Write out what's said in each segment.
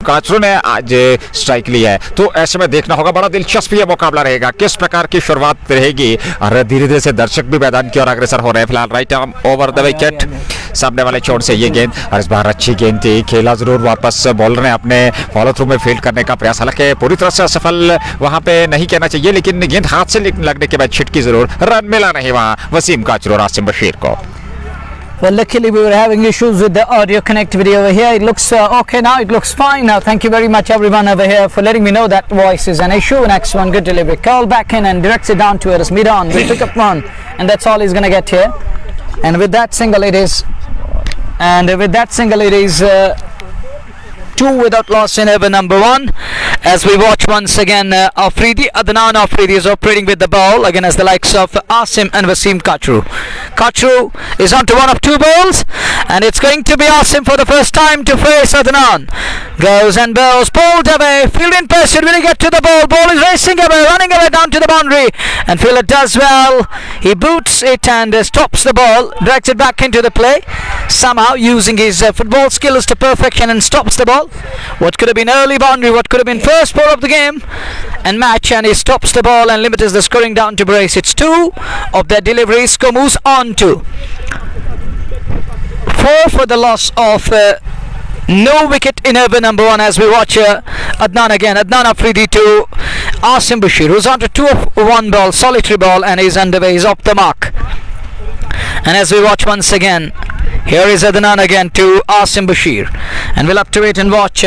काचरू ने आज स्ट्राइक लिया है, तो ऐसे में देखना होगा, बड़ा दिलचस्प ये मुकाबला रहेगा, किस प्रकार की शुरुआत रहेगी। और धीरे धीरे से दर्शक भी मैदान की ओर अग्रसर हो रहे हैं। फिलहाल right arm over the wicket, सामने वाले छोर से ये गेंद, और इस बार अच्छी गेंद थी, खेला जरूर वापस बॉलर ने अपने फॉलो थ्रू में फील्ड करने का प्रयास, हालांकि पूरी तरह से असफल वहां पे नहीं कहना चाहिए, लेकिन गेंद हाथ से लगने के बाद छिटकी जरूर, रन मिला नहीं वहां वसीम काचरू और आसिम बशीर को। Well, luckily we were having issues with the audio connectivity over here. It looks okay now. It looks fine now. Thank you very much everyone over here for letting me know that voice is an issue. Next one, good delivery. Call back in and directs it down to us. Mid on. We pick up one. And that's all he's going to get here. And with that single it is... two without loss in over number one. As we watch once again, Adnan Afridi is operating with the ball again as the likes of Asim and Wasim Kachru. Kachru is on to one of two balls, and it's going to be Asim for the first time to face Adnan. Goes and bows, pulled away, field in pursuit, will he get to the ball? Ball is racing away, running away down to the boundary, and fielder does well. He boots it and stops the ball, drags it back into the play, somehow using his football skills to perfection, and stops the ball. What could have been early boundary, what could have been first ball of the game and match, and he stops the ball and limits the scoring down to brace. It's two of their deliveries. Moves on to 4 for the loss of no wicket in over number one. As we watch Adnan again, Adnan Afridi to Asim Bashir, who's on to 2 of 1 ball, solitary ball, and he's underway, he's off the mark. And as we watch once again, here is Adnan again to Asim Bashir, and we'll have to wait and watch.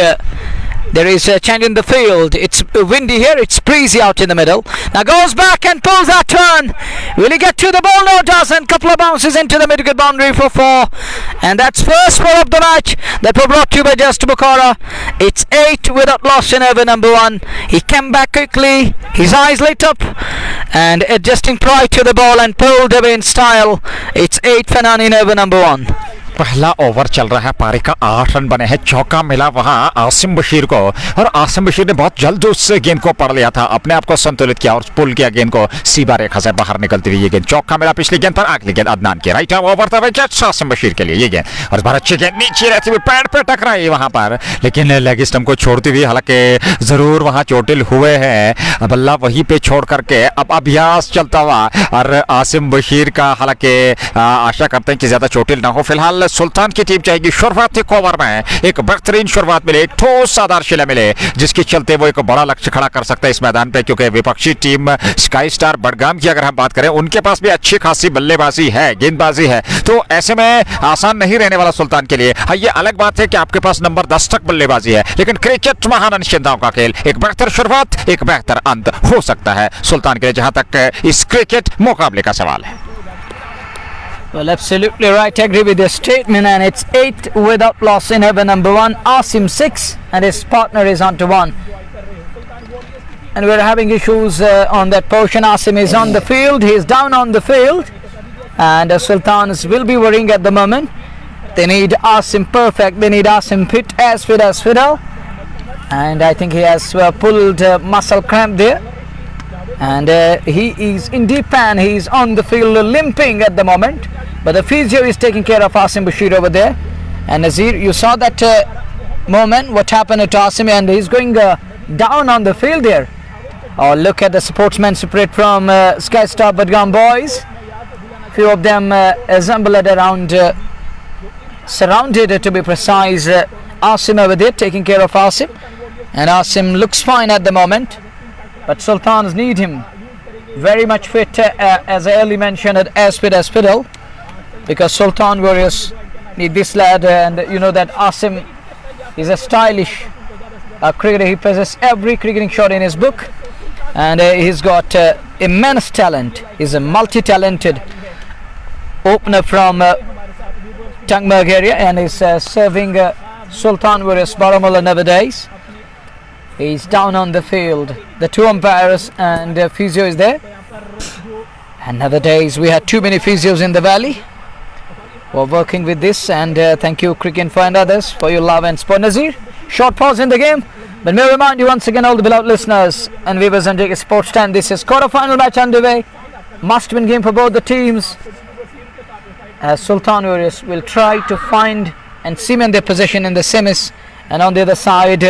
There is a change in the field. It's windy here. It's breezy out in the middle. Now goes back and pulls that turn. Will he get to the ball? No, doesn't. Couple of bounces into the mid-wicket boundary for 4. And that's first 4 of the match that were brought to you by Just Bukhara. It's 8 without loss in over number one. He came back quickly. His eyes lit up and adjusting pride to the ball and pulled away in style. It's 8 for none in over number one. पहला over चल रहा है, पारी का 8 run बने हैं, चौका मिला वहां आसिम बशीर को, और आसिम बशीर ने बहुत जल्द उस गेंद को पढ़ लिया था, अपने आप को संतुलित किया और पुल किया गेंद को सीधा रेखा से बाहर निकलती हुई ये गेंद, चौका मिला पिछली गेंद पर, अगली गेंद अदनान की right arm over the wicket Asim Bashir के लिए ये गेंद, और बार अच्छी गेंद नीचे रहती हुई पैड पे टकराई वहां पर, लेकिन लेग स्टंप को छोड़ती हुई, हालांकि जरूर वहां चोटिल हुए हैं, बल्ला वहीं पे छोड़ करके अब अभ्यास चलता हुआ, और आसिम बशीर का हालांकि आशा करते हैं कि ज्यादा चोटिल ना हो। फिलहाल सुल्तान की टीम चाहेगी शुरुआती ओवर में एक बेहतरीन शुरुआत मिले, एक ठोस आधारशिला मिले, जिसके चलते वो एक बड़ा लक्ष्य खड़ा कर सकता है इस मैदान पे, क्योंकि विपक्षी टीम स्काई स्टार बडगाम की अगर हम बात करें, उनके पास भी अच्छी खासी बल्लेबाजी है, गेंदबाजी है, तो ऐसे में आसान नहीं रहने वाला सुल्तान के लिए। हाँ, ये अलग बात है कि आपके पास नंबर 10 तक बल्लेबाजी है, लेकिन क्रिकेट महान अनिश्चितताओं का खेल, एक बेहतर शुरुआत एक बेहतर अंत हो सकता है सुल्तान के लिए, जहां तक इस क्रिकेट मुकाबले का सवाल है। Well, absolutely right. I agree with your statement, and it's 8 without loss in over number one. Asim 6, and his partner is on to 1. And we're having issues on that portion. Asim is on the field. He is down on the field, and the Sultans will be worrying at the moment. They need Asim perfect. They need Asim fit as fiddle. And I think he has pulled muscle cramp there. And he is in deep pan. He is on the field limping at the moment, but the physio is taking care of Asim Bashir over there. And Nazir, you saw that moment, what happened to Asim, and he's going down on the field there. Oh, look at the sportsmen spirit from Sky Star Badgam boys. Few of them assembled around, surrounded to be precise, Asim over there taking care of Asim, and Asim looks fine at the moment. But Sultans need him very much fit, as I early mentioned, as fit as fiddle, because Sultan Warriors need this lad, and you know that Asim is a stylish cricketer. He possesses every cricketing shot in his book, and he's got immense talent. He's a multi-talented opener from Tangmarg area, and is serving Sultan Warriors Baramulla nowadays. He's down on the field. The 2 umpires and physio is there. And nowadays we had too many physios in the valley. We're working with this, and thank you Cricket Info and others for your love and support. Nazir, short pause in the game, but may I remind you once again, all the beloved listeners and viewers on JK Sports Stand, this is quarter-final match underway. Must-win game for both the teams, as Sultan Warriors will try to find and cement their position in the semis And on the other side,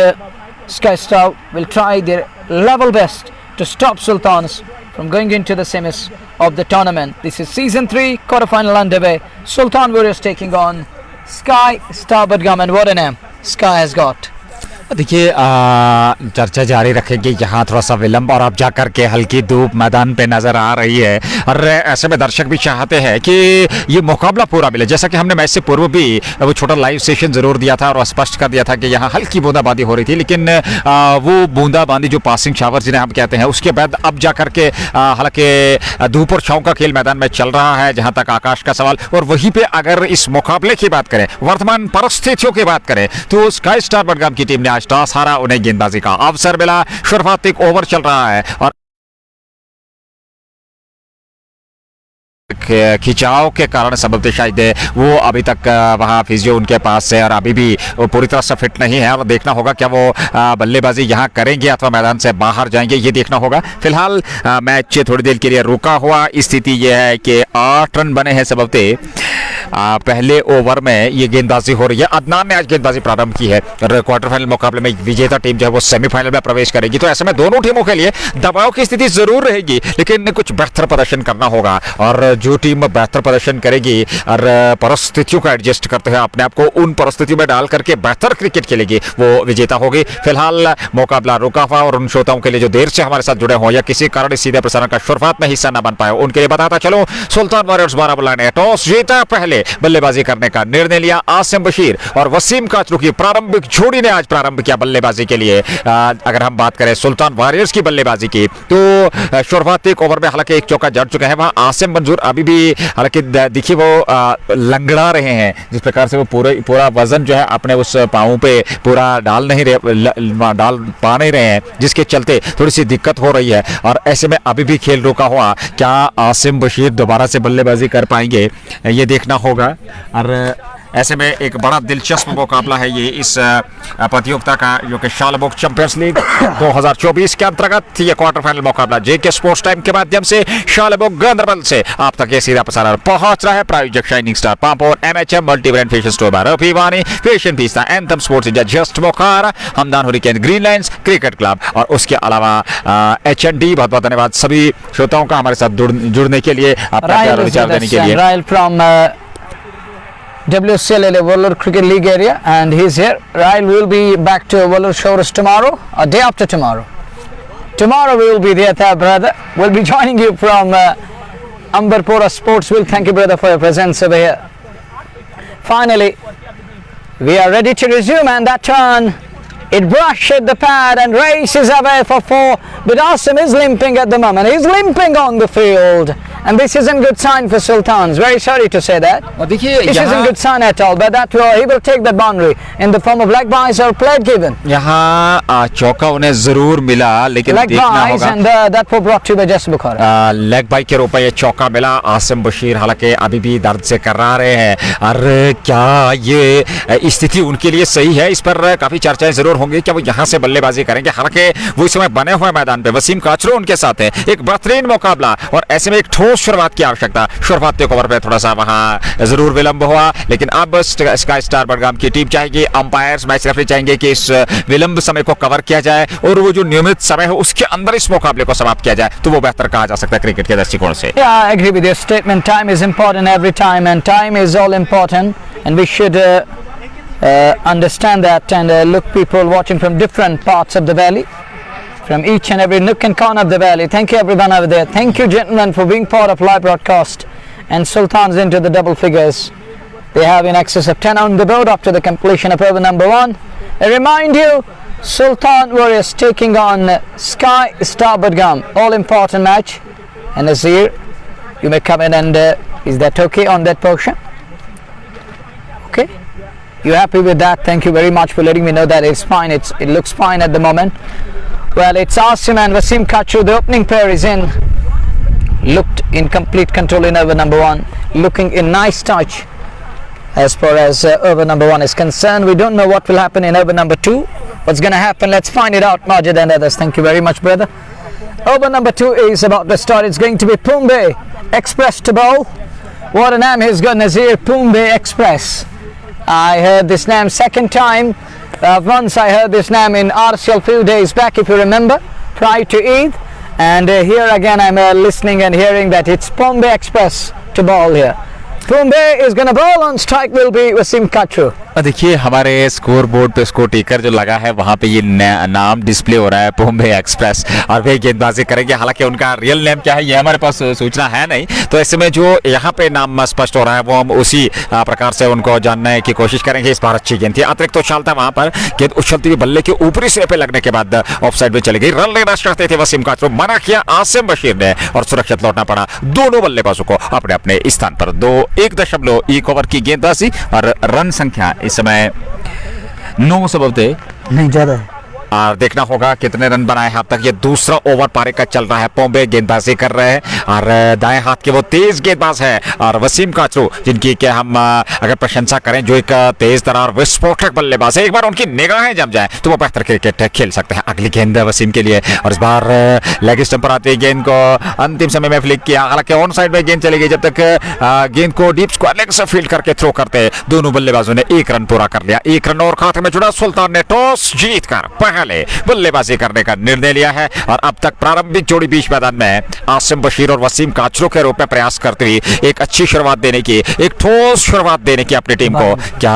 Sky Star will try their level best to stop Sultans from going into the semis of the tournament. This is season 3 quarterfinal underway. Sultan Warriors taking on Sky Star Budgam, and what a name Sky has got. देखिए चर्चा जारी रखेगी। यहाँ थोड़ा सा विलंब और अब जाकर के हल्की धूप मैदान पे नजर आ रही है और ऐसे में दर्शक भी चाहते हैं कि ये मुकाबला पूरा मिले। जैसा कि हमने मैच से पूर्व भी वो छोटा लाइव सेशन जरूर दिया था और स्पष्ट कर दिया था कि यहाँ हल्की बूंदाबांदी हो रही थी, लेकिन वो बूंदाबांदी जो पासिंग शावर जिन्हें हम कहते हैं उसके बाद अब जाकर के हालांकि धूप और छाँव का खेल मैदान में चल रहा है जहाँ तक आकाश का सवाल। और वहीं पर अगर इस मुकाबले की बात करें, वर्तमान परिस्थितियों की बात करें, तो स्काई स्टार बडगाम की टीम ने टॉस हारा, उन्हें गेंदबाजी का अवसर मिला। शुरुआती एक ओवर चल रहा है और खिंचाव के कारण सबब शायद वो अभी तक वहाँ फिजियो उनके पास है और अभी भी वो पूरी तरह से फिट नहीं है और देखना होगा क्या वो बल्लेबाजी यहाँ करेंगे अथवा मैदान से बाहर जाएंगे, ये देखना होगा। फिलहाल मैच थोड़ी देर के लिए रुका हुआ। स्थिति ये है कि 8 रन बने हैं सबबते पहले ओवर में ये गेंदबाजी हो रही है। अदनान ने आज गेंदबाजी प्रारंभ की है और क्वार्टर फाइनल मुकाबले में विजेता टीम जो है वो सेमीफाइनल में प्रवेश करेगी। तो ऐसे में दोनों टीमों के लिए दबाव की स्थिति जरूर रहेगी, लेकिन कुछ बेहतर प्रदर्शन करना होगा और जो टीम बेहतर प्रदर्शन करेगी और परिस्थितियों का एडजस्ट करते हुए अपने आप को उन परिस्थितियों में डाल करके बेहतर क्रिकेट खेलेगी वो विजेता होगी। फिलहाल मुकाबला रुका हुआ और उन श्रोताओं के लिए जो देर से हमारे साथ जुड़े हों या किसी कारण सीधे प्रसारण का शुरुआत में हिस्सा न बन पाए, उनके लिए बताता चलो सुल्तान वॉरियर्स बारामुल्ला ने टॉस जीता, पहले बल्लेबाजी करने का निर्णय लिया। आसिम बशीर और वसीम काचरू की प्रारंभिक जोड़ी ने आज प्रारंभ किया बल्लेबाजी के लिए। अगर हम बात करें सुल्तान वॉरियर्स की बल्लेबाजी की तो शुरुआती ओवर में हालांकि एक चौका जड़ चुके हैं। वहां आसिम मंजूर अभी भी हालांकि देखिए वो लंगड़ा रहे हैं, जिस प्रकार से वो पूरा वजन जो है अपने उस पांव पे पूरा डाल पा नहीं रहे हैं, जिसके चलते थोड़ी सी दिक्कत हो रही है और ऐसे में अभी भी खेल रुका हुआ। क्या आसिम बशीर दोबारा से बल्लेबाजी कर पाएंगे, ये देखना होगा। और ऐसे में एक बड़ा दिलचस्प मुकाबला है ये इस प्रतियोगिता का, जो कि शालबुक चैंपियंस लीग 2024 के अंतर्गत ये क्वार्टर फाइनल मुकाबला जेके स्पोर्ट्स टाइम के माध्यम से शालबुक गांधरबल से आप तक ये सीधा प्रसारण पहुंच रहा है। प्रायोजक shining star Pampore, MHM multibrand fashion store बार रफीवानी, fashion fiesta, anthem sports India, just मोखारा, Hamdan hurricane, green lines cricket club और उसके अलावा एचएनडी। बहुत बहुत धन्यवाद सभी श्रोताओं का हमारे साथ जुड़ने के लिए, अपना प्यार और विचार देने के लिए। WCLL Vellore Cricket League area, and he's here. Rahil will be back to Vellore Shores tomorrow or day after tomorrow. Tomorrow we will be there, brother. We'll be joining you from Ambarpura Sportsville. Thank you, brother, for your presence over here. Finally, we are ready to resume, and that turn, it brushed the pad and races away for 4, but Asim is limping at the moment. He's limping on the field, and this isn't good sign for Sultans. Very sorry to say that. This isn't good sign at all, but that he will take the boundary in the form of leg byes or plate given. यहाँ चौका उन्हें जरूर मिला, लेकिन leg byes, and that was brought to by Jess Bukhara. Leg bye के रूप में ये चौका मिला। आसिम बशीर हालांकि अभी भी दर्द से कर्रा रहे हैं। अरे क्या ये स्थिति उनके लिए सही है, इस पर काफी चर्चाएं जरूर होंगी कि वो यहाँ से बल्लेबाजी करेंगे। हालांकि वो इस समय बने हुए मैदान पे वसीम काचरू उनके साथ है। एक बेहतरीन मुकाबला और ऐसे में एक ठोस शुरुआत की आवश्यकता। शुरुआती ओवर पे थोड़ा सा वहां जरूर विलंब हुआ, लेकिन अब स्काई स्टार बडगाम की टीम चाहेगी, अंपायर्स मैच रेफरी चाहेंगे कि इस विलंब समय को कवर किया जाए और वो जो नियमित समय है उसके अंदर इस मुकाबले को समाप्त किया जाए, तो वो बेहतर कहा जा सकता है क्रिकेट के दृष्टिकोण से। Yeah, I agree with your statement. Time is important every time, and time is all important, and we should understand that and look people watching from different parts of the valley, from each and every nook and corner of the valley. Thank you everyone over there. Thank you gentlemen for being part of live broadcast, and Sultans into the double figures. They have in excess of 10 on the board after the completion of over number 1. I remind you, Sultan Warriors taking on Sky Star Budgam, all important match. And Nazir, you may come in and is that okay on that portion? Okay, you happy with that? Thank you very much for letting me know that it's fine. It looks fine at the moment. Well, it's Asim and Wasim Kachu. The opening pair is in. Looked in complete control in over number 1. Looking in nice touch as far as over number 1 is concerned. We don't know what will happen in over number 2. What's going to happen? Let's find it out, Majid and others. Thank you very much, brother. Over number 2 is about to start. It's going to be Pumbe Express to bowl. What a name he's got, Nazir. Pumbe Express. I heard this name second time Once I heard this name in RCL few days back, if you remember, prior to Eid. And here again I'm listening and hearing that it's Bombay Express to bowl here. Bombay is going to bowl. On strike will be Wasim Kachru. देखिए हमारे score board पे score टिकर जो लगा है वहाँ पे ये नाम डिस्प्ले हो रहा है बॉम्बे एक्सप्रेस, और वे गेंदबाजी करेंगे। हालांकि उनका रियल नेम क्या है ये हमारे पास सूचना है नहीं, तो ऐसे में जो यहाँ पे नाम स्पष्ट हो रहा है वो हम उसी प्रकार से उनको जानने की कोशिश करेंगे। इस बार अच्छी गेंद थी, अतिरिक्त उछाल था वहाँ पर, गेंद उछलती हुई बल्ले के ऊपरी सिरे पे लगने के बाद ऑफ साइड में चली गई। रन लेना चाहते थे वसीम काचरू, मना किया आसिम बशीर ने और सुरक्षित लौटना पड़ा दोनों बल्लेबाजों को अपने अपने स्थान पर। 1.1 ओवर की गेंदबाजी और रन संख्या इस समय 9 सबब थे, नहीं ज़्यादा है। और देखना होगा कितने रन बनाए हैं अब तक। ये दूसरा ओवर पारी का चल रहा है, बॉम्बे गेंदबाजी कर रहे हैं और दाएं हाथ के वो तेज गेंदबाज है और वसीम काचरू जिनकी कि हम अगर प्रशंसा करें, जो एक तेज तरार विस्फोटक बल्लेबाज है, एक बार उनकी निगाहें जम जाए तो वो बेहतर क्रिकेट खेल सकते हैं। अगली गेंद वसीम के लिए और इस बार लेग स्टंप पर आती है गेंद को अंतिम समय में फ्लिक किया। हालांकि ऑन साइड में गेंद चली गई, जब तक गेंद को डीप स्क्वायर लेग से फील्ड करके थ्रो करते दोनों बल्लेबाजों ने 1 रन पूरा कर लिया। 1 रन और खाते में जुड़ा। सुल्तान ने टॉस जीतकर बल्लेबाजी करने का निर्णय लिया है और अब तक प्रारंभिक जोड़ी बीच मैदान में आसिम बशीर और वसीम काचरू के रूप में प्रयास करते हुए एक अच्छी शुरुआत देने की, एक ठोस शुरुआत देने की अपनी टीम को। क्या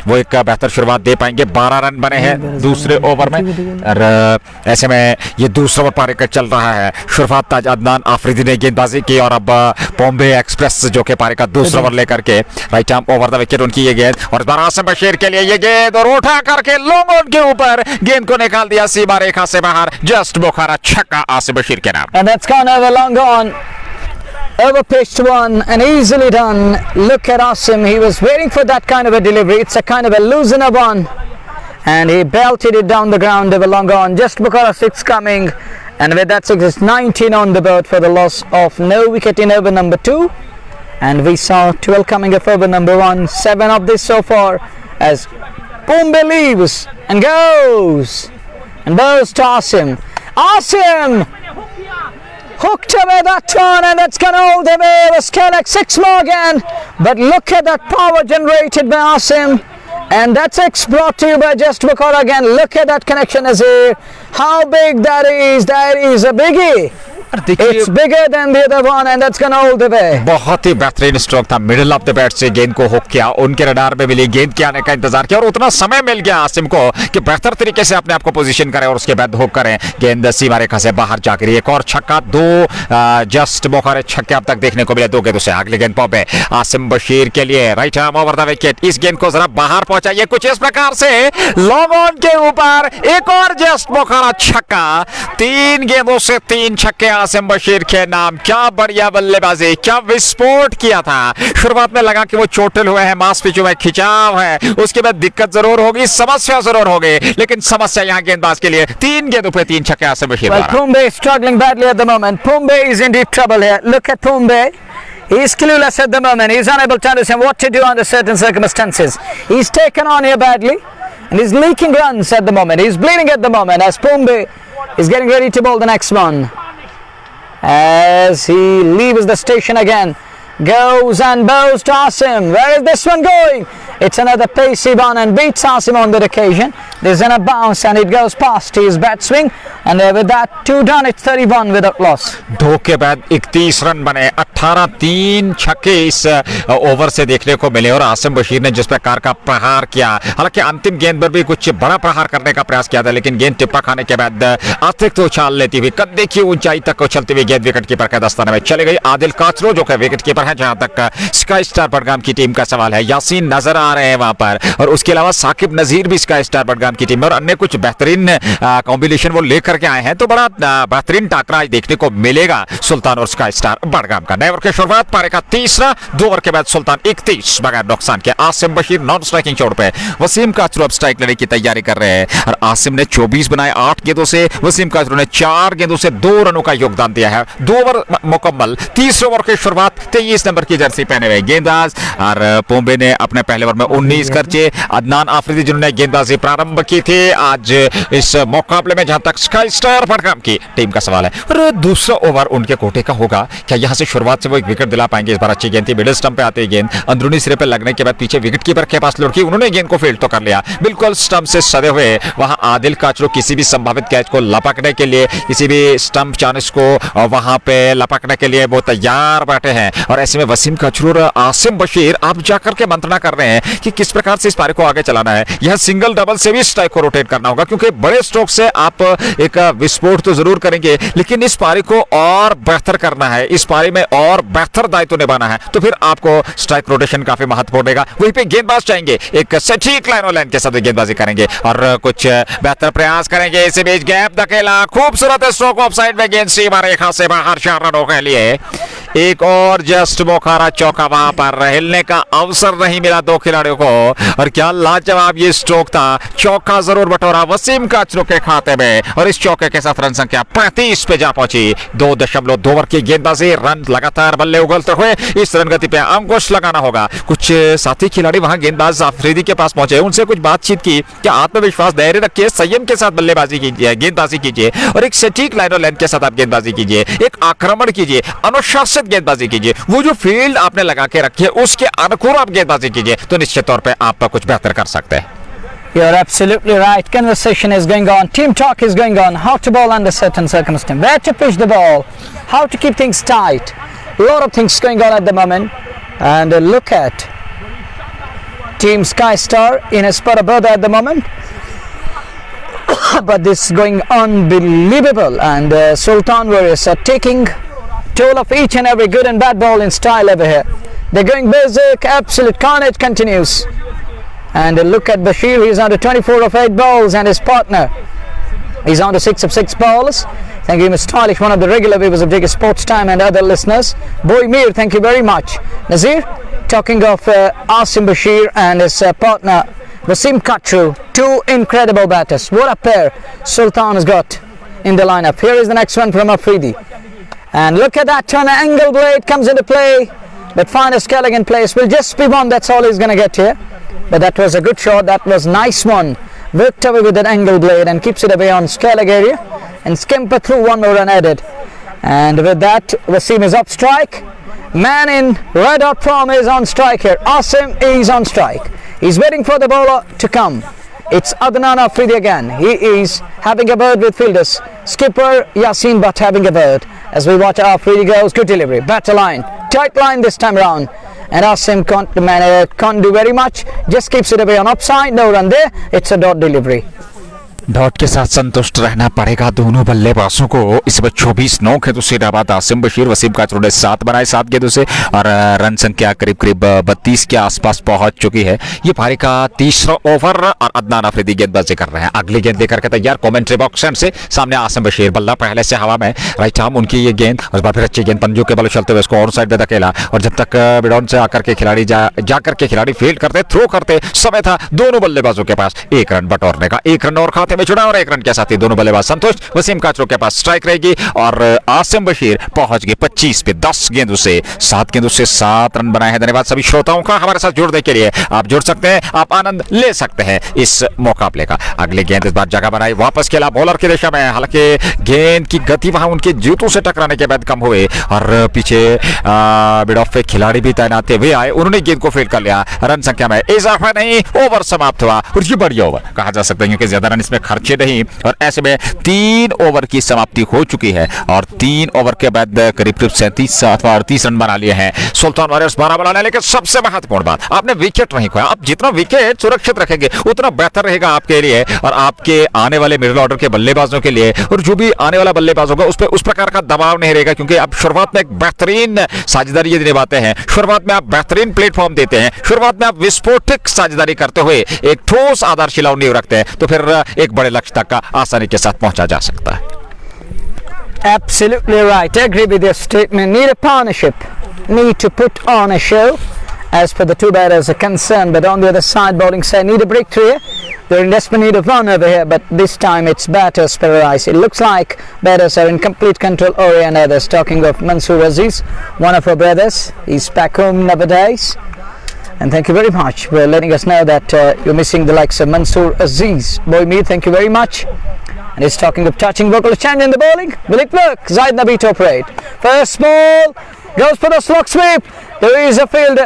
वो एक बेहतर शुरुआत दे पाएंगे? 12 रन बने हैं दूसरे ओवर में और ऐसे में ये दूसरा ओवर पारी का चल रहा है। शुरुआत ताज अदनान आफरीदी ने गेंदबाजी की और अब बॉम्बे एक्सप्रेस जो के पारी का दूसरा ओवर लेकर के right arm over the wicket उनकी ये गेंद और इस बार आसिम बशीर के लिए ये गेंद और उठा करके लॉन्ग ऑन के ऊपर गेंद को निकाल दिया सीमा रेखा से बाहर। जस्ट बुखारा छक्का आसिम बशीर के नाम। And that's gone over long on. Over pitched one and easily done. Look at Asim. He was waiting for that kind of a delivery. It's a kind of a loosener one. And he belted it down the ground over long on. Just Bukhara 6 coming. And with that 6 is 19 on the board for the loss of no wicket in over number 2. And we saw 12 coming up over number 1. 7 of this so far as Bombay leaves and goes. And goes to Asim. Asim hooked away that one, and that's gone all the way. It was like 6 more again. But look at that power generated by Asim. And that 6 brought to you by Just Bukhara again. Look at that connection, Azir. How big that is. That is a biggie. It's bigger than the other one and that's gone all the way. बहुत ही बेहतरीन stroke था, middle of the bat से गेंद को hook किया, उनके radar में मिली, गेंद के आने का इंतजार किया और उतना समय मिल गया आसिम को कि बेहतर तरीके से अपने आप को पोजीशन करें और उसके बाद हुक करें। गेंद सीमा रेखा से बाहर जाकर एक और छक्का। 2 जस्ट बुखारे छक्के अब तक देखने को मिले 2 गेंदों से। अगली गेंद पे आसिम बशीर के लिए right arm over the wicket. इस गेंद को जरा बाहर पहुंचाइए कुछ इस प्रकार से, लॉन्ग ऑन के ऊपर एक और जस्ट बुखारा छक्का। 3 गेंदों से 3 छक्के आसिम बशीर के नाम। क्या बढ़िया बल्लेबाजी, क्या विस्फोट किया था। शुरुआत में लगा कि वो चोटिल हुए हैं, मांसपेशियों में खिंचाव है, उसके बाद दिक्कत जरूर होगी, समस्या जरूर होगी, लेकिन समस्या यहाँ गेंदबाज के लिए 3 गेंदों पे 3 छक्के Asim Bashir. Well, Bombay is struggling badly at the moment. Bombay is in deep trouble here. Look at Bombay. He's clueless at the moment. He's unable to understand what to do under certain circumstances. He's taken on here badly and he's leaking runs at the moment. He's bleeding at the moment as Bombay is getting ready to bowl the next one. As he leaves the station again, goes and bows to Asim. Where is this one going? It's another pacey one and beats Asim on that occasion. There's a bounce and it goes past his bat swing and with that 2 done. It's 31 without loss. 2 के बाद 31 run बने, 18 3 छक्के इस over से देखने को मिले और आसिम बशीर ने जिस प्रकार का प्रहार किया, हालांकि अंतिम गेंद पर भी कुछ बड़ा प्रहार करने का प्रयास किया था, लेकिन गेंद टिप्पा खाने के बाद अतिरिक्त उछाल लेती हुई कंधे की ऊंचाई तक उछलती हुई गेंद विकेट कीपर के दस्ताने में चली गई। आदिल काचरू जो कि विकेट कीपर है, जहां तक स्काई स्टार बडगाम की टीम का सवाल है, यासीन नजर आ रहे हैं वहां पर और उसके अलावा साकिब नजीर भी स्काई स्टार बडगाम की टीम में और अन्य कुछ बेहतरीन कॉम्बिनेशन वो लेकर के आए हैं, तो बड़ा बेहतरीन टाकरा आज देखने को मिलेगा सुल्तान और स्काई स्टार बडगाम का। नए ओवर की शुरुआत, पारी का तीसरा। 2 ओवर के बाद सुल्तान 31 बगैर नुकसान के। आसिम बशीर नॉन स्ट्राइकिंग छोड़ पे, वसीम काचरू अब स्ट्राइक लेने की तैयारी कर रहे हैं और आसिम ने 24 बनाए 8 गेंदों से, वसीम काचरू ने 4 गेंदों से 2 रनों का योगदान दिया है। 2 ओवर मुकम्मल, तीसरे ओवर की शुरुआत। 23 नंबर की जर्सी पहने हुए गेंदबाज और बॉम्बे ने अपने पहले ओवर में 19 खर्चे। अदनान आफरीदी जिन्होंने गेंदबाजी प्रारंभ की थी आज इस मुकाबले में, जहां तक स्काई स्टार पटगाम की टीम का सवाल है। और दूसरा ओवर उनके कोटे का होगा, क्या यहां से शुरुआत से वो एक विकेट दिला पाएंगे? इस बार अच्छी गेंद थी, मिडिल स्टंप पे आते ही गेंद अंदरूनी सिरे पे लगने के बाद पीछे विकेट कीपर के पास लुढ़की, उन्होंने गेंद को फील्ड तो कर लिया, बिल्कुल स्टंप से सदे हुए वहां आदिल काचरू किसी भी संभावित कैच को लपकने के लिए, किसी भी स्टंप चांस को वहां पे लपकने के लिए वो तैयार बैठे हैं। और ऐसे में वसीम काचरू और आसिम बशीर आप जाकर के मंत्रणा कर रहे हैं कि किस प्रकार से इस पारी को आगे चलाना है। यह सिंगल डबल से भी स्ट्राइक को रोटेट करना होगा, क्योंकि बड़े स्ट्रोक से आप एक विस्फोट तो जरूर करेंगे, लेकिन इस पारी को और बेहतर करना है, इस पारी में और बेहतर दायित्व निभाना है, तो फिर आपको स्ट्राइक रोटेशन काफी महत्वपूर्ण रहेगा। वहीं पे गेंदबाज चाहेंगे एक सटीक लाइन और लाइन के साथ गेंदबाजी करेंगे और कुछ बेहतर प्रयास करेंगे। इसी बीच गैप धकेला, खूबसूरत स्ट्रोक ऑफ साइड में, गेंद सीमा रेखा से बाहर 4 रनों के लिए। एक और जस्ट मोखारा चौका, वहां पर हिलने का अवसर नहीं मिला दो खिलाड़ियों को। और क्या लाजवाब ये स्ट्रोक था, चौका जरूर बटोरा वसीम काचरू के खाते में और इस चौके के साथ रन संख्या 35 पे जा पहुंची। 2.2 ओवर की गेंदबाजी, रन लगातार बल्ले उगलते हुए इस रन गति पे अंकुश लगाना होगा। कुछ साथी खिलाड़ी वहां गेंदबाज अफरीदी के पास पहुंचे, उनसे कुछ बातचीत की, क्या आत्मविश्वास धैर्य रखिए, संयम के साथ बल्लेबाजी कीजिए, गेंदबाजी कीजिए और एक सटीक लाइन और लेंथ के साथ आप गेंदबाजी कीजिए, एक आक्रमण कीजिए, अनुशासित गेंदबाजी कीजिए, वो जो फील्ड आपने लगा के रखी है उसके अनुकूल आप गेंदबाजी कीजिए, तो निश्चित तौर पे आप कुछ बेहतर कर सकते हैं। You're absolutely right. Conversation is going on. Team talk is going on. How to bowl under certain circumstances. Where to pitch the ball. How to keep things tight. A lot of things going on at the moment. And look at Team Sky Star in a spot of bother at the moment. But this is going unbelievable. And Sultan Warriors are taking toll of each and every good and bad ball in style over here. They're going basic. Absolute carnage continues. And look at Bashir, he's on to 24 of 8 balls, and his partner, he's on to 6 of 6 balls. Thank you, Mr. Stylish, one of the regular viewers of Digger Sports Time and other listeners. Boy Mir, thank you very much. Nazir, talking of Asim Bashir and his partner, Wasim Kachu, 2 incredible batters. What a pair Sultan has got in the lineup. Here is the next one from Afridi. And look at that turn, angle blade comes into play. But finest elegant place will just be one, that's all he's going to get here. But that was a good shot, that was nice one. Worked away with that angle blade and keeps it away on Scalig area and scamper through, one more run added. And with that, Wasim is up strike. Man in red hot form is on strike here. Asim is on strike. He's waiting for the bowler to come. It's Adnan Afridi again. He is having a word with fielders. Skipper Yasin Butt having a word as we watch Afridi goes. Good delivery, batter line, tight line this time around. And Asim can't do very much. Just keeps it away on upside. No run there. It's a dot delivery. Dot के साथ संतुष्ट रहना पड़ेगा दोनों बल्लेबाजों को। इस बार 24-9 खेतों से डाबाद आसिम बशीर, वसीम काचरू ने 7 बनाए 7 गेंदों से और रन संख्या करीब करीब 32 के आसपास पहुंच चुकी है। ये पारी का तीसरा ओवर और अदनान अफरीदी गेंदबाजी कर रहे हैं। अगली गेंद लेकर के तैयार कमेंट्री बॉक्स से सामने आसिम बशीर, बल्ला पहले से हवा में, राइट आर्म उनकी ये गेंद और बार फिर अच्छी गेंद पंजों के बल चलते हुए इसको और साइड में धकेला और जब तक बिडॉन से आकर के खिलाड़ी जाकर के खिलाड़ी फील्ड करते, थ्रो करते, समय था दोनों बल्लेबाजों के पास 1 रन बटोरने का। 1 रन और खाते में जुड़ा और 1 रन के साथ ही दोनों बल्लेबाज संतुष्ट। वसीम काचरू के पास स्ट्राइक रहेगी और आसिम बशीर पहुंच गए 25 पे 10 गेंदों से 7 गेंदों से 7 रन बनाए हैं। धन्यवाद सभी श्रोताओं का हमारे साथ जुड़ने के लिए। आप जुड़ सकते हैं, आप आनंद ले सकते हैं इस मुकाबले का। अगली गेंद इस बार जगह बनाई, वापस खेला बॉलर की दिशा में, हालांकि गेंद की गति वहां उनके जूतों से टकराने के बाद कम हुए और पीछे मिड ऑफ पे खिलाड़ी भी तैनात हुए आए, उन्होंने गेंद को फील्ड कर लिया। रन संख्या में इजाफा नहीं, ओवर समाप्त हुआ और ये बढ़िया ओवर कहा जा सकता है क्योंकि ज्यादा रन इसमें खर्चे नहीं और ऐसे में 3 ओवर की समाप्ति हो चुकी है और 3 ओवर के बाद करीब 37 अथवा 38 रन बना लिए हैं सुल्तान वॉरियर्स 12 बनाने। लेकिन सबसे महत्वपूर्ण बात, आपने विकेट नहीं खोया। आप जितना विकेट सुरक्षित रखेंगे उतना बेहतर रहेगा आपके लिए और आपके आने वाले मिडिल ऑर्डर के बल्लेबाजों के लिए, और जो भी आने वाला बल्लेबाज होगा उस पर उस प्रकार का दबाव नहीं रहेगा क्योंकि आप शुरुआत में एक बेहतरीन साझेदारी निभाते हैं, शुरुआत में आप बेहतरीन प्लेटफॉर्म देते हैं, शुरुआत में आप विस्फोटक साझेदारी करते हुए एक ठोस आधारशिला नींव रखते हैं, तो फिर एक बड़े लक्ष्य तक का आसानी के साथ पहुंचा जा सकता है। Absolutely right. I agree with your statement. Need a partnership. Need to put on a show as per the two batters are concerned. But on the other side, bowling side need a breakthrough here. They're in desperate need of run over here, but this time it's batters paradise. It looks like batters are in complete control. Ori and others. Talking of Mansoor Aziz, one of our brothers. He's back home nowadays. And thank you very much for letting us know that you're missing the likes of Mansoor Aziz. Boy me, thank you very much. And he's talking of touching vocal champion in the bowling. Will it work? Zaid Nabi to operate. First ball goes for the slog sweep. There is a field.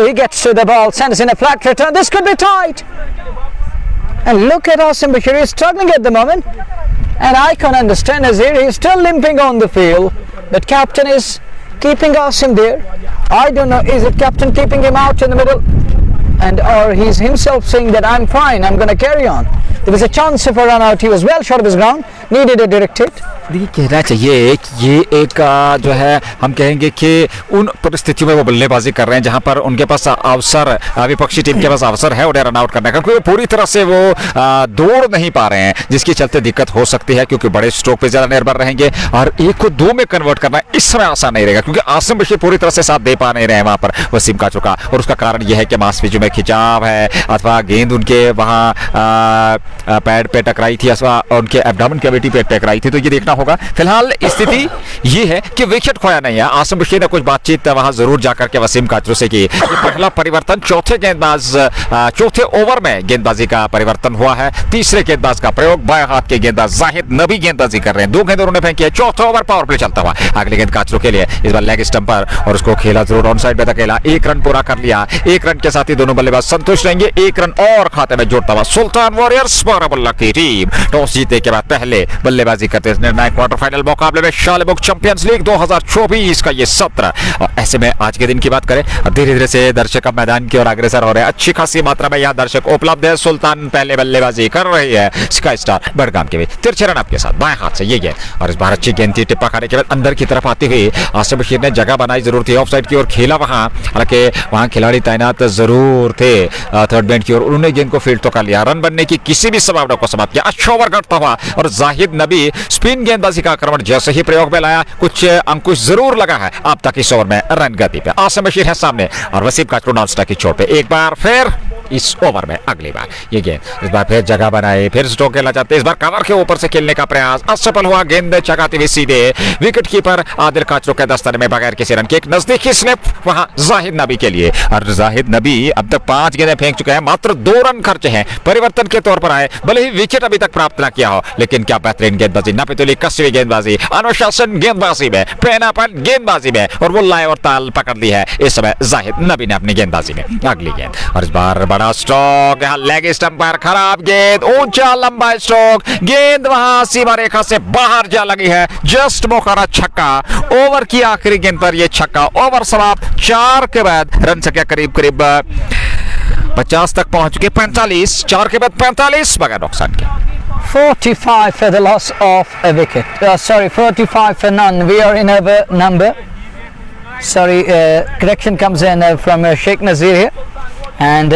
He gets to the ball, sends in a flat return. This could be tight. And look at Asim Bashir. He's struggling at the moment. And I can understand Azir. He's still limping on the field. But captain is keeping Asim there. I don't know. Is it captain keeping him out in the middle? Or he's himself saying that I'm fine. I'm going to carry on. There was a chance of a run out. He was well short of his ground. Needed a direct hit. देखिए कहना चाहिए कि ये एक जो है हम कहेंगे कि उन परिस्थितियों में वो बल्लेबाजी कर रहे हैं जहां पर उनके पास अवसर विपक्षी टीम के पास अवसर है उन्हें रन आउट करने का, क्योंकि पूरी तरह से वो दौड़ नहीं पा रहे हैं, जिसके चलते दिक्कत हो सकती है क्योंकि बड़े स्ट्रोक पे ज्यादा निर्भर रहेंगे और एक को दो में कन्वर्ट करना इस समय आसान नहीं रहेगा क्योंकि आसिम बशीर पूरी तरह से साथ दे पा नहीं रहे हैं वहां पर वसीम काचू का। और उसका कारण यह है कि मांसपेशियों में खिंचाव है अथवा गेंद उनके वहां पैड पे टकराई थी अथवा उनके एब्डोमेन कैविटी पे टकराई थी, तो ये देखना होगा। फिलहाल स्थिति ये है कि विकेट खोया नहीं है। आसिम बशीर ने कुछ बातचीत वहां जरूर जाकर के वसीम काचू से की। पहला परिवर्तन चौथे ओवर में गेंदबाजी का परिवर्तन हुआ है। तीसरे गेंदबाज का प्रयोग बाएं हाथ के गेंदबाज जाहिद नबी गेंदबाजी कर रहे हैं। 2 गेंद उन्होंने फेंकी है। चौथा ओवर पावर प्ले चलता हुआ अगली गेंद काचू के लिए, इस बार लेग स्टंप पर और उसको खेला जरूर ऑन साइड पे धकेला। 1 रन पूरा कर लिया। 1 रन के साथ ही दोनों बल्लेबाज संतुष्ट रहेंगे। 1 रन और खाते में जोड़ता हुआ सुल्तान वॉरियर्स बारामुल्ला की टीम टॉस जीतने के बाद पहले बल्लेबाजी करते हुए निर्णायक क्वार्टर फाइनल मुकाबले में शालिमुख चैंपियंस लीग 2024 का ये सत्र। और ऐसे में आज के दिन की बात करें, धीरे धीरे से दर्शक अब मैदान की ओर अग्रसर हो रहे हैं। अच्छी खासी मात्रा में यहाँ दर्शक उपलब्ध है। सुल्तान पहले बल्लेबाजी कर रही है। स्काई स्टार बड़गाम के भी तिरछे रन आपके साथ बाएं हाथ से ये गेंद और इस बार अच्छी गेंद थी। टिप्पा खाने के बाद अंदर की तरफ आती हुई आसिम बशीर ने जगह बनाई जरूर थी। ऑफ साइड की ओर खेला वहां, हालांकि वहां खिलाड़ी तैनात जरूर थे थर्ड बैंड की ओर। उन्होंने गेंद को फील्ड तो कर लिया। रन बनने की किसी भी संभावना को समाप्त किया। अच्छा ओवर करता हुआ और जाहिद नबी स्पिन गेंदबाजी का आक्रमण जैसे ही प्रयोग में लाया कुछ अंकुश जरूर लगा है अब तक इस ओवर में रन गति पे। आसिम बशीर है सामने और वसीम काचू नॉन स्ट्राइक की चोट पे। एक बार फिर इस ओवर में अगली बार ये गेंद, इस बार फिर जगह बनाए, फिर स्ट्रोक खेला जाते, इस बार कवर के ऊपर से खेलने का प्रयास असफल हुआ। गेंद चकाती हुई सीधे विकेट कीपर आदिल काचू के दस्ताने में बगैर किसी रन के एक नजदीकी स्लिप वहां जाहिद नबी के लिए। और जाहिद नबी अब तक 5 गेंदें फेंक चुके हैं, मात्र 2 रन खर्चे हैं। परिवर्तन के तौर पर आए, भले ही विकेट अभी तक प्राप्त न किया हो, लेकिन क्या बेहतरीन गेंदबाजी, नापितुली कसी हुई गेंदबाजी, अनुशासन गेंदबाजी में, पैनापन गेंदबाजी में और वो लाए और ताल पकड़ ली है इस समय जाहिद नबी ने अपनी गेंदबाजी में। अगली गेंद और इस बार बड़ा स्ट्रोक, यहाँ लेग स्टंप पर खराब गेंद, ऊंचा लंबा स्ट्रोक, गेंद वहां सीमा रेखा से बाहर जा लगी है। जस्ट मोकारा छक्का, ओवर की आखिरी गेंद पर यह छक्का। ओवर समाप्त। 4 के बाद रन संख्या करीब करीब 50 तक पहुंच चुके। 45, 4 के बाद 45 बगैर नुकसान के। 45 for the loss of a wicket. 45 for none. We are in over number. Correction comes in from Sheikh Nazir here. And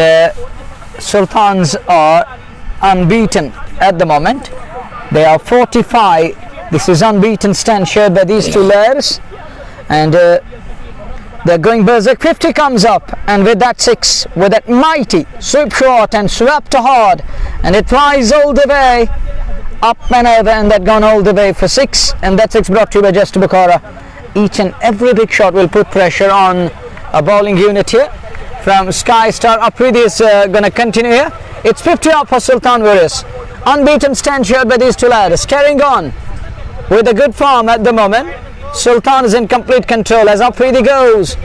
Sultans are unbeaten at the moment. They are 45. This is unbeaten stand shared by these two layers. And they're going berserk. 50 comes up, and with that 6, with that mighty sweep shot and swept hard, and it flies all the way up and over, and that gone all the way for 6, and that 6 brought to you by Just Bukhara. Each and every big shot will put pressure on a bowling unit here. From Sky Star, Afridi is going to continue here. It's 50 up for Sultan Warriors. Unbeaten stand shared by these two lads, carrying on with a good form at the moment. Sultan is in complete control as Afridi goes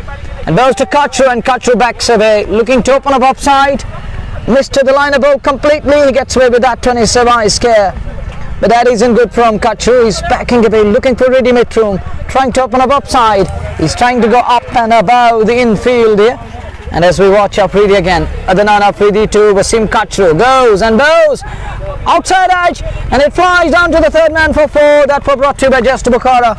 and goes to Kachu, and Kachu backs away, looking to open up upside. Missed to the line of ball completely. He gets away with that 20 survive scare. But that isn't good from Kachu. He's backing away, looking for ready-made room, trying to open up upside. He's trying to go up and above the infield here. And as we watch Afridi again, Adnan Afridi to Wasim Kachu, goes and bows outside edge, and it flies down to the third man for 4. That was brought to you by Just Bukhara.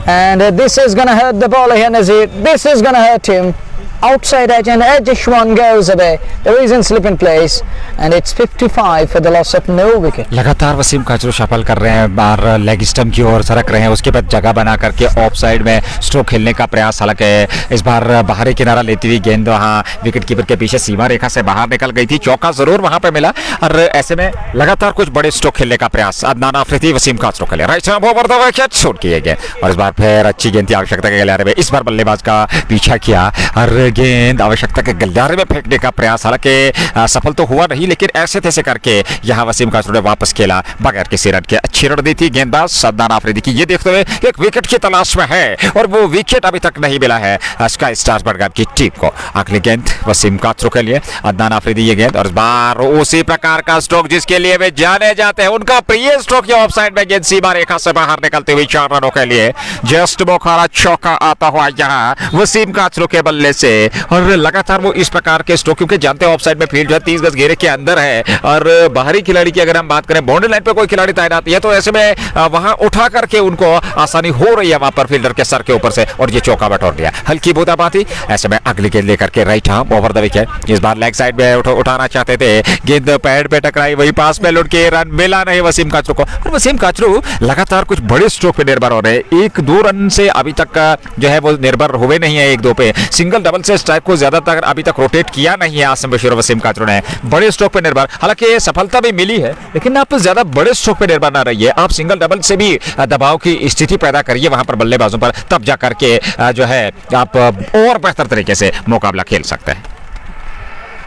And this is going to hurt the bowler here, Nazir. This is going to hurt him. Outside edge, and edge one goes away. The reason slip in place, and it's 55 for the loss of no wicket. लगातार Wasim काचू shuffle कर रहे हैं, बार leg stump की ओर सरक रहे हैं, उसके बाद जगह बना करके ऑफ साइड में स्ट्रोक खेलने का प्रयास। हालांकि इस बार बाहरी किनारा लेती हुई गेंद वहां विकेट कीपर के पीछे सीमा रेखा से बाहर निकल गई थी। चौका जरूर वहां पे मिला और ऐसे में लगातार कुछ बड़े स्ट्रोक खेलने का प्रयास। अदनान अफरीदी वसीम काचू खेले, right hand over the wicket shot किए गए और इस बार फिर अच्छी गेंद थी आवश्यकता के लिए। इस बार बल्लेबाज का पीछा किया और गेंद आवश्यकता के गलियारे में फेंकने का प्रयास, हालांकि सफल तो हुआ नहीं, लेकिन ऐसे तैसे करके यहाँ वसीम काचरू ने वापस खेला बगैर किसी रन के। अच्छी रन दी थी गेंदबाज अदनान आफरीदी की। ये देखते हुए एक विकेट की तलाश में है और वो विकेट अभी तक नहीं मिला है स्काई स्टार्स बडगाम की टीम को। अगली गेंद वसीम काचरू के लिए, अदनान आफरीदी ये गेंद और इस बार उसी प्रकार का स्ट्रोक जिसके लिए वे जाने जाते हैं, उनका प्रिय स्ट्रोक। ये ऑफसाइड में गेंद सीमा रेखा से बाहर निकलते हुए 4 रनों के लिए जस्ट बोखारा चौका आता हुआ यहाँ वसीम काचरू के बल्ले से। और लगातार वो इस प्रकार के स्ट्रोक, क्योंकि जानते हैं ऑफसाइड में फील्ड जो है 30 गज घेरे के अंदर है और बाहरी खिलाड़ी की अगर हम बात करें, बाउंड्री लाइन पे कोई खिलाड़ी तैनात है तो ऐसे में वहां उठा करके उनको आसानी हो रही है वहां पर फील्डर के सर के ऊपर से, और ये चौका बटोर लिया। हल्की बूंदाबांदी। ऐसे में अगली गेंद लेकर के right arm over the wicket. इस बार लेग साइड में उठाना चाहते थे, गेंद पैड पे टकराई, वही पास में लुढ़ के रन मिला नहीं वसीम काचरू को। और वसीम काचरू लगातार कुछ बड़े स्ट्रोक पे निर्भर हो रहे हैं। 1-2 रन से अभी तक जो है वो निर्भर हुए नहीं है, 1-2 पे सिंगल डबल से स्ट्राइक को ज्यादातर अभी तक रोटेट किया नहीं है आसिम बशीर और वसीम काचरू ने। बड़े स्ट्रोक पे निर्भर, हालांकि सफलता भी मिली है, लेकिन आप ज्यादा बड़े स्ट्रोक पे निर्भर ना रहिए। आप सिंगल डबल से भी दबाव की स्थिति पैदा करिए वहां पर बल्लेबाजों पर, तब जा करके जो है आप और बेहतर तरीके से मुकाबला खेल सकते हैं।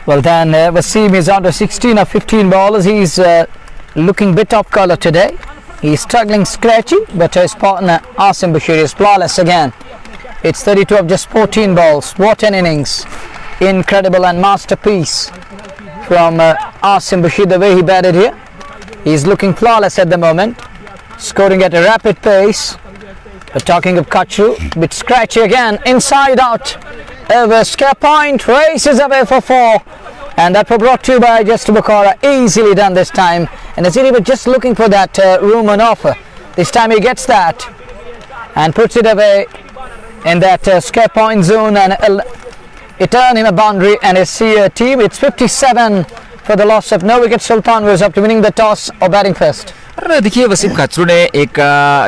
Well then, Wasim is on to 16 of 15 balls. He's looking bit off colour today. He's struggling scratchy, but his partner Asim Bashir is flawless again. It's 32 of just 14 balls. What an innings. Incredible and masterpiece from Asim Bashir, the way he batted here. He's looking flawless at the moment, scoring at a rapid pace. But talking of Kachu, bit scratchy again, inside out, over scare point, races away for 4, and that was brought to you by Just Bukhara. Easily done this time, and Aziri was just looking for that room on offer. This time he gets that and puts it away in that scare point zone, and it earned him a boundary and his team. It's 57 for the loss of no wicket. Sultan was up to winning the toss or batting first. और देखिए वसीम काचरू ने एक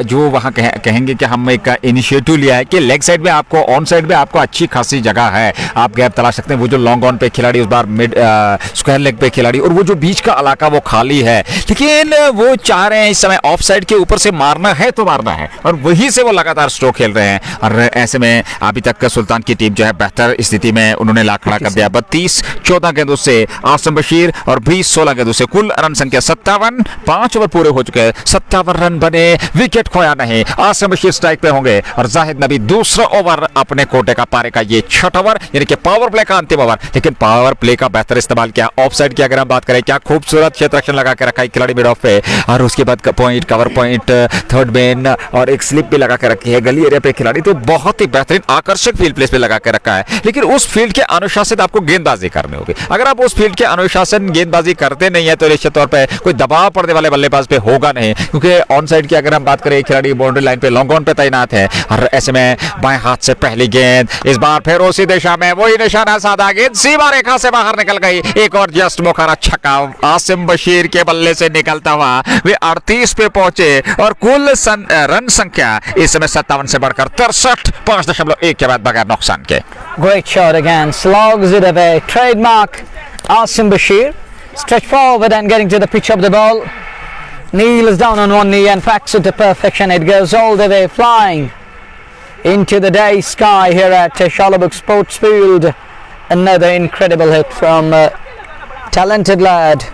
जो वहाँ कहेंगे कि हम एक इनिशिएटिव लिया है कि लेग साइड में आपको, ऑन साइड में आपको अच्छी खासी जगह है, आप गैप तलाश सकते हैं। वो जो लॉन्ग ऑन पे खिलाड़ी, उस बार मिड स्क्वायर लेग पे खिलाड़ी, और वो जो बीच का इलाका वो खाली है, लेकिन वो चाह रहे हैं इस समय ऑफ साइड के ऊपर से मारना है तो मारना है, और वहीं से वो लगातार स्ट्रोक खेल रहे हैं। और ऐसे में अभी तक सुल्तान की टीम जो है बेहतर स्थिति में उन्होंने ला खड़ा कर दिया। 32-14 गेंदों से आसिम बशीर और 20-16 गेंदों से कुल रन संख्या 57, 5 ओवर पूरे हो चुके हैं, 57 रन बने, विकेट खोया नहीं। आसिम बशीर स्ट्राइक पे होंगे और जाहिद नबी दूसरा ओवर अपने कोटे का पारे का, ये 6वां ओवर यानी कि पावर प्ले का अंतिम ओवर, लेकिन पावर प्ले का बेहतर इस्तेमाल किया। ऑफ साइड की अगर हम बात करें, क्या खूबसूरत क्षेत्र रक्षण लगा के रखा है खिलाड़ी मिड ऑफ पे, और उसके बाद point, cover point, third man और एक स्लिप भी लगा के रखी है गली एरिया पे खिलाड़ी, तो बहुत ही बेहतरीन आकर्षक फील्ड प्लेस पे लगा के रखा है। लेकिन उस फील्ड के अनुशासित आपको गेंदबाजी करनी होगी। अगर आप उस फील्ड के अनुशासन गेंदबाजी करते नहीं है तो निश्चित तौर पर कोई दबाव पड़ने वाले बल्लेबाज पे होगा नहीं, क्योंकि ऑन साइड की अगर हम बात करें, खिलाड़ी बाउंड्री लाइन पे लॉन्ग ऑन पे तैनात है, और ऐसे में बाएं हाथ से पहली गेंद, इस बार फिर उसी दिशा में वही निशाना साधा, गेंद सीमा रेखा से बाहर निकल गई। एक और जस्ट मुखारा छक्का आसिम बशीर के बल्ले से निकलता हुआ वे 38 पे पहुंचे, और कुल रन संख्या इस समय 57 से बढ़कर 63, 5.1 के बाद बगैर नुकसान के। Great shot again, slogs it away, trademark Asim Bashir, stretch forward and getting to the pitch of the ball, kneels down on one knee and packs it to perfection. It goes all the way flying into the day sky here at Shalabuk Sports Field. Another incredible hit from talented lad,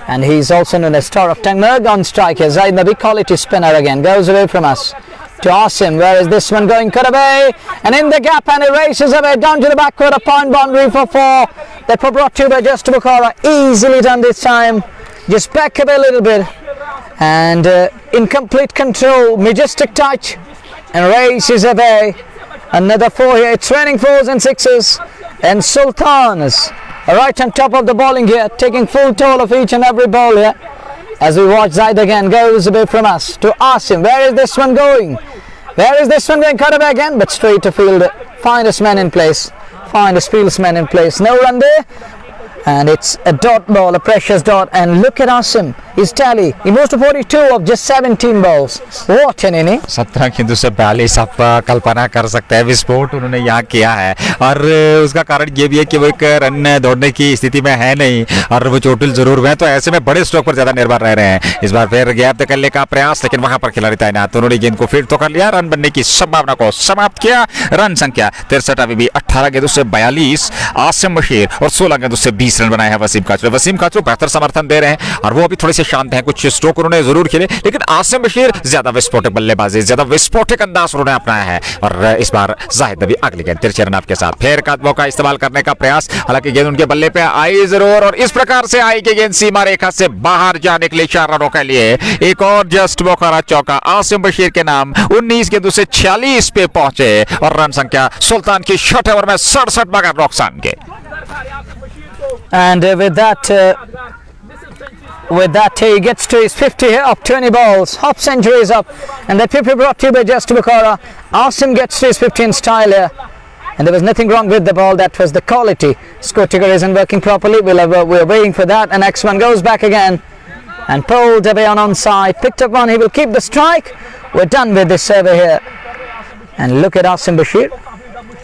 and he's also known as Star of Tangmerg on strike here. Zaid Nabi, quality spinner again, goes away from us to Asim. Where is this one going? Cut away and in the gap, and it races away down to the backward, a point boundary for 4. That were brought to you by Just Bukhara. Easily done this time. Just back away a little bit, and in complete control, majestic touch, and races away. Another 4 here. It's raining 4s and 6s, and Sultans right on top of the bowling here, taking full toll of each and every ball here. As we watch, Zaid again goes a bit from us to Asim. Where is this one going? Where is this one going? Cut away again, but straight to field. Finest man in place. Finest fieldsman in place. No run there. And it's a dot ball, a precious dot. And look at Asim, his tally. He moves to 42 of just 17 balls. What an inning. 17 गेंदों से 42 आप कल्पना कर सकते हैं विस्फोट उन्होंने यहाँ किया है और उसका कारण ये भी है कि वो एक रन दौड़ने की स्थिति में है नहीं और वो चोटिल जरूर हुए हैं, तो ऐसे में बड़े स्ट्रोक पर ज्यादा निर्भर रह रहे हैं। इस बार फिर गैप करने का प्रयास, लेकिन वहां पर खिलाड़ी तैनात, उन्होंने गेंद को फील्ड तो कर लिया, रन बनने की संभावना को समाप्त किया। रन संख्या 63, अभी भी 18 गेंदों से 42 आसिम बशीर और 16 गेंदों से 20 रन बनाए हैं वसीम काचरू। वसीम काचरू बेहतर समर्थन दे रहे हैं और वो अभी थोड़े से शांत हैं, कुछ स्ट्रोक उन्होंने जरूर खेले, लेकिन आसिम बशीर ज्यादा विस्फोटक बल्लेबाजी, ज्यादा विस्फोटक अंदाज उन्होंने अपनाया है। और इस बार जाहिद नबी अगली गेंद तिरछे रन आपके साथ फिर कदमों का इस्तेमाल करने का प्रयास, हालांकि गेंद उनके बल्ले पे आई जरूर और इस प्रकार से आई कि गेंद सीमा रेखा से बाहर जाने के लिए 4 रनों के लिए एक और जस्ट बोखारा चौका आसिम बशीर के नाम। 19 गेंदों से 46 पे पहुंचे और रन संख्या सुल्तान की 6 ओवर में 67 बगैर नुकसान के। And with that, he gets to his 50 here of 20 balls. Half century is up, and that 50 brought to you by Just Bukhara. Asim gets to his 50 in style here, and there was nothing wrong with the ball. That was the quality. Score trigger isn't working properly. We're waiting for that. And next one goes back again and pulled away on onside. Picked up one. He will keep the strike. We're done with this survey here. And look at Asim Bashir.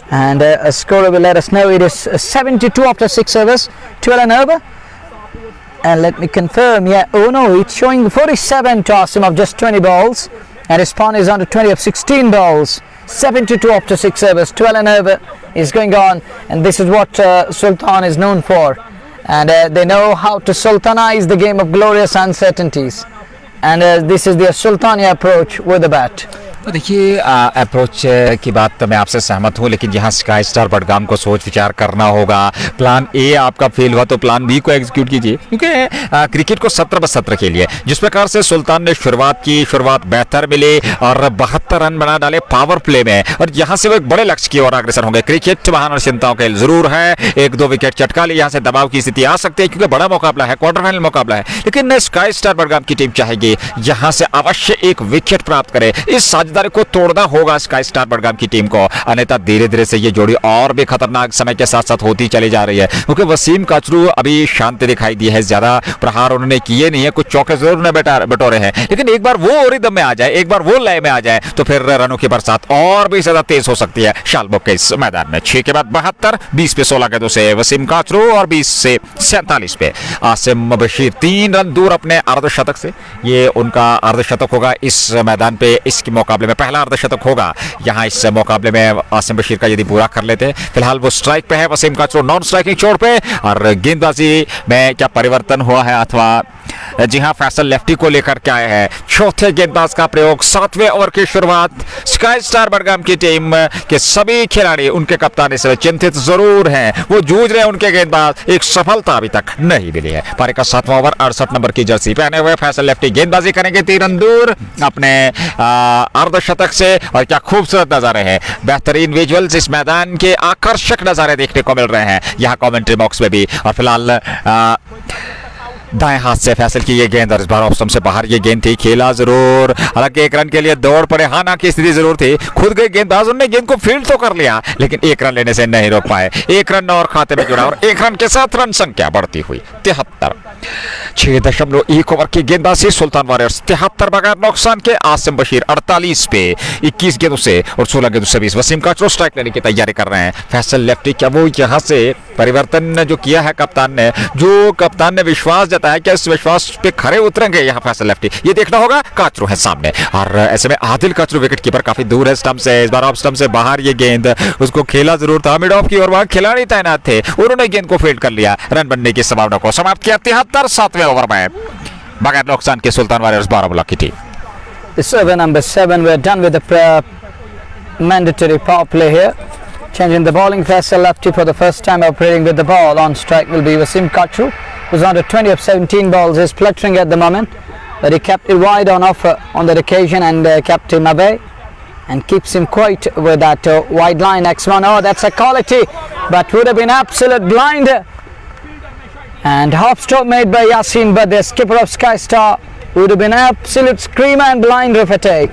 And a scorer will let us know it is 72 after 6 overs, 12 and over. And let me confirm, yeah, oh no, it's showing 47 to Asim of just 20 balls, and his pawn is on to 20 of 16 balls, 72 after 6 overs, 12 and over is going on, and this is what Sultan is known for, and they know how to sultanize the game of glorious uncertainties, and this is the Sultania approach with the bat. तो देखिए approach की बात तो मैं आपसे सहमत हूँ, लेकिन यहाँ स्काई स्टार बडगाम को सोच विचार करना होगा। प्लान ए आपका फेल हुआ तो प्लान बी को एग्जीक्यूट कीजिए, क्योंकि क्रिकेट को 17-17 के लिए जिस प्रकार से सुल्तान ने शुरुआत की, शुरुआत बेहतर मिली और 72 रन बना डाले पावर प्ले में, और यहाँ से वो एक बड़े लक्ष्य की ओर अग्रसर होंगे। क्रिकेट महान चिंताओं के जरूर है, 1-2 विकेट चटका ले, यहाँ से दबाव की स्थिति आ सकती है क्योंकि बड़ा मुकाबला है, क्वार्टर फाइनल मुकाबला है, लेकिन स्काई स्टार बडगाम की टीम चाहेगी यहाँ से अवश्य एक विकेट प्राप्त करे। इस को तोड़ना होगा स्काई स्टार बडगाम की टीम को, अन्यथा धीरे धीरे से ये जोड़ी और भी खतरनाक समय के साथ साथ होती चली जा रही है, क्योंकि वसीम काचरू अभी शांति दिखाई दी है, ज्यादा प्रहार उन्होंने किए नहीं है, कुछ चौके जरूर उन्होंने बटोरे हैं, लेकिन एक बार वो रिदम में आ जाए, एक बार वो लय में आ जाए तो फिर रनों की बरसात और भी ज्यादा तेज हो सकती है शालबुक के इस मैदान में। 6 के बाद 72, 20 पे 16 गेंदों से वसीम काचरू और 20 से 47 पे आसिम बशीर 3 रन दूर अपने अर्धशतक से। ये उनका अर्धशतक होगा इस मैदान पे, इसके मुकाबले में पहला अर्धशतक होगा यहाँ इस मुकाबले में आसिम बशीर का यदि पूरा कर लेते हैं। फिलहाल वो स्ट्राइक पे है, वसीम काचरू नॉन स्ट्राइकिंग छोड़ पे, और गेंदबाजी में क्या परिवर्तन हुआ है अथवा जी हाँ फैसल लेफ्टी को लेकर के आए हैं। चौथे गेंदबाज का प्रयोग, 7वें ओवर की शुरुआत। स्काई स्टार बडगाम की टीम के सभी खिलाड़ी उनके कप्तान इस चिंतित जरूर हैं, वो जूझ रहे हैं, उनके गेंदबाज एक सफलता अभी तक नहीं मिली है। पारी का 7वां ओवर, 68 नंबर की जर्सी पहने हुए फैसल लेफ्टी गेंदबाजी करेंगे 3 रन दूर अपने अर्धशतक से, और क्या खूबसूरत नजारे हैं, बेहतरीन विजुअल्स, इस मैदान के आकर्षक नजारे देखने को मिल रहे हैं यहाँ कमेंट्री बॉक्स में भी। और फिलहाल दाएं हाथ से फैसल की ये गेंद, और इस बार ऑफ स्टंप से बाहर ये गेंद थी, खेला जरूर, हालांकि 1 रन के लिए दौड़ पड़े, हाना की स्थिति जरूर थी, खुद गए गेंदबाज, उन्होंने गेंद को फील्ड तो कर लिया लेकिन 1 रन लेने से नहीं रोक पाए। 1 रन और खाते में जुड़ा और 1 रन के साथ रन संख्या बढ़ती हुई 73। 6.1 ओवर की गेंदबाजी सुल्तान वॉरियर्स 73 बगैर नुकसान के। आसिम बशीर 48 पे 21 गेंदों से और 16 गेंदों से 20। वसीम काचरू स्ट्राइक लेने की तैयारी कर रहे हैं। फैसल लेफ्टी, क्या वो यहाँ से परिवर्तन जो किया है कप्तान ने विश्वास जताया, क्या इस विश्वास पे खरे उतरेंगे यहाँ फैसल लेफ्टी, ये देखना होगा। काचरू है सामने और ऐसे में आदिल काचरू विकेट कीपर काफी दूर है स्टंप से, इस बार ऑफ स्टंप से बाहर ये गेंद, उसको खेला जरूर था मिड ऑफ की और वहां खिलाड़ी तैनात थे, उन्होंने गेंद को फील्ड कर लिया, रन बनने की संभावना को समाप्त किया। 73 7वें ओवर में बगैर नुकसान के सुल्तान वॉरियर्स बारामूला की team. This over number 7, we're done with the mandatory power play here. Changing the bowling, Faisal lefty for the first time operating with the ball. On strike will be Wasim Kachu, who's on to 20 of 17 balls. He's fluttering at the moment, but he kept it wide on offer on that occasion and kept him away and keeps him quite with that wide line. Next one, oh, that's a quality, but would have been absolute blinder. And half stroke made by Yasin, but the skipper of Sky Star would have been absolute screamer and blinder of a take,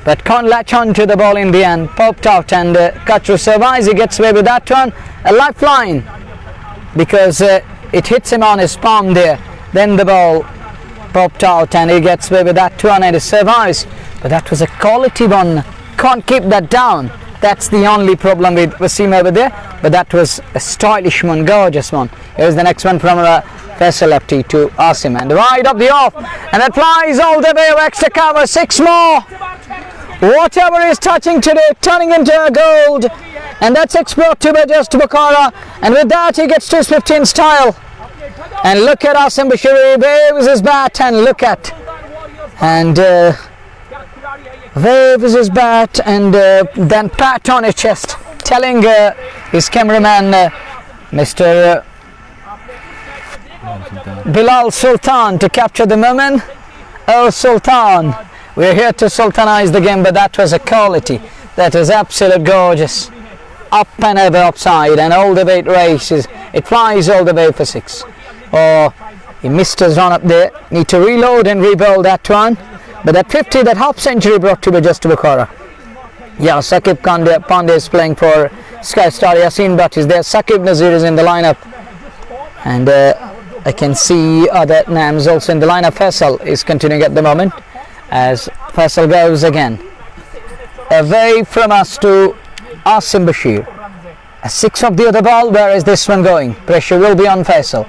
but can't latch on to the ball in the end. Popped out and Kachu survives. He gets away with that one. A lifeline, because it hits him on his palm there. Then the ball popped out and he gets away with that one and he survives. But that was a quality one. Can't keep that down. That's the only problem with Wasim over there. But that was a stylish one, gorgeous one. Here's the next one from Faisal lefty to Asim and wide up the off. And that flies all the way, extra cover, 6 more. Whatever is touching today, turning into a gold. And that's 6 brought to by just Bukhara. And with that, he gets to his 15 style. And look at Asim Bashir, he waves his bat and look at. And waves his bat and then pat on his chest, telling his cameraman, Mr. Bilal Sultan, to capture the moment. Oh Sultan, we're here to sultanize the game, but that was a quality. That was absolute gorgeous. Up and over upside and all the way it races. It flies all the way for 6. Oh, he missed his run up there. Need to reload and rebuild that one. But that 50, that half century brought to be just Bukhara. Yeah, Saqib Pandey is playing for Sky Star. Yasin Bhatt is there. Saqib Nazir is in the lineup. And I can see other names also in the lineup. Faisal is continuing at the moment as Faisal goes again. Away from us to Asim Bashir. A 6 of the other ball. Where is this one going? Pressure will be on Faisal.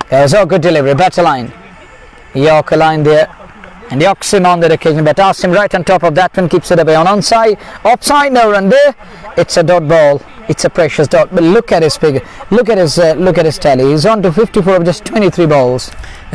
There's a good delivery. Better line. Yorker line there. And Yoxim on that occasion, but Asim right on top of that one, keeps it away on onside. Offside, no run there. It's a dot ball. It's a precious dot. But look at his figure. Look at his tally. He's on to 54 of just 23 balls.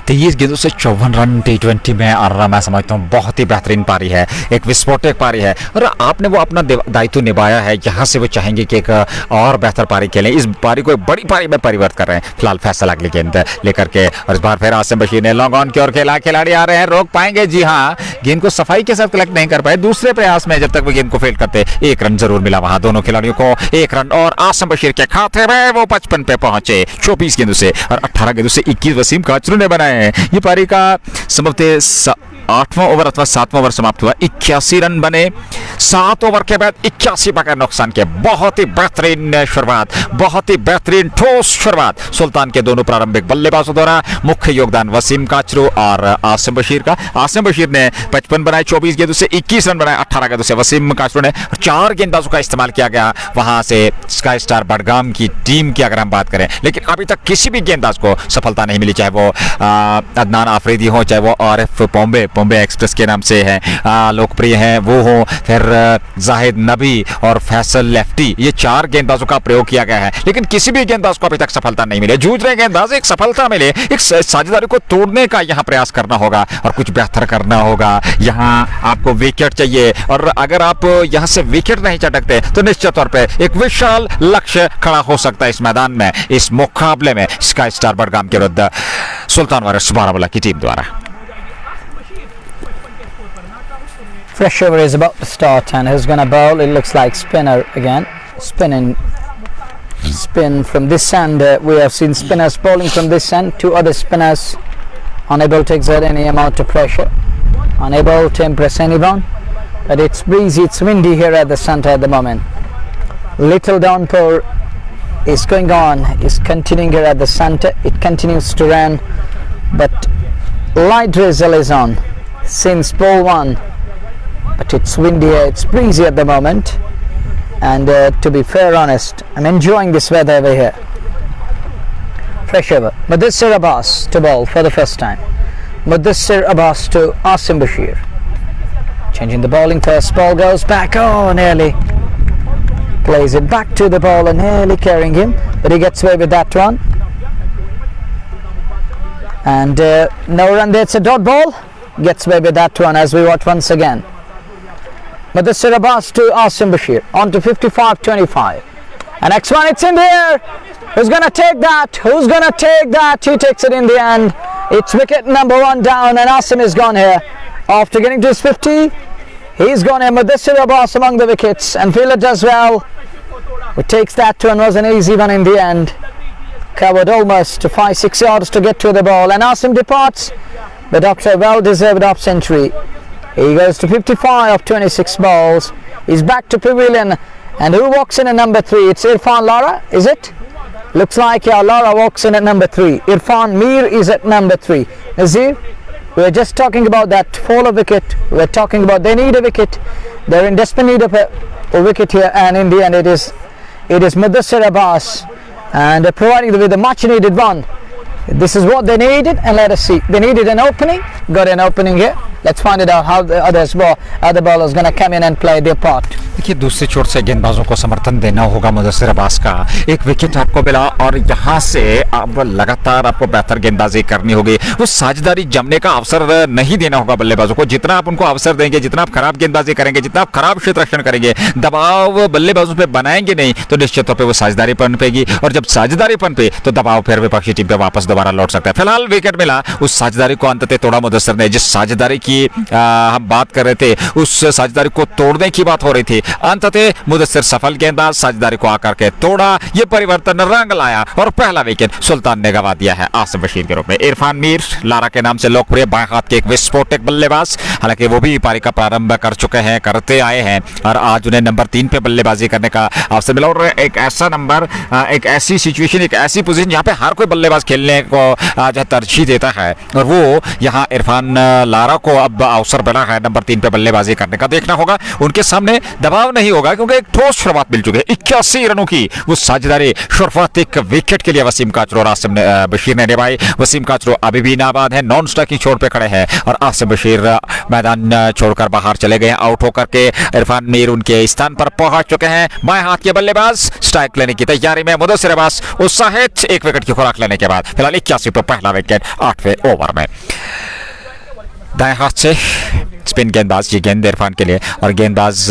23 गेंदों से 54 run T20 में आ रहा, मैं समझता हूँ बहुत ही बेहतरीन पारी है, एक विस्फोटक पारी है और आपने वो अपना दायित्व निभाया है। यहाँ से वो चाहेंगे कि एक और बेहतर पारी खेलें। इस पारी को एक बड़ी पारी में परिवर्तित कर रहे हैं। फिलहाल फैसला अगली गेंद लेकर के और इस बार फिर आसिम बशीर ने लॉन्ग ऑन की ओर खेला। खिलाड़ी आ रहे हैं, रोक पाएंगे? जी हाँ, गेंद को सफाई के साथ कलेक्ट नहीं कर पाए। दूसरे प्रयास में जब तक वो गेंद को फेल करते, 1 रन जरूर मिला वहां दोनों खिलाड़ियों को। 1 रन और आसिम बशीर के खाते में वो 55 पे पहुंचे 24 गेंदों से और 18 गेंदों से 21 वसीम काचरू ने बनाए हैं। ये पारी का संभवतः 8वां ओवर अथवा 7वां ओवर समाप्त हुआ। 81 रन बने 7 ओवर के बाद 81 बगैर नुकसान के। बहुत ही बेहतरीन शुरुआत, बहुत ही बेहतरीन ठोस शुरुआत सुल्तान के दोनों प्रारंभिक बल्लेबाजों द्वारा। मुख्य योगदान वसीम काचरू और आसिम बशीर का। आसिम बशीर ने 55 बनाए 24 गेंदों से, 21 रन बनाए 18 गेंदों से वसीम काचरू ने। 4 गेंदबाजों का इस्तेमाल किया गया वहां से स्काई स्टार बडगाम की टीम की अगर हम बात करें, लेकिन अभी तक किसी भी गेंदबाज को सफलता नहीं मिली, चाहे वो अदनान आफरीदी हो, चाहे वो आरिफ बॉम्बे एक्सप्रेस के नाम से हैं लोकप्रिय हैं वो हो, फिर जाहिद नबी और फैसल लेफ्टी। ये 4 गेंदबाजों का प्रयोग किया गया है, लेकिन किसी भी गेंदबाज को अभी तक सफलता नहीं मिली। जूझ रहे गेंदबाज एक सफलता मिले, एक साझेदारी को तोड़ने का यहाँ प्रयास करना होगा और कुछ बेहतर करना होगा। यहाँ आपको विकेट चाहिए और अगर आप यहाँ से विकेट नहीं चटकते तो निश्चित तौर पर एक विशाल लक्ष्य खड़ा हो सकता है इस मैदान में, इस मुकाबले में स्काई स्टार बडगाम के विरुद्ध सुल्तान वारिस बारामूला की टीम द्वारा। Fresh over is about to start and who's gonna bowl? It looks like spinner again. Spin from this end. We have seen spinners bowling from this end. 2 other spinners unable to exert any amount of pressure, unable to impress anyone. But it's breezy, it's windy here at the centre at the moment. Little downpour is going on, is continuing here at the centre. It continues to rain, but light drizzle is on since ball 1. But it's windy, it's breezy at the moment, and to be fair honest, I'm enjoying this weather over here. Fresh over. Mudassir Abbas to bowl for the first time. Mudassir Abbas to Asim Bashir. Changing the bowling first, ball goes back, oh nearly. Plays it back to the bowler, nearly carrying him, but he gets away with that one. And no run there, it's a dot ball. Gets away with that one as we watch once again. Mudassir Abbas to Asim Bashir on to 55-25. And next one, it's in the air. Who's gonna take that? Who's gonna take that? He takes it in the end. It's wicket number 1 down and Asim is gone here. After getting to his 50, he's gone here. Mudassir Abbas among the wickets and fielder does well. Who takes that one, was an easy one in the end. Covered almost 5-6 yards to get to the ball and Asim departs. But after a well-deserved half century, he goes to 55 of 26 balls. He's back to pavilion. And who walks in at number 3? It's Irfan Lara, is it? Looks like Lara walks in at number 3. Irfan Mir is at number 3. Nazir, we were just talking about that fall of wicket. We were talking about they need a wicket. They're in desperate need of a wicket here, and in the end it is Mudassir Abbas, and providing them with a much needed one. This is what they needed, and let us see. They needed an opening, got an opening here. Let's find it out how the other bowlers going to come in and play their part. देखिए दूसरी छोर से गेंदबाजों को समर्थन देना होगा मुदस्सिर अब्बास का। एक विकेट आपको मिला और यहाँ से अब लगातार आपको बेहतर गेंदबाजी करनी होगी। वो साझेदारी जमने का अवसर नहीं देना होगा बल्लेबाजों को। जितना आप उनको अवसर देंगे, जितना आप खराब गेंदबाजी करेंगे, जितना आप खराब क्षेत्र रक्षण करेंगे, दबाव बल्लेबाजों पे बनाएंगे नहीं तो निश्चित तौर पे वो साझेदारी पनपेगी, और जब साझेदारी पनपे तो दबाव फिर विपक्षी टीम पे वापस दोबारा लौट सकता है। फिलहाल विकेट मिला, उस साझेदारी को अंततः तोड़ा मुदस्सिर ने। जिस साझेदारी की हम बात कर रहे थे उस साझेदारी को तोड़ने की बात हो रही थी, अंततः मुदस्सिर सफल गेंदबाज साझेदारी को आकर के तोड़ा। ये परिवर्तन रंग लाया और पहला विकेट सुल्तान ने गंवा दिया है आसिम बशीर के रूप में। इरफान मीर लारा के नाम से लोकप्रिय बाएं हाथ के एक विस्फोटक बल्लेबाज, हालांकि वो भी पारी का प्रारंभ कर चुके हैं, करते आए हैं, और आज उन्हें नंबर 3 पे बल्लेबाजी करने का अवसर मिला। और एक ऐसा नंबर, एक ऐसी सिचुएशन, एक ऐसी पोजीशन जहां पे हर कोई बल्लेबाज खेलने को जो तरजीह देता है, और वो यहाँ इरफान लारा को अब अवसर मिला है नंबर 3 पे बल्लेबाजी करने का। देखना होगा, उनके सामने दबाव नहीं होगा क्योंकि एक ठोस शुरुआत मिल चुकी है। 81 रनों की वो साझेदारी शुरुआत एक विकेट के लिए वसीम काचरू और आसिम बशीर ने निभाई। वसीम काचरू अभी भी नाबाद है, नॉन स्ट्राइकिंग छोर पे खड़े हैं, और आसिम बशीर मैदान छोड़कर बाहर चले गए। आउट होकर के इरफान मीर उनके स्थान पर पहुंच चुके हैं। बाएं हाथ के बल्लेबाज स्ट्राइक लेने की तैयारी में। मुदस्सिर अब्बास उत्साहित, एक विकेट की खुराक लेने के बाद फिलहाल 81 पर पहला विकेट 8वें ओवर में। दाएं हाथ से स्पिन गेंदबाज की गेंद इरफान के लिए, और गेंदबाज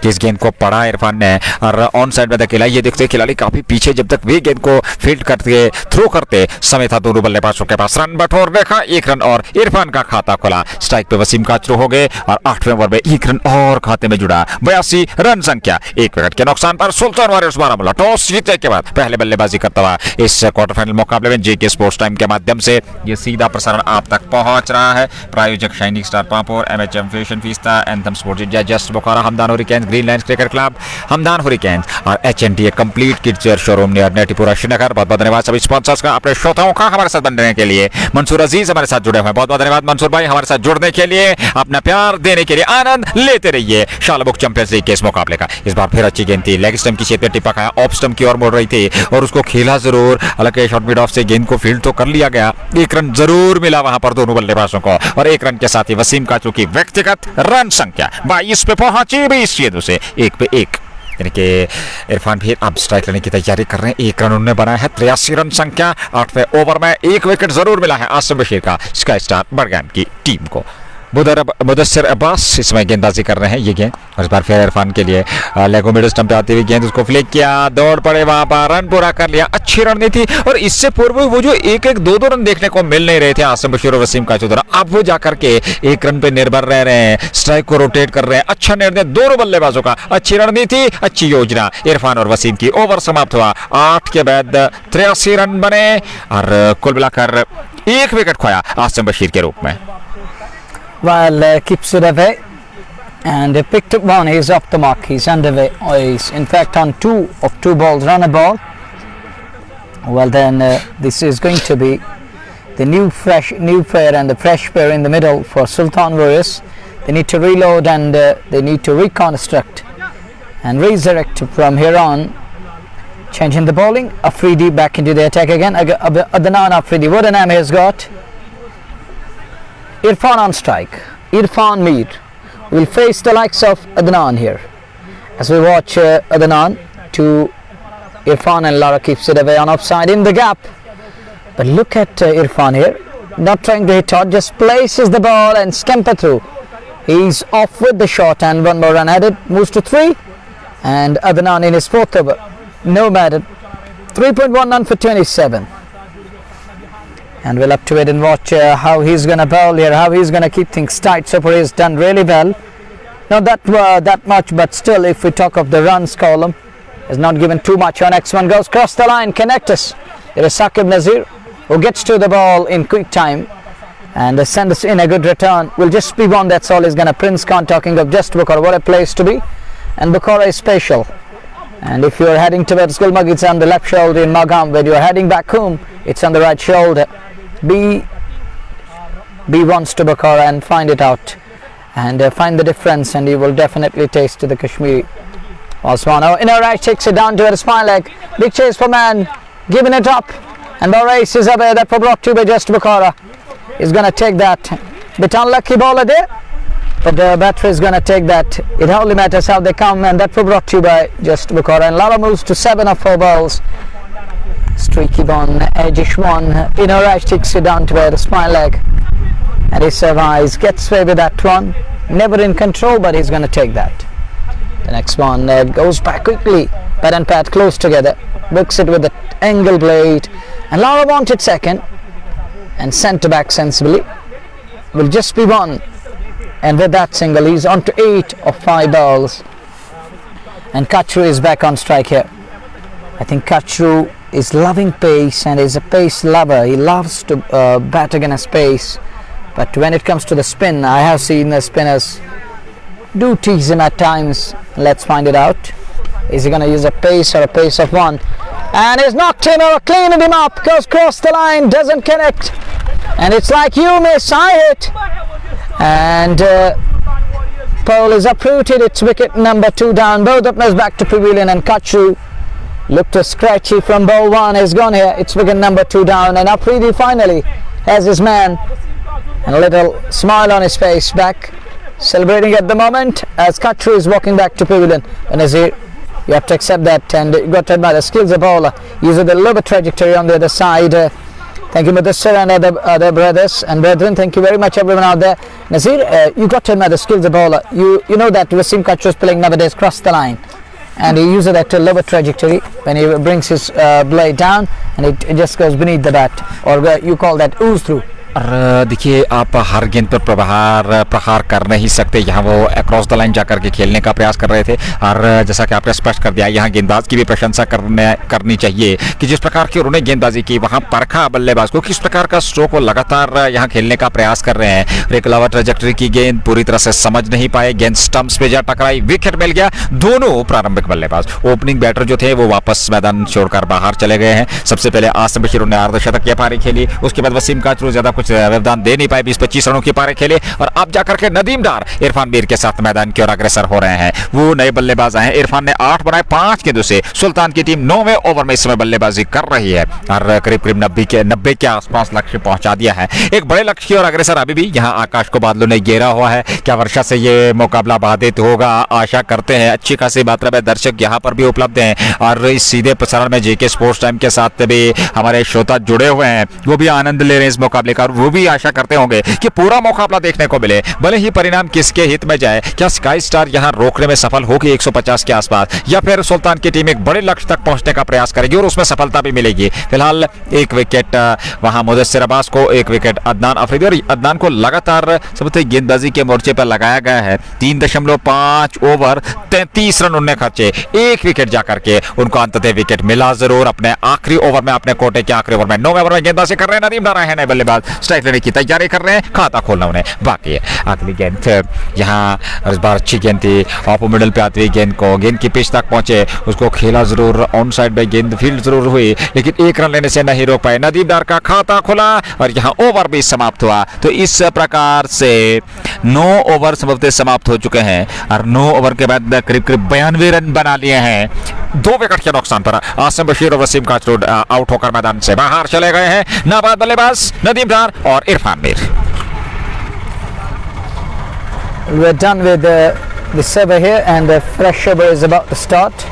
जिस गेंद को पड़ा इरफान ने और ऑन साइड में धकेला। ये देखते खिलाड़ी काफी पीछे, जब तक वे गेंद को फील्ड करते थ्रो करते समय था दोनों बल्लेबाजों के पास। रन बटोर देखा, 1 रन और इरफान का खाता खुला। स्ट्राइक पे वसीम काचरू हो गए और 8वें ओवर में 1 रन और खाते में जुड़ा। 82 रन संख्या, 1 विकेट के नुकसान पर सुल्तान वारियर्स बारामूला टॉस जीतने के बाद पहले बल्लेबाजी करता हुआ इस क्वार्टर फाइनल मुकाबले में जेके स्पोर्ट्स टाइम के माध्यम से ये सीधा प्रसारण आप तक पहुंच रहा है। प्रायोजक shining star Pampore, MHM fashion fiesta, anthem sports India, just बोकारो, Hamdan hurricanes, greenland cricket club, Hamdan hurricanes और HNDA complete kids wear showroom near Natipora Srinagar. बहुत बहुत धन्यवाद सभी स्पॉन्सर्स का, अपने श्रोताओं का हमारे साथ बनने के लिए। मंसूर अजीज हमारे साथ जुड़े हुए हैं, बहुत बहुत धन्यवाद मंसूर भाई हमारे साथ जुड़ने के लिए, अपना प्यार देने के लिए। आनंद लेते रहिए शालबुक चैंपियंस लीग के इस मुकाबले का। इस बार फिर अच्छी गेंद थी, लेग स्टंप की छेद पे टिप्पा खाया, ऑफ स्टंप की ओर मुड़ रही थी और उसको खेला जरूर, हालांकि शॉर्ट मिड ऑफ से गेंद को फील्ड तो कर लिया गया। 1 रन जरूर मिला वहां पर दोनों बल्लेबाजों को, और 1 रन के साथ ही वसीम काचरू की व्यक्तिगत रन संख्या 22 पे पहुंची, 20 गेंदों से 1 पे 1। यानी कि इरफान भी अब स्ट्राइक लेने की तैयारी कर रहे हैं। 1 रन उन्होंने बनाया है, 83 रन संख्या। 8वें ओवर में 1 विकेट जरूर मिला है आसिम बशीर का स्काई स्टार बड़गैम की टीम को। मुदस्सिर अब्बास इस समय गेंदबाजी कर रहे हैं ये गेंद, और इस बार फिर इरफान के लिए लेगो मिडल स्टंप पे आती हुई गेंद, उसको फ्लिक किया, दौड़ पड़े वहां पर, रन पूरा कर लिया। अच्छी रणनीति, और इससे पूर्व वो जो 1-1, 2-2 रन देखने को मिल नहीं रहे थे आसिम बशीर और वसीम काचरू द्वारा, अब वो जाकर के 1 रन पे निर्भर रह रहे हैं, स्ट्राइक को रोटेट कर रहे हैं। अच्छा निर्णय दोनों बल्लेबाजों का, अच्छी रणनीति, अच्छी योजना इरफान और वसीम की। ओवर समाप्त हुआ, 8 के बाद 83 रन बने और कुल मिलाकर 1 विकेट खोया आसिम बशीर के रूप में। Well, keeps it away and picked up one. He's off the mark. He's underway. Oh, he's in fact on 2 of 2 balls, run a ball. Well, then this is going to be the new pair and the fresh pair in the middle for Sultan Warriors. They need to reload and they need to reconstruct and resurrect from here on. Changing the bowling. Afridi back into the attack again. Adnan Afridi. What a name he's got. Irfan on strike. Irfan Mir will face the likes of Adnan here. As we watch Adnan to Irfan, and Lara keeps it away on offside in the gap. But look at Irfan here, not trying to hit hard, just places the ball and scamper through. He's off with the shot, and 1 more run added, moves to 3. And Adnan in his 4th over, no matter, 3.1 run for 27. And we'll have to wait and watch how he's going to bowl here, how he's going to keep things tight. So far he's done really well. Not that much, but still, if we talk of the runs column, is not given too much. Our next one goes across the line, connect us. There is Saqib Nazir, who gets to the ball in quick time and send us in a good return. Will just be one, that's all he's going to. Prince Khan talking of just Bukhara, what a place to be. And Bukhara is special. And if you're heading towards Gulmarg, it's on the left shoulder in Magam. When you're heading back home, it's on the right shoulder. Be once to Bukhara and find it out, and find the difference, and you will definitely taste the Kashmiri. Osman inner right takes it down to the spine leg. Big chase for man, giving it up, and the race is away. That for brought to by Just Bukhara. Is going to take that. Bit unlucky bowler there, but the batter is going to take that. It only matters how they come, and that for brought to you by Just Bukhara. And Lala moves to 7 of 4 balls. Streaky one, edgish one. Inner right takes it down to the spine leg, and he survives. Gets away with that one. Never in control, but he's going to take that. The next one goes back quickly. Pat and Pat close together. Books it with the angle blade, and Lara wanted second and centre back sensibly. Will just be one, and with that single he's on to 8 of 5 balls, and Kachru is back on strike here. I think Kachru is loving pace and is a pace lover. He loves to bat against pace, but when it comes to the spin, I have seen the spinners do tease him at times. Let's find it out. Is he going to use a pace or a pace of 1? And he's knocked him over, cleaned him up, goes across the line, doesn't connect, and it's like you miss, I hit, and Pearl is uprooted. It's wicket number 2 down. Both openers back to pavilion, and Kachru looked scratchy from ball 1. Is gone here. It's wicket number 2 down, and Afridi finally has his man, and a little smile on his face, back celebrating at the moment as Kachru is walking back to pavilion. And as you have to accept that, and you got to admire the skills of bowler. Using the lower trajectory on the other side. Thank you, Mudassir and other brothers and brethren. Thank you very much, everyone out there. Nazir, you got to admire the skills of bowler. You know that Wasim Kachru is playing nowadays cross the line, and he uses that to lower trajectory when he brings his blade down, and it just goes beneath the bat, or you call that ooze through. और देखिए, आप हर गेंद पर प्रहार कर नहीं सकते। यहाँ वो अक्रॉस द लाइन जाकर के खेलने का प्रयास कर रहे थे, और जैसा कि आपने स्पष्ट कर दिया, यहाँ गेंदबाज की भी प्रशंसा करनी चाहिए कि जिस प्रकार की उन्होंने गेंदबाजी की, वहाँ परखा बल्लेबाज को, किस प्रकार का स्ट्रोक वो लगातार यहाँ खेलने का प्रयास कर रहे हैं। एक लवा ट्रेजेक्टरी की गेंद पूरी तरह से समझ नहीं पाए, गेंद स्टंप्स पे जा टकराई, विकेट मिल गया। दोनों प्रारंभिक बल्लेबाज, ओपनिंग बैटर जो थे वो वापस मैदान छोड़कर बाहर चले गए हैं। सबसे पहले आसिम बशीर ने अर्धशतक की पारी खेली, उसके बाद वसीम काचरू ज्यादा कुछ व्यवधान दे नहीं पाए, 20-25 रनों की पारी खेले, और अब जाकर के नदीम डार इरफान मीर के साथ मैदान की ओर अग्रसर हो रहे हैं। वो नए बल्लेबाज आए हैं। इरफान ने 8 बनाए 5 गेंदों से। सुल्तान की टीम 9वें ओवर में इस समय बल्लेबाजी कर रही है, और करीब 90 के आसपास लक्ष्य पहुंचा दिया है। एक बड़े लक्ष्य की ओर अग्रसर अभी भी। यहाँ आकाश को बादलों ने घेरा हुआ है। क्या वर्षा से ये मुकाबला बाधित होगा? आशा करते हैं। अच्छी खासी मात्रा में दर्शक यहाँ पर भी उपलब्ध हैं, और इस सीधे प्रसारण में जेके स्पोर्ट्स टाइम के साथ भी हमारे श्रोता जुड़े हुए हैं। वो भी आनंद ले रहे हैं इस मुकाबले का, और वो भी आशा करते होंगे कि पूरा मुकाबला देखने को मिले, भले ही परिणाम किसके हित में जाए। क्या स्काई स्टार यहां रोकने में सफल होगी 150 के आसपास, या फिर सुल्तान की टीम एक बड़े लक्ष्य तक पहुंचने का प्रयास करेगी और उसमें सफलता भी मिलेगी? फिलहाल 1 विकेट वहां मुदस्सिर अब्बास को, 1 विकेट अदनान अफरीदी, और अदनान को लगातार सबसे गेंदबाजी के मोर्चे पर लगाया गया है। 3.5 ओवर 33 रन उन्होंने खर्चे, 1 विकेट जाकर के उनको अंततः विकेट मिला जरूर। अपने आखिरी ओवर में, अपने कोटे के आखिरी ओवर में 9वें ओवर में गेंदबाजी कर रहे हैं नदीम डार, है बल्लेबाज, स्ट्राइक लेने की तैयारी कर रहे हैं, खाता खोलना उन्हें बाकी है। अगली गेंद यहाँ इस बार अच्छी गेंद थी, ऑफ मिडल पे आती हुई गेंद की पिच तक पहुंचे, उसको खेला जरूर, ऑन साइड में गेंद फील्ड जरूर हुई, लेकिन 1 रन लेने से नहीं रोक पाए। नदीम डार का खाता खुला और यहाँ ओवर भी समाप्त हुआ। तो इस प्रकार से 9 ओवर संभवतः समाप्त हो चुके हैं, और 9 ओवर के बाद करीब 92 रन बना लिए हैं। 2 विकेट के नुकसान पर आसिम बशीर और वसीम काचरू आउट होकर मैदान से बाहर चले गए हैं। नाबाद बल्लेबाज नदीम डार और Irfan Mir. We're done with the server here, and the fresh over is about to start,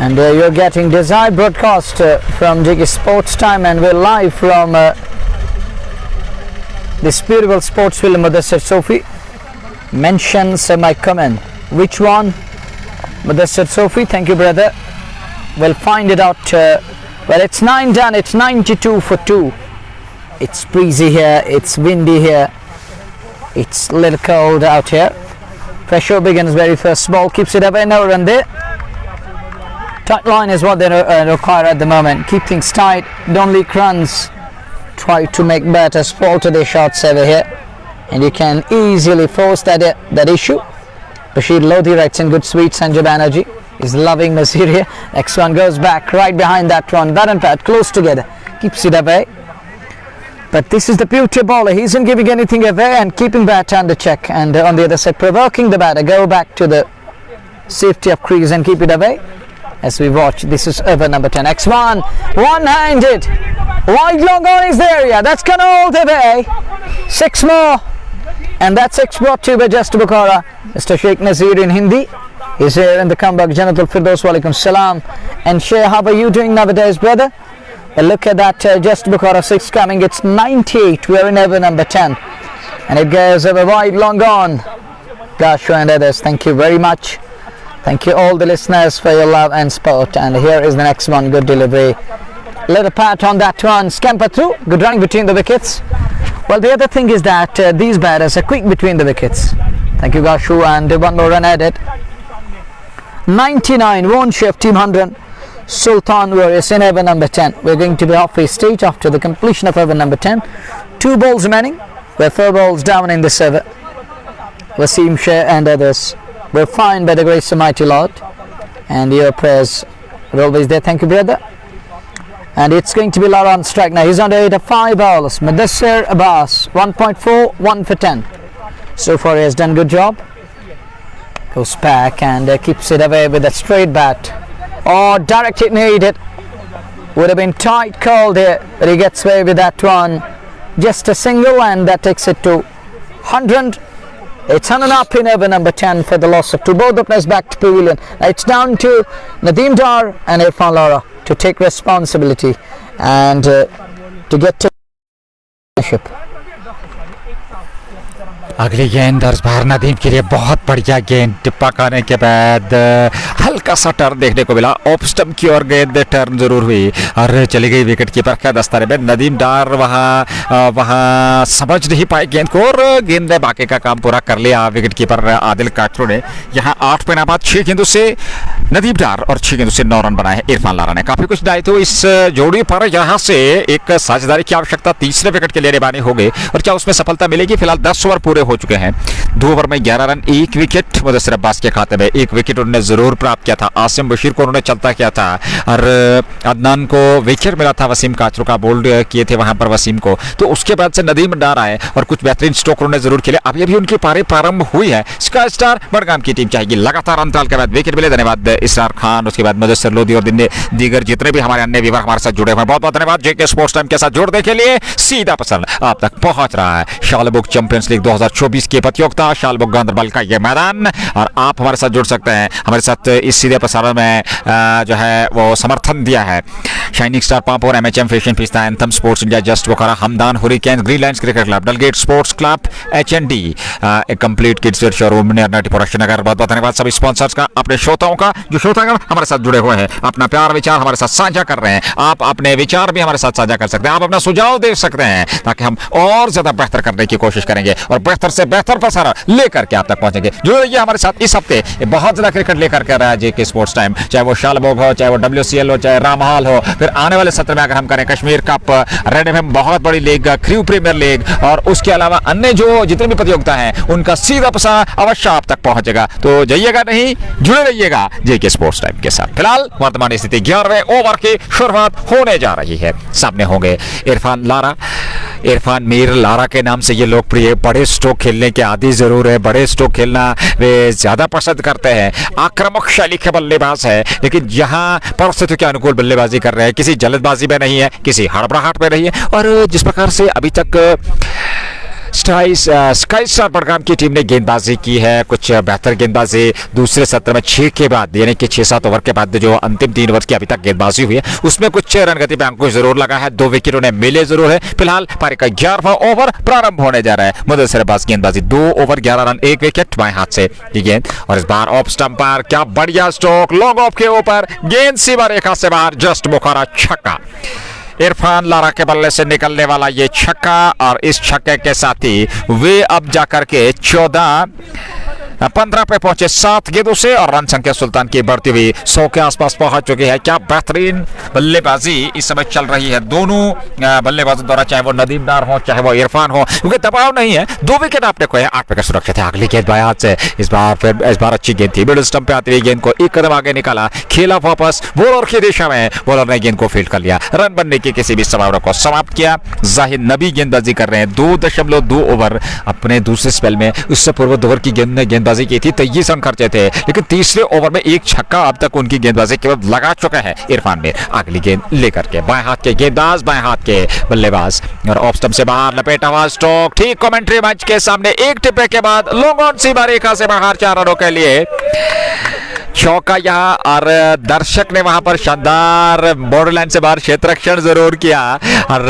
and you're getting desired broadcast from JK Sports Time, and we're live from this beautiful sports film. Mudassir Sofi mentions my comment. Which one? Mudassir Sofi, thank you, brother. We'll find it out. Well, it's 9 done. It's 92 for 2. It's breezy here, it's windy here, it's a little cold out here. Pressure begins very first ball, keeps it away, no run there. Tight line is what they require at the moment. Keep things tight, don't leak runs. Try to make batters fall to their shots over here, and you can easily force that issue. Bashir Lodhi writes in good sweet, Sanjay Banerjee. He's loving Nasir here. Next one goes back right behind that one. Bat and Pat close together. Keeps it away. But this is the beauty of bowler. He isn't giving anything away and keeping bat under check. And on the other side, provoking the batter. Go back to the safety of crease and keep it away. As we watch, this is over number 10. X1, one-handed. Wide long on is there. Yeah, that's gone all the way. 6 more. And that 6 brought to you by Just Bukhara. Mr. Sheikh Nazir in Hindi. He's here in the comeback. Janatul Firdaus, walaikum salam. And Sheikh, how are you doing nowadays, brother? Well, look at that Just Bukhara 6 coming. It's 98. We're in over number 10. And it goes over wide long on. Gashu and others, thank you very much. Thank you all the listeners for your love and support. And here is the next one. Good delivery. Little pat on that one. Scamper through. Good running between the wickets. Well, the other thing is that these batters are quick between the wickets. Thank you, Gashu. And one more run added. 99. One shift. Team 100. Sultan Warriors in over number 10. We're going to be halfway stage after the completion of over number 10. 2 balls remaining. We're 4 balls down in this over. Wasim, Shah and others. We're fine by the grace of mighty Lord, and your prayers are always there. Thank you, brother. And it's going to be Lara on strike now. He's on the 8 of 5 balls. Mudassir Abbas 1.4, 1 for 10. So far he has done good job. Goes back and keeps it away with a straight bat. Oh, direct hit needed. Would have been tight call there, but he gets away with that one. Just a single, and that takes it to 100. It's 100 up in over number 10 for the loss of 2. Both the players back to pavilion. Now it's down to Nadeem Dar and Irfan Lara to take responsibility and to get to ship. अगली गेंद दर्जबार नदीम के लिए बहुत बढ़िया गेंद. टिप्पा खाने के बाद हल्का सा टर्न देखने को मिला. ऑफ स्टंप की ओर गेंद टर्न जरूर हुई और चली गई विकेट कीपर का दस्ताने में. नदीम डार वहां समझ नहीं पाए गेंद को और गेंद ने बाकी का काम पूरा कर लिया. विकेट कीपर आदिल काटरू ने यहां 8 पे नाबाद 6 गेंदों से नदीम डार और 6 गेंदों से 9 रन बनाए. इरफान लारा ने काफी कुछ डाले तो इस जोड़ी पर यहां से एक साझेदारी की आवश्यकता. तीसरे विकेट के लिए निभाने होंगे और क्या उसमें सफलता मिलेगी? फिलहाल 10 ओवर पूरे हो चुके हैं. 2 ओवर में 11 रन, 1 विकेट मुदस्सिर अब्बास के खाते में. 1 विकेट उन्होंने जरूर प्राप्त किया था. आसिम बशीर को उन्होंने चलता किया था और अदनान को विकेट मिला था. वसीम काचरू का बोल्ड किए थे वहां पर वसीम को. तो उसके बाद से नदीम डार आए और कुछ बेहतरीन स्ट्रोक उन्होंने जरूर खेले. अभी अभी उनकी पारी प्रारंभ हुई है. स्काई स्टार बड़गाम की टीम चाहेगी लगातार अंतराल के बाद विकेट मिले. धन्यवाद इसरार खान, उसके बाद मुदस्सिर लोधी और दीगर जितने भी हमारे अन्य व्यूअर हमारे साथ जुड़े हुए हैं, बहुत बहुत धन्यवाद. जेके स्पोर्ट्स टाइम के साथ जुड़ने के लिए सीधा पसंद आप तक पहुंच रहा है. शालबुक चैंपियंस लीग 2024 की प्रतियोगिता, शालबुक गांधरबल का ये मैदान, और आप हमारे साथ जुड़ सकते हैं. हमारे साथ इस सीधे प्रसारण में जो है वो समर्थन दिया है shining star Pampore, MHM fashion fiesta, anthem sports India, just Bukhara, Hamdan, hurricane, greenlands cricket club, Dalgate sports club, HND, एक कंप्लीट किड्स वेयर शोरूम, नटी प्रोडक्शन नगर. बहुत बहुत धन्यवाद सभी स्पॉन्सर्स का, अपने श्रोताओं का जो श्रोतागण हमारे साथ जुड़े हुए हैं, अपना प्यार विचार हमारे साथ साझा कर रहे हैं. आप अपने विचार भी हमारे साथ साझा कर सकते हैं, आप अपना सुझाव दे सकते हैं ताकि हम और ज्यादा बेहतर करने की कोशिश करेंगे और बेहतर से बेहतर प्रसारण लेकर के आप तक पहुंचेंगे. जुड़े रहिए हमारे साथ. इस हफ्ते बहुत ज्यादा क्रिकेट लेकर के रहा है जेके स्पोर्ट्स टाइम, चाहे वो शालबुक हो, चाहे वो डब्ल्यूसीएल हो, चाहे रामहाल हो. फिर आने वाले सत्र में अगर हम करें कश्मीर कप, रेड एफएम बहुत बड़ी लीग, क्रू प्रीमियर लीग और उसके अलावा अन्य जो जितनी भी प्रतियोगिता है उनका सीधा प्रसारण अवश्य आप तक पहुंचेगा. तो जाइएगा नहीं, जुड़े रहिएगा जेके स्पोर्ट्स टाइम के साथ. फिलहाल वर्तमान स्थिति 11वें ओवर की शुरुआत होने जा रही है. सामने होंगे इरफान लारा. इरफान मीर लारा के नाम से ये लोकप्रिय, बड़े स्ट्रोक खेलने के आदी जरूर है. बड़े स्ट्रोक खेलना वे ज्यादा पसंद करते हैं. आक्रामक शैली के बल्लेबाज है, लेकिन यहाँ परिस्थितियों के अनुकूल बल्लेबाजी कर रहे हैं. किसी जल्दबाजी में नहीं है, किसी हड़बड़ाहट में नहीं है. और जिस प्रकार से अभी तक स्काई स्टार बड़गाम की टीम ने गेंदबाजी की है, कुछ बेहतर गेंदबाजी दूसरे सत्र में 6 के बाद, यानी कि 6-7 ओवर के बाद जो अंतिम 3 ओवर की अभी तक गेंदबाजी हुई है उसमें कुछ रन गति पे अंकुश जरूर लगा है. 2 विकेट उन्हें मिले जरूर है. फिलहाल पारी का 11वां ओवर प्रारंभ होने जा रहा है. मुदस्सिर अब्बास गेंदबाजी, 2 ओवर 11 रन, 1 विकेट, बाएं हाथ से की गेंद. और इस बार ऑफ स्टंप पर क्या बढ़िया स्ट्रोक, लॉन्ग ऑफ के ऊपर गेंद सीमा रेखा से बाहर, जस्ट बुखारा छक्का. इरफान लारा के बल्ले से निकलने वाला ये छक्का, और इस छक्के के साथ ही वे अब जाकर के 14 15 पे पहुंचे 7 गेंदों से और रन संख्या सुल्तान की बढ़ती हुई 100 के आसपास पहुंच चुकी है। क्या बेहतरीन बल्लेबाजी इस समय चल रही है दोनों बल्लेबाजों द्वारा, चाहे वो नदीम डार हो चाहे वो इरफान हो, क्योंकि दबाव नहीं है। 2 विकेट आपने को 8 विकेट सुरक्षित है। अगली गेंद बाएं हाथ से, इस बार अच्छी गेंद थी, मिडिल स्टंप पे आती हुई गेंद को एक कदम आगे निकाला, खेला वापस बॉलर की दिशा में, बॉलर ने गेंद को फील्ड कर लिया, रन बनने की किसी भी संभावना को समाप्त किया। जाहिद नबी गेंदबाजी कर रहे हैं 2.2 ओवर अपने दूसरे स्पेल में। उससे पूर्व 2 ओवर की गेंदबाजी की थी, 23 रन खर्चे थे, लेकिन तीसरे ओवर में एक छक्का अब तक उनकी गेंदबाजी केवल लगा चुका है इरफान मीर। अगली गेंद लेकर के बाएं हाथ के गेंदबाज, बाएं हाथ के बल्लेबाज, और ऑफ स्टंप से बाहर लपेटा हुआ स्ट्रोक, ठीक कमेंट्री मंच के सामने एक टिप्पे के बाद लॉन्ग ऑन सीमा रेखा से बाहर 4 रनों के लिए चौका यहां, और दर्शक ने वहां पर शानदार बॉर्डर लाइन से बाहर क्षेत्ररक्षण जरूर किया, और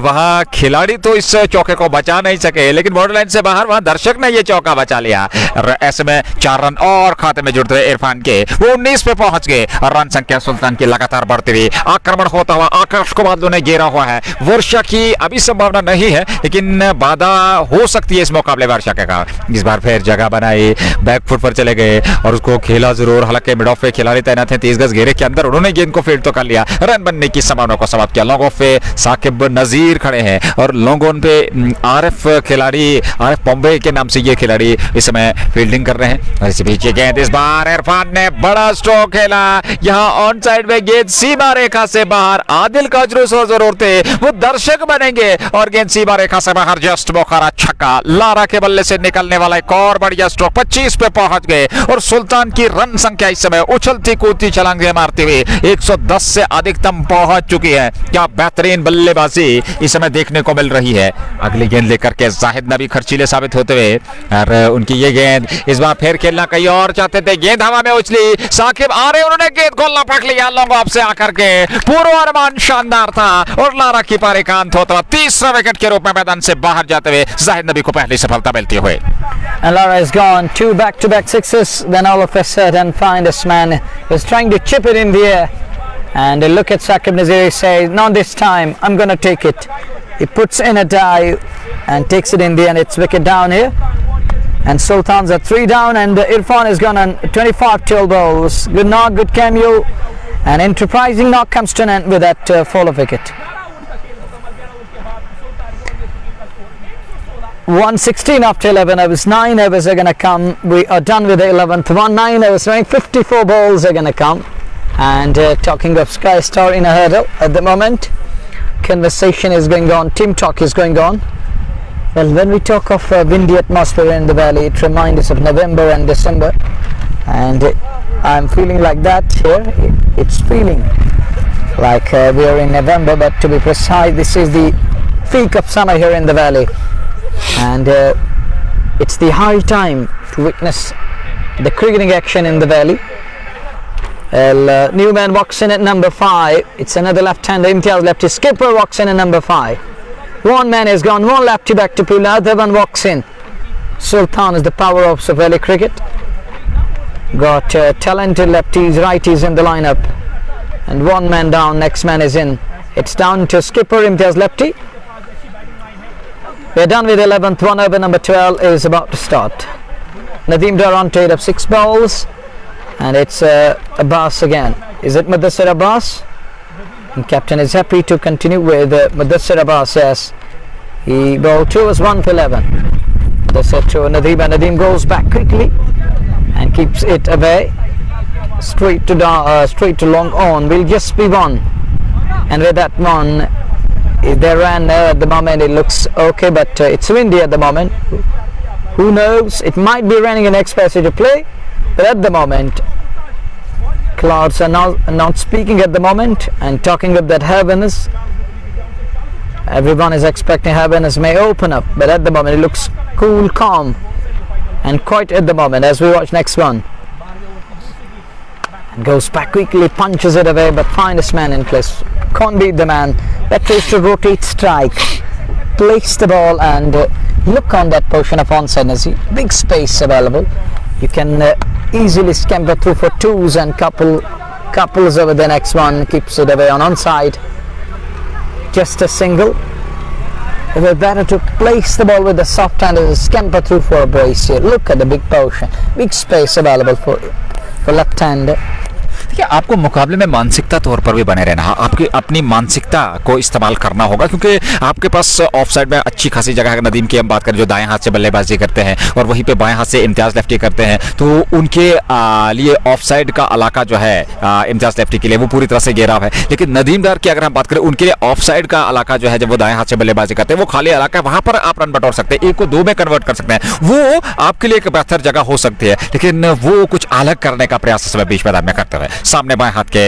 वहां खिलाड़ी तो इस चौके को बचा नहीं सके, लेकिन बॉर्डर लाइन से बाहर वहां दर्शक ने यह चौका बचा लिया। और ऐसे में 4 रन और खाते में जुड़ते हुए इरफान के, वो 19 पे पहुंच गए और रन संख्या सुल्तान की लगातार बढ़ती हुई। आक्रमण होता हुआ आकाश को बादलों ने घेरा हुआ है। वर्षा की अभी संभावना नहीं है, लेकिन बाधा हो सकती है इस मुकाबले वर्षा के कारण। इस बार फिर जगह बनाई, बैकफुट पर चले गए और उसको खेला जरूर, हालांकि मिड ऑफ पे खिलाड़ी तैनात हैं 30 गज घेरे के अंदर, उन्होंने गेंद को फील्ड तो कर लिया, रन बनने की संभावना को समाप्त किया। लॉन्ग ऑफ पे साकिब नजीर खड़े हैं और लॉन्ग ऑन पे आरिफ खिलाड़ी, आरिफ बॉम्बे के नाम से ये खिलाड़ी इस समय फील्डिंग कर रहे हैं। और इसी बीच गेंद इस बार इरफान ने बड़ा स्ट्रोक खेला, यहां ऑन साइड में गेंद सीमा रेखा से बाहर। आदिल काजरू सो जरूर थे, वो दर्शक बनेंगे, और गेंद सीमा रेखा से बाहर, जस्ट बोखारा छक्का, लारा के बल्ले से निकलने वाला एक और बढ़िया स्ट्रोक, 25 पे पहुंच गए और सुल्तान की रन संख्या इस समय उछलती कूदती छलांगे मारते हुए 110 से अधिकतम पहुंच चुकी है। क्या बेहतरीन बल्लेबाजी इस समय देखने को मिल रही है। अगली गेंद लेकर के जाहिद नबी खर्चीले साबित होते हुए, और उनकी ये गेंद इस बार फिर खेलना कहीं और चाहते थे, गेंद हवा में उछली, साकिब आ रहे, उन्होंने गेंद को लपक लिया लॉन्ग ऑफ से आकर के। पूर्वानुमान शानदार था और लारा की पारी का अंत होता हुआ तीसरा विकेट के रूप में मैदान से बाहर जाते हुए जाहिद नबी को पहली सफलता मिलती हुई। And Lara has gone 2 back-to-back sixes. Then all of a sudden, Finest man is trying to chip it in the air, and look at Saqib Naziri, says, "Not this time. I'm going to take it." He puts in a dive and takes it in the end. It's wicket down here, and Sultans are 3 down, and Irfan has gone on 25 tail balls. Good knock, good cameo, and enterprising knock comes to an end with that fall of wicket. 116 after 11 overs, 9 overs are going to come. We are done with the 11th one. 9 overs, 54 balls are going to come. And talking of Sky Star in a hurdle at the moment, conversation is going on, team talk is going on. Well, when we talk of windy atmosphere in the valley, it reminds us of November and December, and I'm feeling like that here. It's feeling like we are in November, but to be precise, this is the peak of summer here in the valley. And it's the high time to witness the cricketing action in the valley. New man walks in at number 5. It's another left-hander, Imtiaz lefty. Skipper walks in at number 5. One man has gone, one lefty back to pull, other one walks in. Sultan is the powerhouse of valley cricket. Got talented lefties, righties in the lineup, and one man down, next man is in. It's down to skipper Imtiaz lefty. We're done with 11th one. Over number 12 is about to start. Nadeem Dar on to 8 of 6 balls, and it's Abbas again. Is it Mudassir Abbas? And captain is happy to continue with Mudassir Abbas. Yes, he bowled 2 as 1 for 11. Mudassir to Nadeem, and Nadeem goes back quickly and keeps it away straight to long on. Will just be one, and with that one, they ran at the moment. It looks okay, but it's windy at the moment. Who knows? It might be raining in next passage of play, but at the moment, clouds are not speaking at the moment and talking of that heaviness. Everyone is expecting heaviness may open up, but at the moment it looks cool, calm, and quiet at the moment as we watch next one. And goes back quickly, punches it away, but finest man in place. Can't beat the man. That is to rotate strike, place the ball, and look on that portion of onside. Big space available. You can easily scamper through for 2s and couples over the next one. Keeps it away on onside. Just a single. It was better to place the ball with the soft hand as a scamper through for a brace here. Look at the big portion, big space available for left hander. देखिए आपको मुकाबले में मानसिकता तौर पर भी बने रहना है, आपकी अपनी मानसिकता को इस्तेमाल करना होगा क्योंकि आपके पास ऑफ साइड में अच्छी खासी जगह है। नदीम की हम बात करें जो दाएं हाथ से बल्लेबाजी करते हैं और वहीं पे बाएं हाथ से इम्तियाज लेफ्टी करते हैं, तो उनके लिए ऑफ साइड का इलाका जो है इम्तियाज लेफ्टी के लिए वो पूरी तरह से घेराव है। लेकिन नदीम डार की अगर हम बात करें उनके लिए ऑफ साइड का इलाका जो है जब वो दाएं हाथ से बल्लेबाजी करते हैं वो खाली इलाका है, वहां पर आप रन बटोर सकते हैं, 1 को 2 में कन्वर्ट कर सकते हैं, वो आपके लिए एक बेहतर जगह हो सकती है। लेकिन वो कुछ अलग करने का प्रयास इस समय बीच मैदान में करते हुए सामने बाएं हाथ के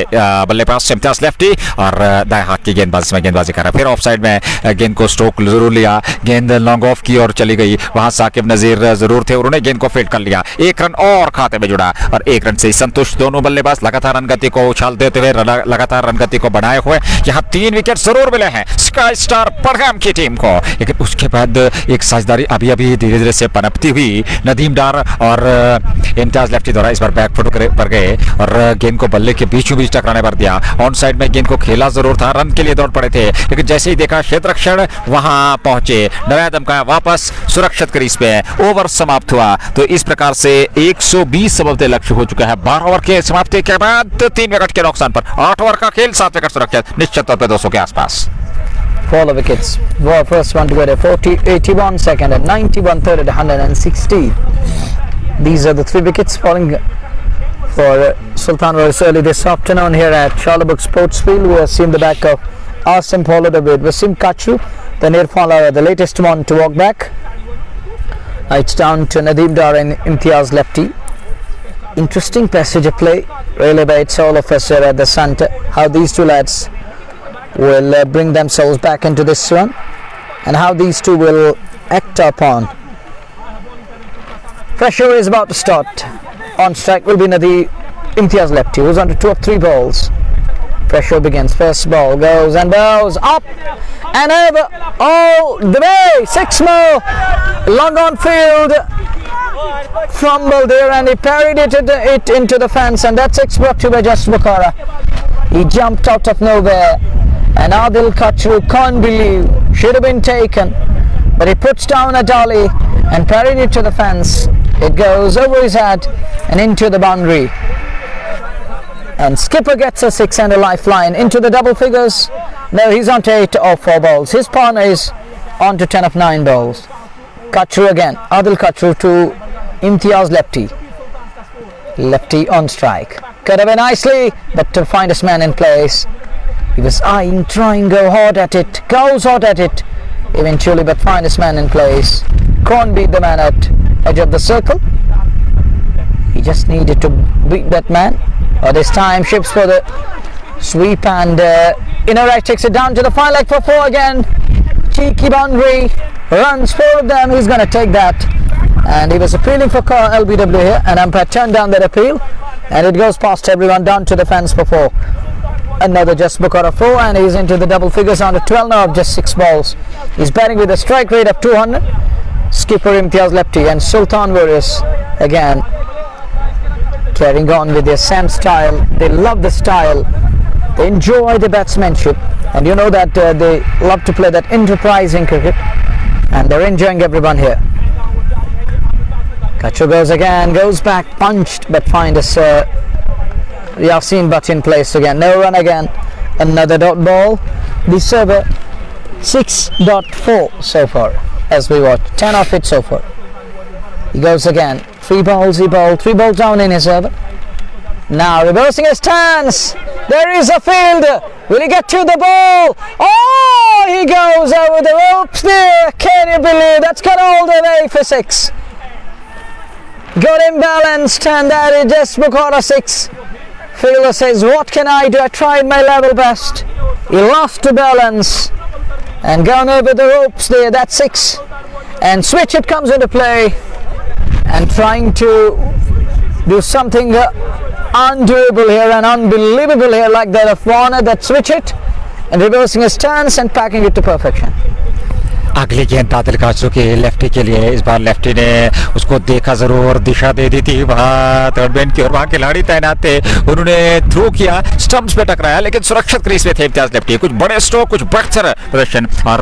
बल्लेबाज इम्तियाज लेफ्टी और दाएं हाथ की गेंदबाजी में गेंदबाजी कर रहा है। फिर ऑफ साइड में गेंद को स्ट्रोक जरूर लिया, गेंद लॉन्ग ऑफ की और चली गई, वहां साकिब नजीर जरूर थे, उन्होंने गेंद को फील्ड कर लिया, 1 रन और खाते में जुड़ा और 1 रन से संतुष्ट दोनों बल्लेबाज लगातार रन गति को उछाल देते हुए लगातार रन गति को बढ़ाए हुए यहाँ 3 विकेट जरूर मिले हैं स्काई स्टार पड़गाम की टीम को। लेकिन उसके बाद एक साझेदारी अभी अभी धीरे धीरे से पनपती हुई नदीम डार और इम्तियाज लेफ्टी द्वारा इस बार बैक फुट पर गए और गेंद को बल्ले के बीचों बीच टकराने पर दिया। ऑन साइड में गेंद को खेला जरूर था, रन के लिए दौड़ पड़े थे, लेकिन जैसे ही देखा क्षेत्र रक्षण वहां पहुंचे, डराया धमकाया वापस सुरक्षित क्रीज पे, ओवर समाप्त हुआ। तो इस प्रकार से 120 सबलते लक्ष्य हो चुका है 12 ओवर के समाप्ति के बाद 3 विकेट के नुकसान पर। 8 ओवर का खेल 7 विकेट सुरक्षित, निश्चित तौर पर 200 के आसपास। 4 wickets. Well, first one to get a 40, 81 second and 91 third at 160. These are the 3 wickets falling for Sultan Warriors early this afternoon here at Charlabuk Sports Field. We have seen the back of Asim followed up with Wasim Kachu, then Irfan Lara, the latest one to walk back. It's down to Nadeem Dar and Imtiaz Lefty. Interesting passage of play really by all of us here at the centre. How these two lads will bring themselves back into this one and how these two will act upon. Pressure is about to start. On strike will be Imtiaz Lefty, who's under 2 of 3 balls. Pressure begins. First ball goes and goes up and over all the way. 6 more. Long on field. Fumble there and he parried it into the fence, and that 6 brought to by Just Bukhara. He jumped out of nowhere and Adil Kachru can't believe, should have been taken, but he puts down a dolly and parried it to the fence. It goes over his head and into the boundary, and skipper gets a 6 and a lifeline into the double figures. No, he's on to 8 of 4 balls. His partner is on to 10 of 9 balls. Kachru again, Adil Kachru to Imtiaz Lefty. Lefty on strike. Cut away nicely, but to find his man in place. He was eyeing, trying, go hard at it, goes hard at it eventually, but find his man in place. Can't beat the man at edge of the circle. He just needed to beat that man. This time ships for the sweep, and inner right takes it down to the fine leg for 4 again. Cheeky boundary, runs 4 of them. He's going to take that, and he was appealing for LBW here, and umpire turned down that appeal, and it goes past everyone down to the fence for 4. Another Just Bukhara 4, and he's into the double figures on to 12 now of just 6 balls. He's batting with a strike rate of 200. Skipper Imtiaz Lefty and Sultan Warriors again carrying on with their Sam style. They love the style, they enjoy the batsmanship, and you know that they love to play that enterprising cricket, and they're enjoying everyone here. Kachru goes again, goes back, punched, but find us Yasin Butt in place again. No run again. Another dot ball. The server 6.4 so far as we watch. 10 off it so far. He goes again. 3 balls he bowled. 3 balls down in his server. Now reversing his stance. There is a fielder. Will he get to the ball? Oh, he goes over the ropes there. Can you believe that's got all the way for 6. Got him balanced, and that is Just Bukhara 6. Fielder says, what can I do? I tried my level best. He lost to balance and gone over the ropes there. That's 6. And switch it comes into play, and trying to do something undoable here and unbelievable here like that of Warner, that switch it and reversing his stance and packing it to perfection. अगली गेंद आदिल काचू की lefty के लिए। इस बार lefty ने उसको देखा जरूर, दिशा दे दी थी। वहाँ थर्ड मैन की ओर वहाँ खिलाड़ी तैनात थे, उन्होंने थ्रो किया, स्टंप्स पे टकराया लेकिन सुरक्षित क्रीज पे थे इम्तियाज लेफ्टी। कुछ बड़े स्ट्रोक, कुछ बेहतर प्रदर्शन और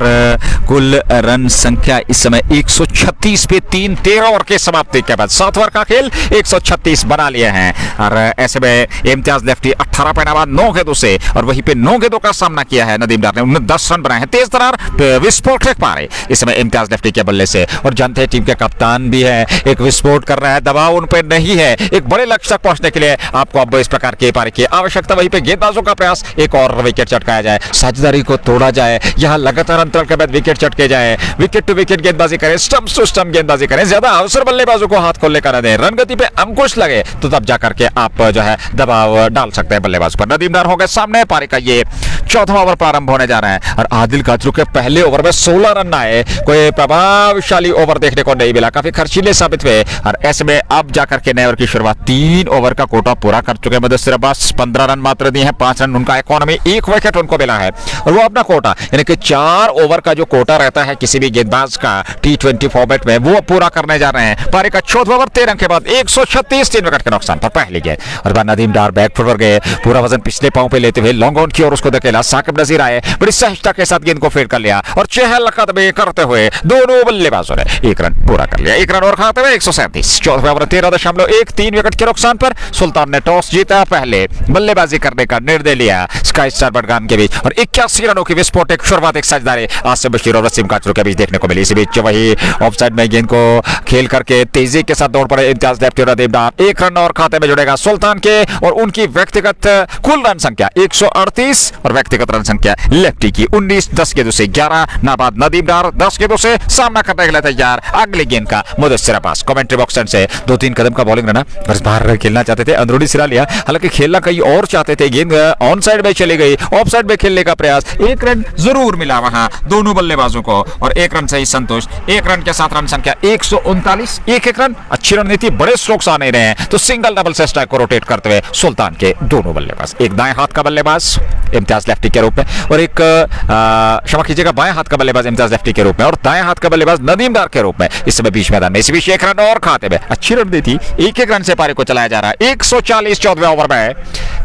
कुल रन संख्या इस समय 136 पे 13 ओवर के समाप्ति के बाद 7 ओवर का खेल 136 बना लिए हैं। और ऐसे में इम्तियाज लेफ्टी 18 पे नाबाद 9 गेंदों से, और वहीं पे 9 गेंदों का सामना किया है नदीम डार ने। उन्होंने 10 रन बनाए हैं, तेज तरार विस्फोट फेंक पा रहे इस समय इम्तियाज लेफ्टी के बल्ले से। और जानते हैं टीम के कप्तान भी है, एक विस्फोट कर रहा है, दबाव उन पर नहीं है। एक बड़े लक्ष्य तक पहुंचने के लिए आपको अब इस प्रकार के पारी की आवश्यकता। वहीं पे गेंदबाजों का प्रयास, एक और विकेट चटकाया जाए, साझेदारी को तोड़ा जाए, यहाँ लगातार अंतराल के बाद विकेट चटके जाए, विकेट टू विकेट गेंदबाजी करें, स्टंप टू स्टंप गेंदबाजी करें, ज्यादा अवसर बल्लेबाजों को हाथ खोलने का न दें। रन गति पे अंकुश लगे तो तब जाकर के आप जो है दबाव डाल सकते हैं बल्लेबाज पर। नदीम डार हो गए सामने, पारी का ये 14वां ओवर प्रारंभ होने जा रहा है। और आदिल काचरू के पहले ओवर में 16 रन आए, कोई प्रभावशाली ओवर देखने को नहीं मिला, काफी खर्चीले साबित हुए। और ऐसे में अब जाकर के नए ओवर की शुरुआत, 3 ओवर का कोटा पूरा कर चुके हैं मुदस्सिर अब्बास, 15 रन मात्र दिए हैं, 5 रन उनका इकॉनमी, 1 विकेट उनको मिला है। और वो अपना कोटा यानी कि 4 ओवर का जो कोटा रहता है किसी भी गेंदबाज का T20 फॉर्मेट में, वो पूरा करने जा रहे हैं। पारी का 14वां ओवर 13 अंक के बाद 136, 3 विकेट के नुकसान पर पहली गेंद। और बाद नदीम डार बैक फुट पर गए, पूरा वजन पिछले पांव पे लेते हुए लॉन्ग ऑन की ओर उसको धकेला। साकिब नजीर आए, बड़ी सहजता के साथ गेंद को फेर कर लिया और चहलकदमी करते हुए दोनों बल्लेबाजों ने 1 रन पूरा कर लिया। 1 रन और खाते हुए 137। 14वें ओवर 13.1, 3 विकेट के नुकसान पर सुल्तान ने टॉस जीता, पहले बल्लेबाजी करने का निर्णय लिया स्काई स्टार बडगाम के बीच। और 81 रनों की विस्फोटक शुरुआत एक साझेदारी आसिम बशीर और वसीम काचरू के बीच देखने को मिली। इसी बीच वही ऑफसाइड में गेंद को खेल करके तेजी के साथ दौड़ पड़े इम्तियाज लेफ्टी और नदीम डार। 1 रन और खाते में जुड़ेगा सुल्तान के, और उनकी व्यक्तिगत कुल रन संख्या 138 और व्यक्तिगत रन संख्या लेफ्टी की 19। 10 गेंदों से 11 नाबाद नदीम डार 10 गेंदों से सामना करने के लिए तैयार। अगली गेंद का मुदस्सिर अब्बास। कमेंट्री बॉक्स से 2-3 कदम का बॉलिंग रहना, बस बाहर खेलना चाहते थे, अंदरूनी सिरा लिया, हालांकि खेलना कहीं और चाहते थे। गेंद ऑन साइड में चली गई, ऑफ साइड में खेलने का प्रयास, 1 रन जरूर मिला वहां दोनों बल्लेबाजों को, और 1 रन से ही संतोष। 1 रन के साथ रन संख्या 139, 1 रन। अच्छी रणनीति, बड़े स्ट्रोक्स आ नहीं रहे हैं, तो सिंगल डबल से स्ट्राइक को रोटेट करते हुए सुल्तान के दोनों बल्लेबाज, एक दाएं हाथ का बल्लेबाज इम्तियाज लेफ्टी के रूप में, और एक क्षमा कीजिएगा बाएं हाथ का बल्लेबाज इम्तियाज लेफ्टी के रूप में, और दाएं हाथ का बल्लेबाज नदीम डार के रूप में इस समय बीच मैदान में। इसी बीच 1 रन और खाते में, अच्छी रणनीति, 1 रन से पारी को चलाया जा रहा है। 140 14वें ओवर में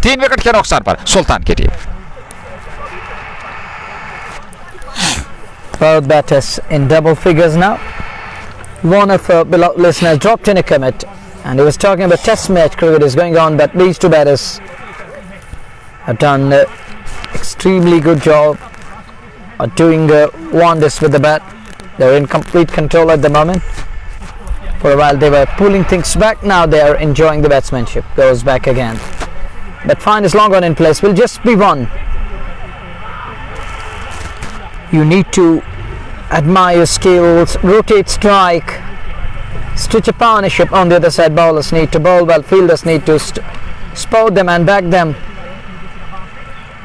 3 विकेट के नुकसान पर सुल्तान की team. Both batters in double figures now. One of our beloved listeners dropped in a comment and he was talking about test match cricket is going on, but these two batters have done extremely good job of doing wonders with the bat. They're in complete control at the moment. For a while they were pulling things back, now they are enjoying the batsmanship. Goes back again. But fine is long on in place, will just be one. You need to admire your skills, rotate strike, stitch a partnership on the other side. Bowlers need to bowl well, fielders need to spot them and back them.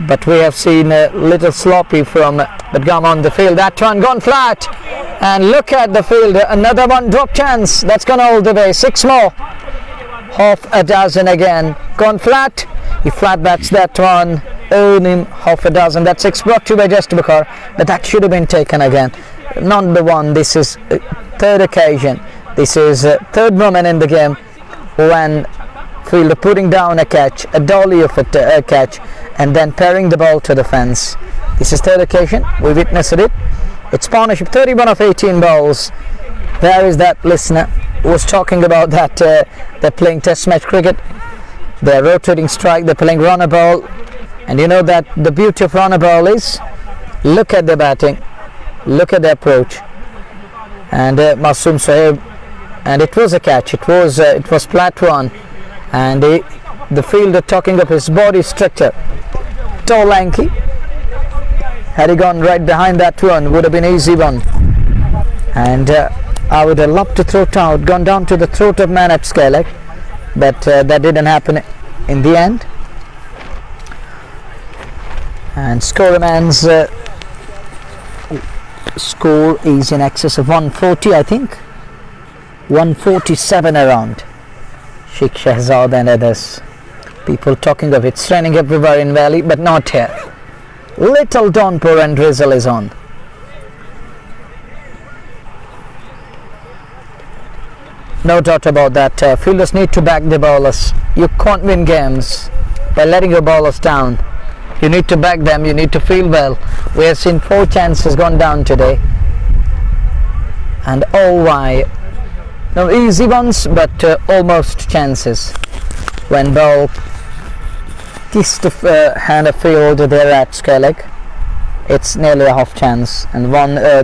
But we have seen a little sloppy from Badgam on the field. That one gone flat, and look at the field, another one drop chance, that's gone all the way. 6 more, half a dozen again, gone flat. He flat bats that one, earn him half a dozen. That's 6 brought to by Just Bakar, but that should have been taken again. Not the one. This is third occasion. This is third moment in the game when fielder putting down a catch, a dolly of a catch, and then parrying the ball to the fence. This is third occasion. We witnessed it. It's partnership. 31 of 18 balls. Where is that listener who was talking about that they're playing test match cricket? They're rotating strike. They're playing runner ball. And you know that the beauty of runner ball is, look at their batting, look at their approach, and Masoom Sahib, and it was a catch. It was flat one, and the fielder talking of his body structure, tall, lanky. Had he gone right behind that one, would have been easy one. And I would have loved to throw it out, gone down to the throat of Manap Skelek, but that didn't happen in the end. And Scoreman's score is in excess of 140, I think. 147 around. Sheikh Shahzad and others. People talking of it's raining everywhere in Valley, but not here. Little downpour and drizzle is on. No doubt about that. Fielders need to back the bowlers. You can't win games by letting your bowlers down. You need to back them. You need to field well. We have seen 4 chances gone down today, and all wide. No easy ones, but almost chances. When ball kissed the hand of field there at Skellig, it's nearly a half chance. And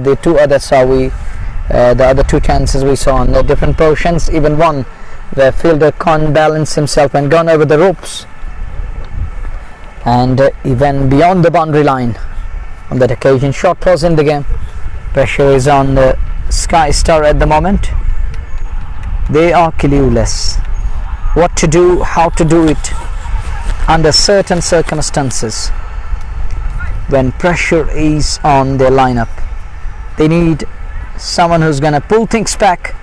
the 2 others the other 2 chances we saw on the different positions, even one where fielder can't balance himself and gone over the ropes, and he went beyond the boundary line. On that occasion, short pause in the game. Pressure is on the Sky Star at the moment. They are clueless what to do, how to do it under certain circumstances. When pressure is on their lineup, they need someone who's going to pull things back.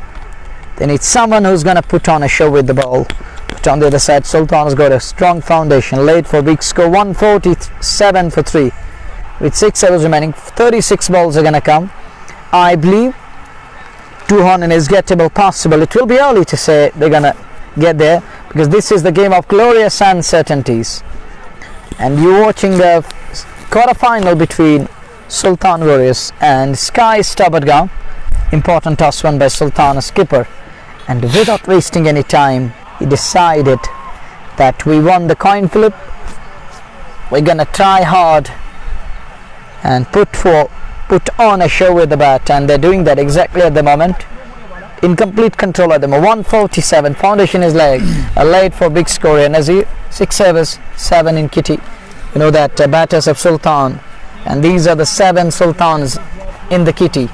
They need someone who's going to put on a show with the ball. But on the other side, Sultan has got a strong foundation laid for big score, 147 for 3. With 6 overs remaining, 36 balls are going to come. I believe 200 is gettable, possible. It will be early to say they're going to get there, because this is the game of glorious uncertainties. And you're watching the quarter-final between Sultan Warriors and Sky Star Budgam. Important toss won by Sultan, a skipper, and without wasting any time, he decided that we won the coin flip. We're gonna try hard and put on a show with the bat, and they're doing that exactly at the moment. In complete control at the moment. 147. Foundation is laid for big score. And as 6 overs, 7 in kitty. You know that batters of Sultan, and these are the 7 Sultans in the kitty.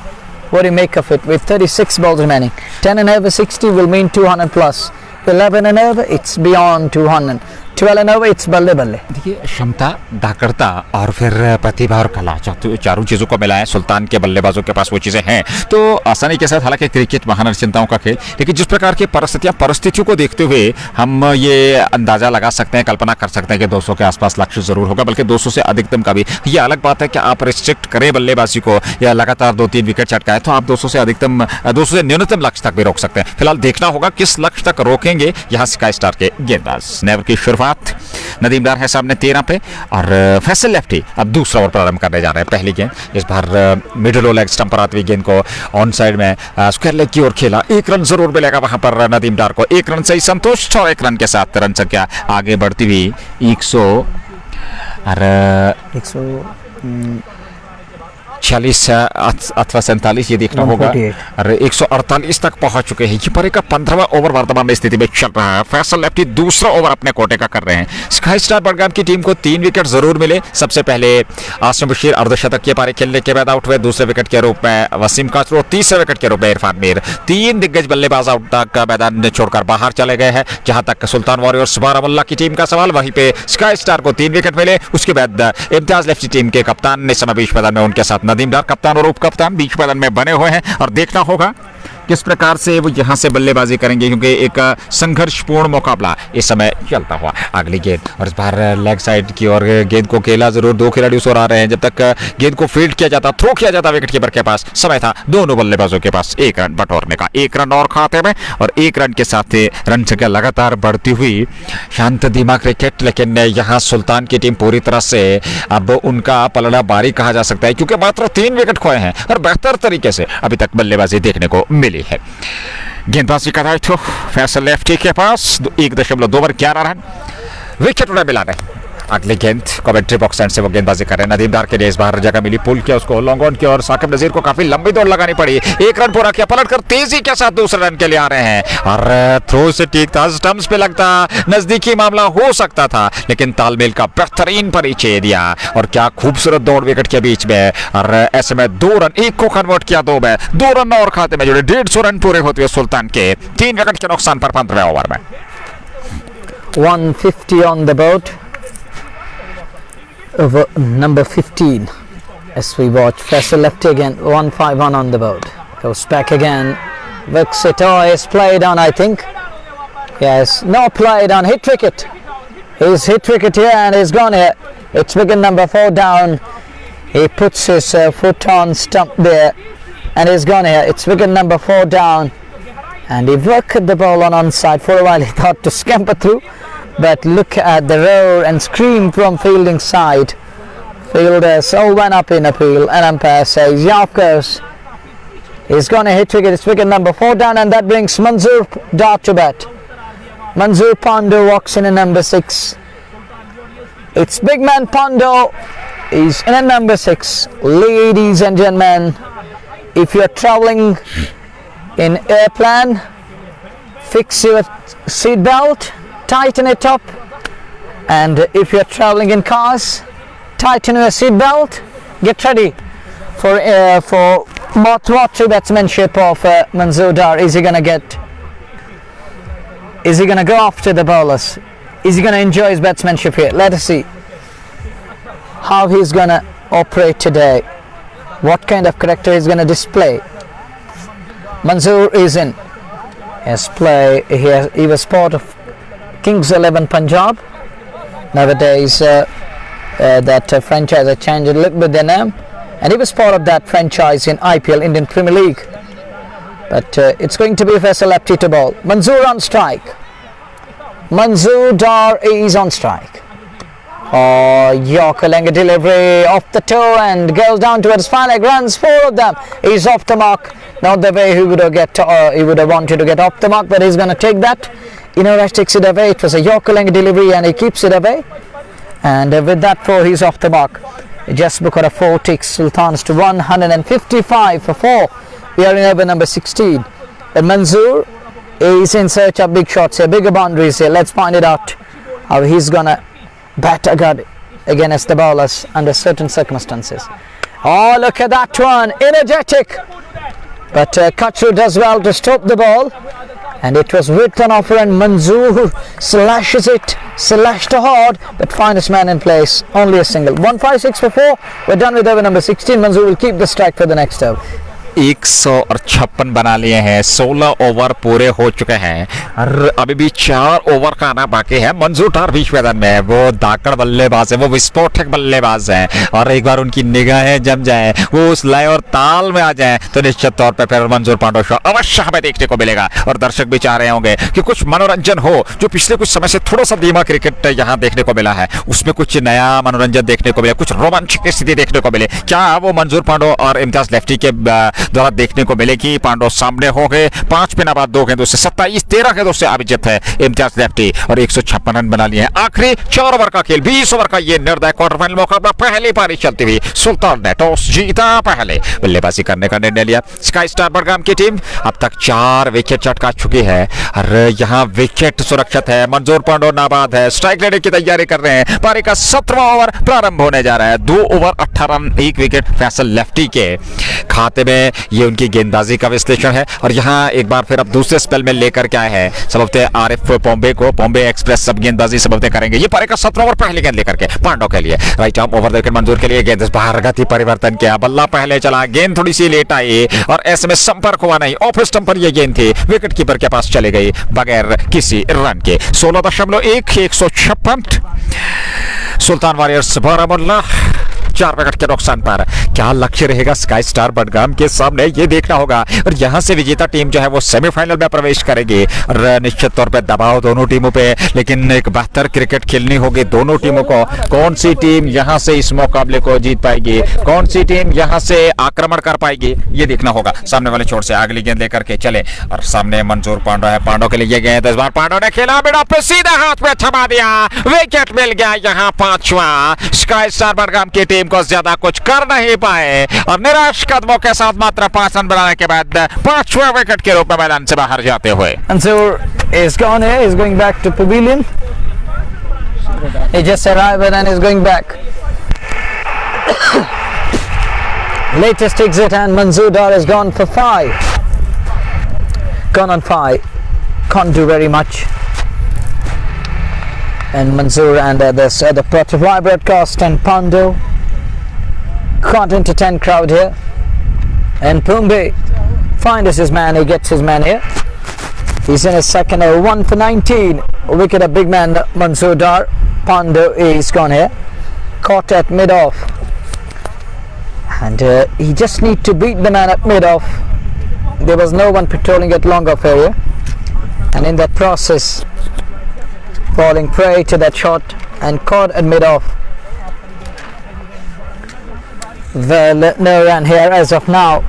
What do you make of it? With 36 balls remaining, 10 and over 60 will mean 200 plus. 11 and over, it's beyond 200. 12 and over, it's बल्ले बल्ले. देखिए, क्षमता, धाकड़ता और फिर प्रतिभा और कला, चारों चीज़ों को मिलाएं सुल्तान के बल्लेबाजों के पास वो चीज़ें हैं, तो आसानी के साथ, हालांकि क्रिकेट महान चिंताओं का खेल, लेकिन जिस प्रकार की परिस्थितियों को देखते हुए हम ये अंदाजा लगा सकते हैं, कल्पना कर सकते हैं कि 200 के आसपास लक्ष्य जरूर होगा, बल्कि 200 से अधिकतम का भी। ये अलग बात है कि आप रिस्ट्रिक्ट करें बल्लेबाजी को या लगातार 2-3 विकेट चटकाए, तो आप 200 से अधिकतम, 200 से न्यूनतम लक्ष्य तक भी रोक सकते हैं। फिलहाल देखना होगा किस लक्ष्य तक रोकेंगे यहाँ स्काई स्टार के गेंदबाज। नेवर की शुरुआत, नदीम डार है सामने 13 पे, और फैसल लेफ्टी अब दूसरा ओवर प्रारंभ करने जा रहे हैं। पहली गेंद इस बार मिडिल लेग स्टंप पर आती हुई गेंद को ऑन साइड में स्क्वायर लेग की ओर खेला। 1 रन जरूर मिलेगा वहां पर नदीम डार को। 1 रन से ही संतुष्ट, और 1 रन के साथ रन संख्या आगे बढ़ती हुई 146 अथवा 47 ये देखना होगा, और 148 तक पहुंच चुके हैं। ये पर का 15वां ओवर वर्तमान में स्थिति में चल रहा है। फैसल लेफ्टी दूसरा ओवर अपने कोटे का कर रहे हैं। स्काई स्टार बडगाम की टीम को 3 विकेट जरूर मिले। सबसे पहले आसिम बशीर अर्धशतक के पारी खेलने के बाद आउट हुए। दूसरे विकेट के रूप में वसीम काचरू, तीसरे विकेट के रूप में इरफान मीर। 3 दिग्गज बल्लेबाज आउट तक मैदान छोड़कर बाहर चले गए हैं। जहां तक सुल्तान वॉरियर्स बारामुल्ला की टीम का सवाल, वहीं पे स्काई स्टार को 3 विकेट मिले। उसके बाद इम्तियाज लेफ्टी टीम के कप्तान ने समय बीच मैदान में उनके साथ नदीम डार कप्तान और उप कप्तान बीच मैदान में बने हुए हैं, और देखना होगा किस प्रकार से वो यहां से बल्लेबाजी करेंगे, क्योंकि एक संघर्षपूर्ण मुकाबला इस समय चलता हुआ। अगली गेंद, और इस बार लेग साइड की ओर गेंद को खेला जरूर। 2 खिलाड़ी उस ओर आ रहे हैं। जब तक गेंद को फील्ड किया जाता, थ्रो किया जाता विकेट कीपर के पास, समय था दोनों बल्लेबाजों के पास 1 रन बटोरने का। 1 रन और खाते में, और 1 रन के साथ रन संख्या लगातार बढ़ती हुई। शांत धीमा क्रिकेट, लेकिन यहाँ सुल्तान की टीम पूरी तरह से अब उनका पलड़ा बारी कहा जा सकता है, क्योंकि मात्र 3 विकेट खोए हैं और बेहतर तरीके से अभी तक बल्लेबाजी देखने को मिली है। गेंदबाजी का दायित्व फैसल लेफ्टी के पास। 1.2 ओवर 11 रन, विकेट उन्हें मिला रहे। अगली गेंद कमेंट्री बॉक्स एंड से वो गेंदबाजी कर रहे हैं। नदीम डार के लिए इस बार जगह मिली, पुल किया उसको लॉन्ग ऑन किया, और साकिब नजीर को काफी लंबी दौड़ लगानी पड़ी। 1 रन पूरा किया, पलटकर तेजी के साथ दूसरे रन के लिए आ रहे हैं, और थ्रो से ठीक था, स्टंप्स पे लगता नजदीकी मामला हो सकता था, लेकिन तालमेल का बेहतरीन परिचय दिया। और क्या खूबसूरत दौड़ विकेट के बीच में, और ऐसे में 2 रन, 1 को कन्वर्ट किया 2 में, 2 रन और खाते में जुड़े। 150 रन पूरे होते हुए सुल्तान के 3 विकेट के नुकसान पर 15वें ओवर में। 150 on the board. Over number 15 as we watch Faisal lefty again. 151 on the board, goes back again, works it. Oh, he's played on, I think. Yes, no, played on, hit wicket. He's hit wicket here and he's gone here. It's wicket number 4 down. He puts his foot on stump there and he's gone here. It's wicket number 4 down, and he worked the ball on onside. For a while he thought to scamper through, but look at the roar and scream from fielding side. Fielders all went up in appeal, and umpire says, yeah, of course, he's going to hit wicket. It's wicket number 4 down, and that brings Manzoor Dar to bat. Manzoor Pandey walks in at number 6. It's big man Pandey. He's in at number 6. Ladies and gentlemen, if you're traveling in airplane, fix your seat belt, tighten it up, and if you're traveling in cars, tighten your seat belt. Get ready for Mothra batsmanship of Manzoor Dar. Is he gonna go after the bowlers? Is he gonna enjoy his batsmanship here? Let us see how he's gonna operate today. What kind of character he's gonna display. Manzoor is in his play. He was part of Kings 11 Punjab. Nowadays that franchise has changed a little bit their name, and he was part of that franchise in IPL, Indian Premier League. But it's going to be Faisal lefty to bowl. Manzoor on strike. Manzoor Dar is on strike. Oh, Yorker Langer delivery off the toe and goes down towards fine leg, runs 4 of them. He's off the mark. Not the way he would have wanted to get off the mark, but he's going to take that. Rash takes it away. It was a Yorker Langer delivery and he keeps it away. And with that 4, he's off the mark. Just because of 4 ticks Sultans to 155 for 4. We are in over number 16. And Manzoor is in search of big shots here, bigger boundaries here. Let's find it out how he's gonna bat against the bowlers under certain circumstances. Oh, look at that one, energetic. But Kachru does well to stop the ball, and it was written off, and Manzoor slashed hard, but finest man in place, only a single. 156 for 4. We're done with over number 16. Manzoor will keep the strike for the next over. 156 बना लिए हैं, 16 over पूरे हो चुके हैं और अभी भी 4 ओवर का आना बाकी है। मंजूर डार बीच मैदान में है, वो दाकड़ बल्लेबाज है, वो विस्फोटक बल्लेबाज हैं और एक बार उनकी निगाहें जम जाएं, वो उस लय और ताल में आ जाएं तो निश्चित तौर पे फिर मंजूर पांडे शो अवश्य हमें देखने को मिलेगा। और दर्शक भी चाह रहे होंगे कि कुछ मनोरंजन हो, जो पिछले कुछ समय से थोड़ा सा धीमा क्रिकेट यहाँ देखने को मिला है, उसमें कुछ नया मनोरंजन देखने को मिले, कुछ रोमांचक की स्थिति देखने को मिले। क्या वो मंजूर पांडे और इम्तियाज लेफ्टी के द्वारा देखने को मिलेगी? पांडो सामने हो गए, 5 पिनाबाद 2 गेंदों से 27-13 गेंदों से अभिजीत है इम्तियाज लेफ्टी और 156 रन बना लिए हैं। आखिरी 4 ओवर का खेल, 20 ओवर का ये निर्णायक क्वार्टर फाइनल मुकाबला। पहली पारी चलती हुई सुल्तान ने टॉस जीता, पहले बल्लेबाजी करने का निर्णय लिया। स्काई स्टार बडगाम की टीम अब तक 4 विकेट चटका चुकी है और यहाँ विकेट सुरक्षित है। मंजूर पांडे नाबाद है, स्ट्राइक लेने की तैयारी कर रहे हैं। पारी का 17वां ओवर प्रारंभ होने जा रहा है। 2 over 18 run, 1 wicket Faisal lefty के खाते में। ये उनकी गेंदबाजी का विश्लेषण है और यहाँ एक बार फिर अब दूसरे स्पेल में लेकर के आए हैं सबबते आरिफ पॉम्बे को। पॉम्बे एक्सप्रेस सब गेंदबाजी सबबते करेंगे। ये पारी का 17वां ओवर पहली गेंद लेकर के पांडो के लिए राइट आर्म ओवर देकर मंजूर के लिए गेंद बाहर गति परिवर्तन किया, बल्ला पहले चला, गेंद थोड़ी सी लेट आई और ऐसे में संपर्क हुआ नहीं। ऑफ स्टंप पर यह गेंद थी, विकेट कीपर के पास चली गई बगैर किसी रन के। 16.1 156 सुल्तान वॉरियर्स बारामुल्ला 4 विकेट के नुकसान पर। क्या लक्ष्य रहेगा स्काई स्टार बडगाम के सामने, ये देखना होगा। और यहां से विजेता टीम जो है वो सेमीफाइनल में प्रवेश करेगी और निश्चित तौर पे दबाव दोनों टीमों पे, लेकिन एक बेहतर क्रिकेट खेलनी होगी दोनों टीमों को। कौन सी टीम यहां से इस मुकाबले को जीत पाएगी, कौन सी टीम यहां से आक्रमण कर पाएगी, ये देखना होगा। सामने वाले छोर से अगली गेंद लेकर के चले और सामने मंजूर पांडे है। पांडे के लिए ये गेंद इस बार पांडे ने खेला, बिना पे सीधा हाथ में थमा दिया, विकेट मिल गया। यहाँ 5वां। स्काई स्टार बडगाम की टीम को ज्यादा कुछ कर नहीं पाए और निराश कदमों के साथ मात्र 5 रन बनाने के बाद 5वें विकेट के रूप में मैदान से बाहर जाते हुए। Manzoor is gone here. He's going back to pavilion. He just arrived and is going back. Latest exit and Manzoor Dar has gone for 5. Gone on 5. Can't do very much. And Manzoor and this the Prativai broadcast and Pando can't entertain crowd here. And Pumbe finds his man, he gets his man here. He's in his second over, 1 for 19. Wicket a big man Manzoor Dar. Pando is gone here. Caught at mid-off. And he just need to beat the man at mid-off there was no one patrolling at long off area, and in that process falling prey to that shot and caught at mid off. Well, no run here as of now,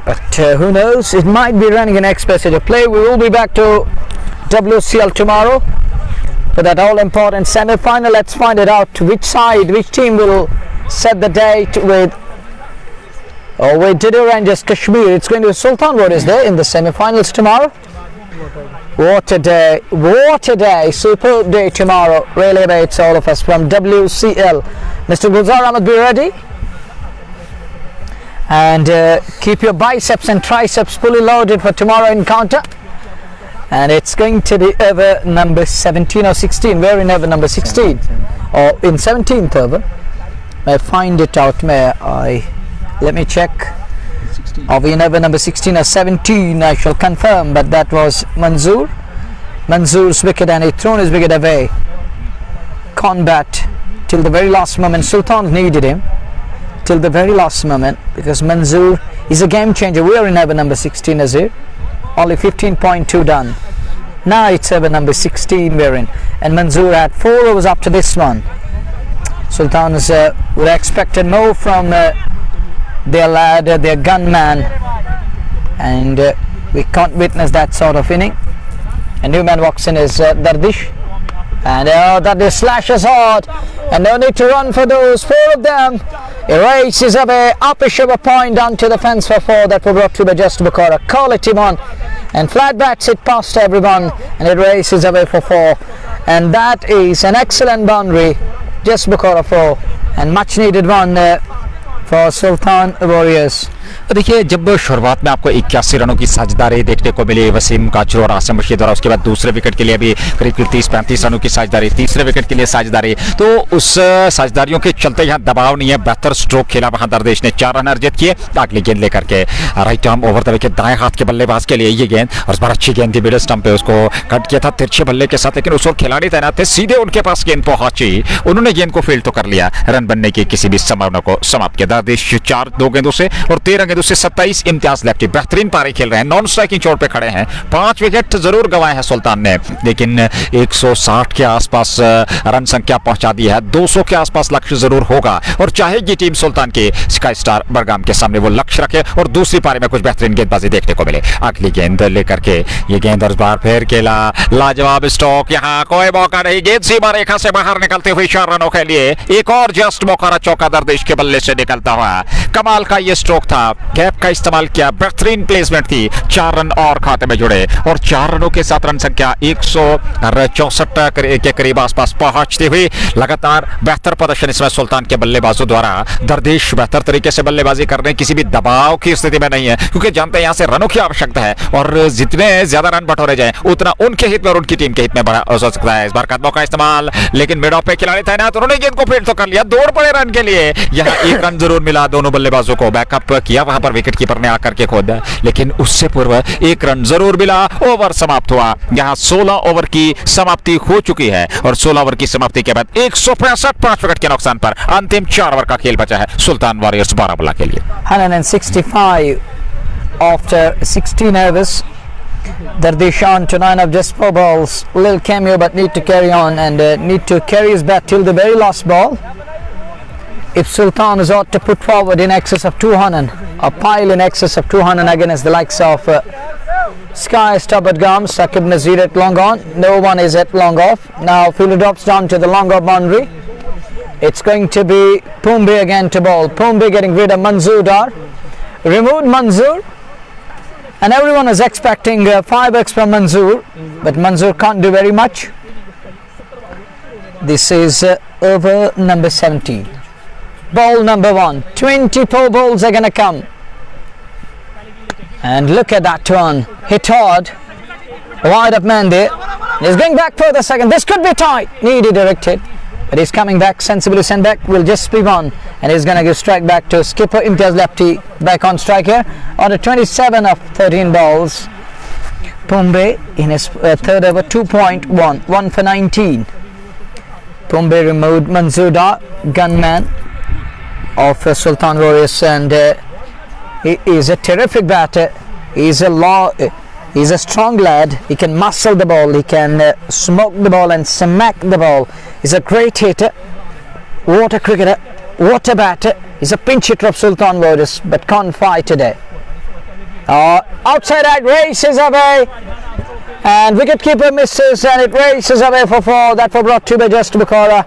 but who knows, it might be running an next passage of play. We will be back to WCL tomorrow for that all important semi-final. Let's find it out which team will set the date with Dido Rangers Kashmir. It's going to be Sultan Warriors there in the semi-finals tomorrow. What a day, superb day tomorrow. Really awaits all of us from WCL. Mr. Gulzar Ahmed, be ready. And keep your biceps and triceps fully loaded for tomorrow encounter. And it's going to be over number 17 or 16. We're in over number 16 or in 17th over. May I find it out? Let me check. Are we in over number 16 or 17? I shall confirm, but that was Manzoor's wicket, and he thrown his wicket away. Combat till the very last moment. Sultan needed him till the very last moment because Manzoor is a game changer. We are in over number 16 as here. Only 15.2 done. Now it's over number 16 we're in, and Manzoor had 4 overs after this one. Sultans would have expected more from their lad, their gunman, and we can't witness that sort of inning. A new man walks in is Dardish, and Dardish slashes hard, and no need to run for those 4 of them. He races away, up a sugar point down to the fence for 4. That will brought to by Just Bukhara. Quality one, and flat bats it past everyone, and it races away for 4. And that is an excellent boundary. Just Bukhara 4, and much needed one for Sultan Warriors. देखिए, जब शुरुआत में आपको 81 रनों की साझेदारी देखने को मिली वसीम काचरू और आसिम बशीर द्वारा, उसके बाद दूसरे विकेट के लिए भी करीब 30-35 रनों की साझेदारी, तीसरे विकेट के लिए साझेदारी, तो उस साझेदारियों के चलते यहाँ दबाव नहीं है। बेहतर स्ट्रोक खेला वहां दरदेश ने, 4 रन अर्जित किए अगली गेंद लेकर के। Right arm over the wicket, दाएं हाथ के बल्लेबाज के लिए ये गेंद, और इस बार अच्छी गेंद थी मिडिल स्टंप पे, उसको कट किया था तिरछे बल्ले के साथ, लेकिन उस वक्त खिलाड़ी तैनात थे, सीधे उनके पास गेंद पहुंची, उन्होंने गेंद को फील्ड तो कर लिया, रन बनने की किसी भी संभावना को समाप्त किया। दरदेश 4 गेंदों से और 13 गेंदों से 27 इम्तियाज लेफ्टी, बेहतरीन पारी खेल रहे हैं, नॉन स्ट्राइकिंग चोट पे खड़े हैं। 5 विकेट जरूर गंवाए हैं सुल्तान ने, लेकिन 160 के आसपास रन संख्या पहुंचा दी है। 200 के आसपास लक्ष्य जरूर होगा, और चाहेगी टीम सुल्तान की स्काई स्टार बरगाम के सामने वो लक्ष्य रखे और दूसरी पारी में कुछ बेहतरीन गेंदबाजी देखने को मिले। अगली गेंद लेकर के ये गेंद, और इस बार फिर खेला लाजवाब स्ट्रोक, यहाँ कोई मौका नहीं, गेंद सीमा रेखा से बाहर निकलते हुए 4 रनों के लिए एक और जस्ट मौका, चौका दरदेश के बल्ले से निकलता हुआ। कमाल का ये स्ट्रोक था, गैप का इस्तेमाल किया, बेहतरीन प्लेसमेंट थी, 4 रन और खाते में जुड़े, और 4 रनों के साथ रन संख्या 164 के करीब आसपास पहुंचती हुई। लगातार बेहतर प्रदर्शन इसमें सुल्तान के बल्लेबाजों द्वारा। दरदेश बेहतर तरीके से बल्लेबाजी कर रहे हैं, किसी भी दबाव की स्थिति में नहीं है, क्योंकि जानते हैं यहां से रनों की आवश्यकता है, और जितने ज्यादा रन बटोरे जाए उतना उनके हित में और उनकी टीम के हित में बड़ा हो सकता है। इस बार कदमों का इस्तेमाल, लेकिन मिड ऑफ पे खिलाड़ी तैनात, उन्होंने गेंद को फील्ड तो कर लिया, दौड़ पड़े रन के लिए। यहाँ 1 रन जरूर मिला दोनों बल्लेबाजों को, बैकअप किया वहां पर विकेट कीपर ने आकर के खोद, लेकिन उससे पूर्व 1 रन जरूर मिला। ओवर समाप्त हुआ, यहाँ 16 ओवर की समाप्ति हो चुकी है, और 16 ओवर की समाप्ति के बाद 165 5 विकेट के नुकसान पर अंतिम 4 ओवर का खेल बचा है सुल्तान वॉरियर्स बारामूला के लिए। 165 after 16 overs. Dardish on to 9 of just 4 balls. Little cameo, but need to carry on, and need to carry his bat till the very last ball. If Sultan is ought to put forward in excess of 200, a pile in excess of 200 against the likes of Sky Starboard Gum, Saqib Nazir at long on. No one is at long off. Now fielder drops down to the long off boundary. It's going to be Pumbe again to bowl. Pumbe getting rid of Manzoor Dar. Removed Manzoor. And everyone is expecting 5x from Manzoor, but Manzoor can't do very much. This is over number 17. Ball number 1. 24 balls are going to come. And look at that one. Hit hard. Wide up man there. He's going back for the second. This could be tight. Nearly directed. But he's coming back. Sensibly sent back. Will just be one. And he's going to give strike back to skipper Imtiaz Lefty. Back on strike here. On a 27 of 13 balls. Pumbe in his third over 2.1. 1 for 19. Pumbe removed Manzoor Dar, gunman of Sultan Warriors, and he is a terrific batter. He's a strong lad. He can muscle the ball. He can smoke the ball and smack the ball. He's a great hitter. What a cricketer. What a batter. He's a pinch hitter of Sultan Warriors, but can't fly today. Outside that races away. And wicketkeeper misses and it races away for 4. That was brought to by Just Bukhara.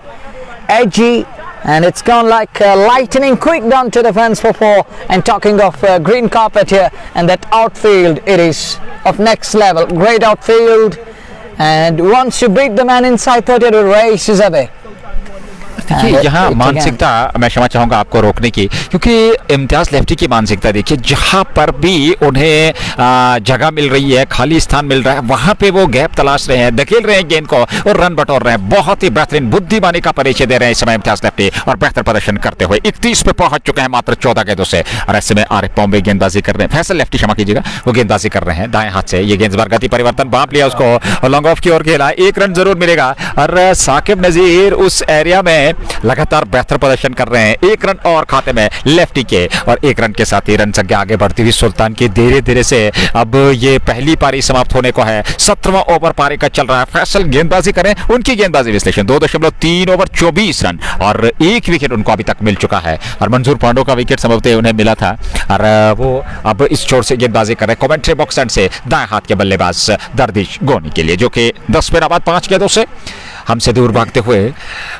Edgy. And it's gone like lightning quick down to the fence for 4. And talking of green carpet here, and that outfield, it is of next level. Great outfield. And once you beat the man inside 30, it races away. देखिए यहाँ मानसिकता मैं क्षमा चाहूँगा आपको रोकने की, क्योंकि इम्तियाज लेफ्टी की मानसिकता देखिए, जहाँ पर भी उन्हें जगह मिल रही है, खाली स्थान मिल रहा है, वहाँ पे वो गैप तलाश रहे हैं, धकेल रहे हैं गेंद को और रन बटोर रहे हैं। बहुत ही बेहतरीन बुद्धिमानी का परिचय दे रहे हैं इस समय इम्तियाज लेफ्टी और बेहतर प्रदर्शन करते हुए 31 पे पहुंच चुके हैं मात्र 14 गेंदों से। और ऐसे में आरिफ पॉम्बे गेंदबाजी कर रहे हैं, फैसल लेफ्टी क्षमा कीजिएगा, वो गेंदबाजी कर रहे हैं दाएं हाथ से। ये गेंद पर गति परिवर्तन बांप लिया उसको और लॉन्ग ऑफ की ओर खेला, 1 रन जरूर मिलेगा। और साकिब नजीर उस एरिया में लगातार बेहतर प्रदर्शन कर रहे हैं। 1 रन और खाते में लेफ्टी के, और 1 रन के साथ ही रन संख्या आगे बढ़ती हुई सुल्तान की धीरे धीरे से अब ये पहली पारी समाप्त होने को है। 17वां ओवर पारी का चल रहा है। फैसल गेंदबाजी करें, उनकी गेंदबाजी विश्लेषण 2.3 ओवर 24 रन और 1 विकेट उनको अभी तक मिल चुका है। और मंजूर पांडो का विकेट संभवतः उन्हें मिला था और वो अब इस छोर से गेंदबाजी कर रहे हैं। कमेंट्री बॉक्स एंड से दाएं हाथ के बल्लेबाज दरदिश गोनी के लिए, जो कि 10 पे बाद 5 गेंदों से हमसे दूर भागते हुए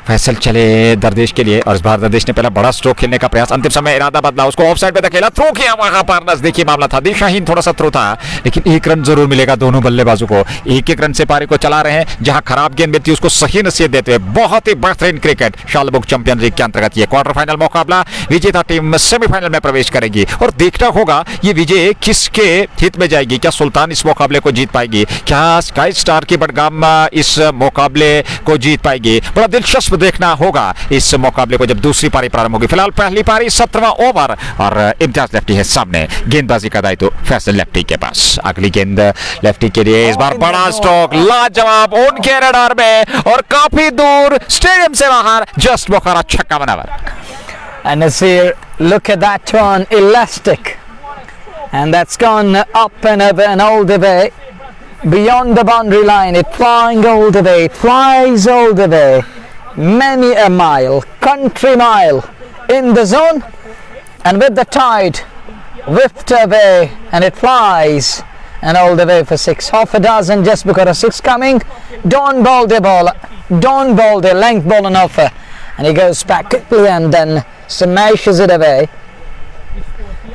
फैसल चले दरदेश के लिए। और इस बार दरदेश ने पहला बड़ा स्ट्रोक खेलने का प्रयास, अंतिम समय इरादा बदला, उसको ऑफसाइड पे धकेला, थ्रो किया, वहां पर नजदीकी मामला था, दिशाहीन थोड़ा सा थ्रो था, लेकिन 1 रन जरूर मिलेगा दोनों बल्लेबाजों को। 1-1 रन से पारी को चला रहे हैं। जहां खराब गेंद मिलती है उसको सही नसीहत देते हुए बहुत ही बेहतरीन क्रिकेट। शालबुक चैंपियन लीग के अंतर्गत ये क्वार्टर फाइनल मुकाबला, विजेता टीम सेमीफाइनल में प्रवेश करेगी और देखना होगा ये विजय किसके हित में जाएगी। क्या सुल्तान इस मुकाबले को जीत पाएगी? क्या स्काई स्टार की बडगाम इस मुकाबले को जीत पाएगी? बड़ा दिलचस्प देखना होगा इस मुकाबले को जब दूसरी पारी प्रारंभ होगी। फिलहाल पहली पारी 17वां ओवर और इम्तियाज लेफ्टी है सामने। गेंदबाजी का दायित्व फैसल लेफ्टी के पास। अगली गेंद लेफ्टी के लिए, इस बार बड़ा स्ट्रोक, लाजवाब उनके रडार में और काफी दूर स्टेडियम से बाहर। जस्ट बुखारा छक्का बनावर। And Nasir, look at that one, elastic, and that's gone up and over and all the way beyond the boundary line. It flying all the way, it flies all the way, many a mile, country mile in the zone, and with the tide whipped away, and it flies and all the way for 6. Half a dozen just because of 6 coming. Don't bowl the ball, don't bowl the length ball on offer, and he goes back quickly and then smashes it away.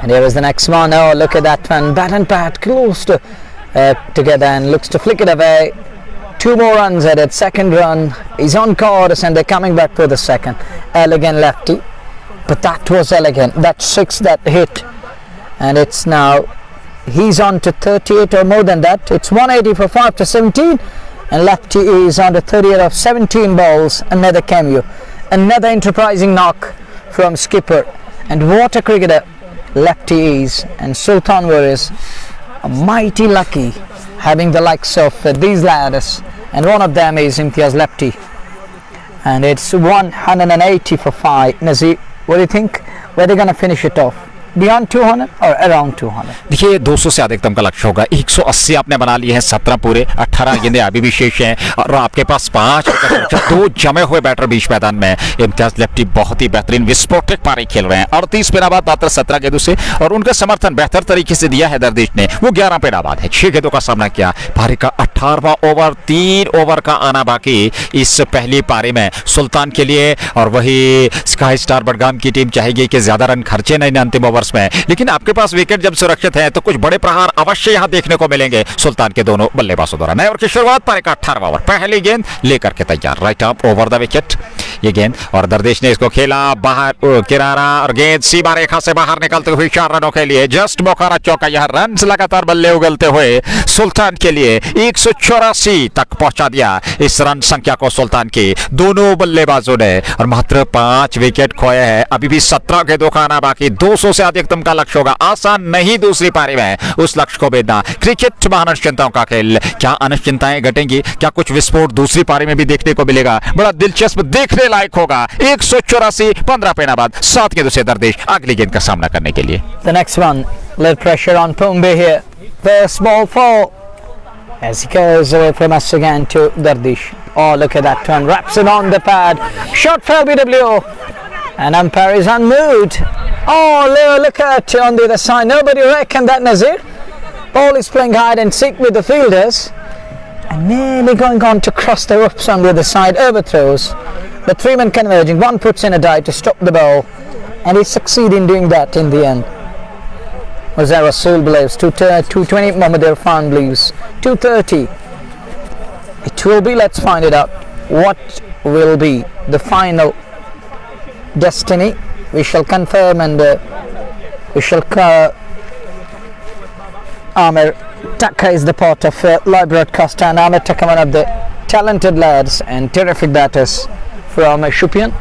And here is the next one. Oh, look at that one, bat and pat close to together and looks to flick it away. 2 more runs at it. Second run, he's on course and they're coming back for the second. Elegant lefty, but that was elegant. That 6 that hit, and it's now he's on to 38 or more than that. It's 180 for 5 to 17, and lefty is on to 38 of 17 balls. Another cameo, another enterprising knock from skipper, and what a cricketer lefty is. And Sultan Warriors mighty lucky having the likes of these lads, and one of them is Imtiaz Lepti, and it's 180 for 5. Nazir, what do you think? Where they're going to finish it off? Beyond 200 or around 200? देखिए 200 से अधिकतम का लक्ष्य होगा। 180 आपने बना लिए हैं, 17 पूरे, 18 गेंदें अभी भी शेष हैं और आपके पास 5 दो जमे हुए बैटर बीच मैदान में। इम्तियाज लेफ्टी बहुत ही बेहतरीन विस्फोटक पारी खेल रहे हैं। 38 पे नाबाद मात्र 17 गेंदों से, और उनका समर्थन बेहतर तरीके से दिया है दरदेश ने। वो 11 पे नाबाद है, 6 गेंदों का सामना किया। पारी का 18वां ओवर, 3 ओवर का आना बाकी इस पहली पारी में सुल्तान के लिए। और वही स्काई स्टार बडगाम की टीम चाहेगी कि ज्यादा रन खर्चे नहीं अंतिम ओवर में, लेकिन आपके पास विकेट जब सुरक्षित है तो कुछ बड़े प्रहार अवश्य यहां देखने को मिलेंगे सुल्तान के दोनों बल्लेबाजों द्वारा। नए ओवर की शुरुआत, पारी का 18वां ओवर, पहली गेंद लेकर के तैयार, right arm over the wicket ये गेंद, और दरदेश ने इसको खेला बाहर, किनारा, और गेंद सीमा रेखा से बाहर निकलते हुए 4 रनों के लिए। जस्ट बुखारा चौका, यह रन लगातार बल्ले उगलते हुए सुल्तान के लिए 184 तक पहुंचा दिया इस रन संख्या को सुल्तान की दोनों बल्लेबाजों ने, और मात्र 5 विकेट खोए हैं। अभी भी 17 गेंदों का आना बाकी। 200 से अधिकतम का लक्ष्य होगा, आसान नहीं दूसरी पारी में उस लक्ष्य को भेदना। क्रिकेट महाअनिश्चितताओं का खेल, क्या अनिश्चितताएं घटेंगी? क्या कुछ विस्फोट दूसरी पारी में भी देखने को मिलेगा? बड़ा दिलचस्प देखने लायक होगा। 184, 15 पे नाबाद, 7 गेंदों से दरदेश अगली गेंद का सामना करने के लिए। The next one, little pressure on Pumbe here. First ball for, as he goes away from us again to Dardish. Oh, look at that turn, wraps it on the pad. Shot for LBW, and umpire is unmoved. Oh, Leo, look at on the other side. Nobody reckoned that, Nazir. Ball is playing hide and seek with the fielders, and nearly going on to cross the ropes on the other side. Overthrows. The three men converging. One puts in a dive to stop the ball, and he succeeds in doing that in the end. Moza Rasul believes 220. Mohammad Irfan believes 230. It will be. Let's find it out. What will be the final destiny? We shall confirm, and we shall. Amir Taka is the part of live broadcaster, and Amir Taka, one of the talented lads and terrific batters from Shupian.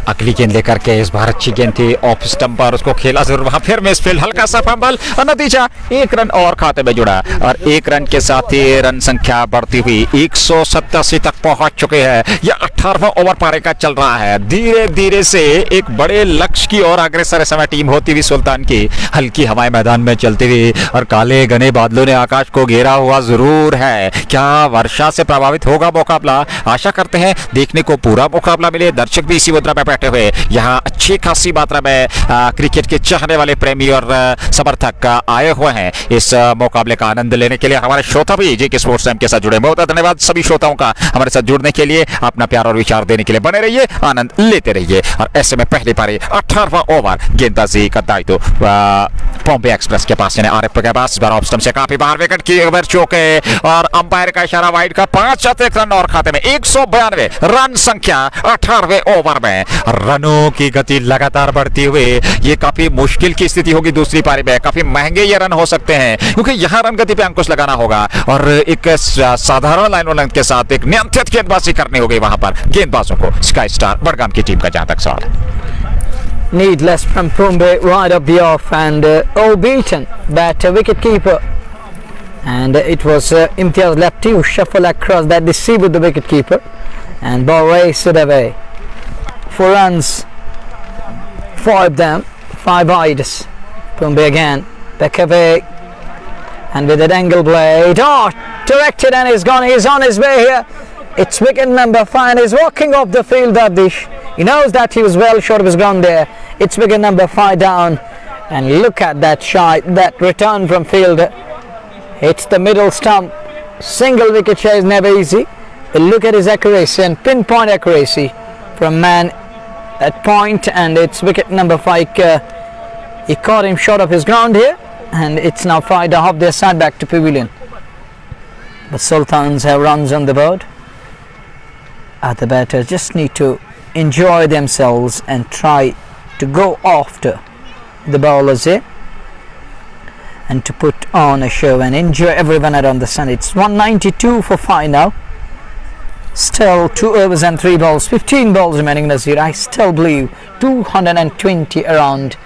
अगली गेंद लेकर के इस बार अच्छी गेंद थी off stump पर, उसको खेला जरूर वहां फिर मिस फील्ड, हल्का सा फंबल और नतीजा 1 रन और खाते में जुड़ा और 1 रन के साथ ही रन संख्या बढ़ती हुई 187 तक पहुंच चुके हैं। यह 18वां ओवर पारी का चल रहा है। धीरे धीरे से एक बड़े लक्ष्य की ओर अग्रसर इस समय टीम होती हुई सुल्तान की। हल्की हवाएं मैदान में चलती हुई और काले घने बादलों ने आकाश को घेरा हुआ जरूर है। क्या वर्षा से प्रभावित होगा मुकाबला? आशा करते हैं देखने को पूरा मुकाबला मिले। दर्शक भी इसी मुद्रा में बैठे हुए यहाँ अच्छी खासी मात्रा में क्रिकेट के चाहने वाले प्रेमी और समर्थक आए हुए हैं इस मुकाबले का आनंद लेने के लिए। हमारे श्रोता भी जेके स्पोर्ट्स टाइम के साथ जुड़े। बहुत धन्यवाद सभी श्रोताओं का हमारे साथ जुड़ने के लिए, अपना प्यार और विचार देने के लिए। बने रहिए, आनंद लेते रहिए। और ऐसे में पहली पारी 18वां ओवर गेंदबाजी का दायित्व बॉम्बे एक्सप्रेस के पास, आरएफ के पास। ऑफ स्टंप से काफी बाहर विकेट की ओवर चौके और अंपायर का इशारा वाइड का 5 रन और खाते में 192 रन संख्या 18वें ओवर में। रनों की गति लगातार बढ़ती हुई, ये काफी मुश्किल की स्थिति होगी दूसरी पारी में। काफी महंगे ये रन हो सकते हैं क्योंकि यहाँ रन गति पे अंकुश लगाना होगा और एक साधारण लाइन लेंथ के साथ एक नियंत्रित गेंदबाजी करनी होगी वहां पर गेंदबाजों को। स्काई स्टार बड़गाम की टीम का जहां तक सवाल है। Needless from Pumbe right up the off, and all beaten that wicket keeper, and it was Imtiaz Lepti who shuffled across that deceived the wicket keeper, and ball raced it away. 4 runs, 4 of them, 5 wides. Pumbe again, back away, and with that angle blade, directed, and he's gone. He's on his way here. It's wicket number 5. He's walking off the field, Dardish. He knows that he was well short of his ground there. It's wicket number 5 down, and look at that shot, that return from field. It's the middle stump. Single wicket shot is never easy. But look at his accuracy and pinpoint accuracy from man at point, and it's wicket number 5. He caught him short of his ground here, and it's now 5 off their side back to pavilion. The Sultans have runs on the board. The batters just need to enjoy themselves and try to go after the bowlers here and to put on a show and enjoy everyone around the sun. It's 192 for 5 now. Still 2 overs and 3 balls, 15 balls remaining, Nazir. I still believe 220 around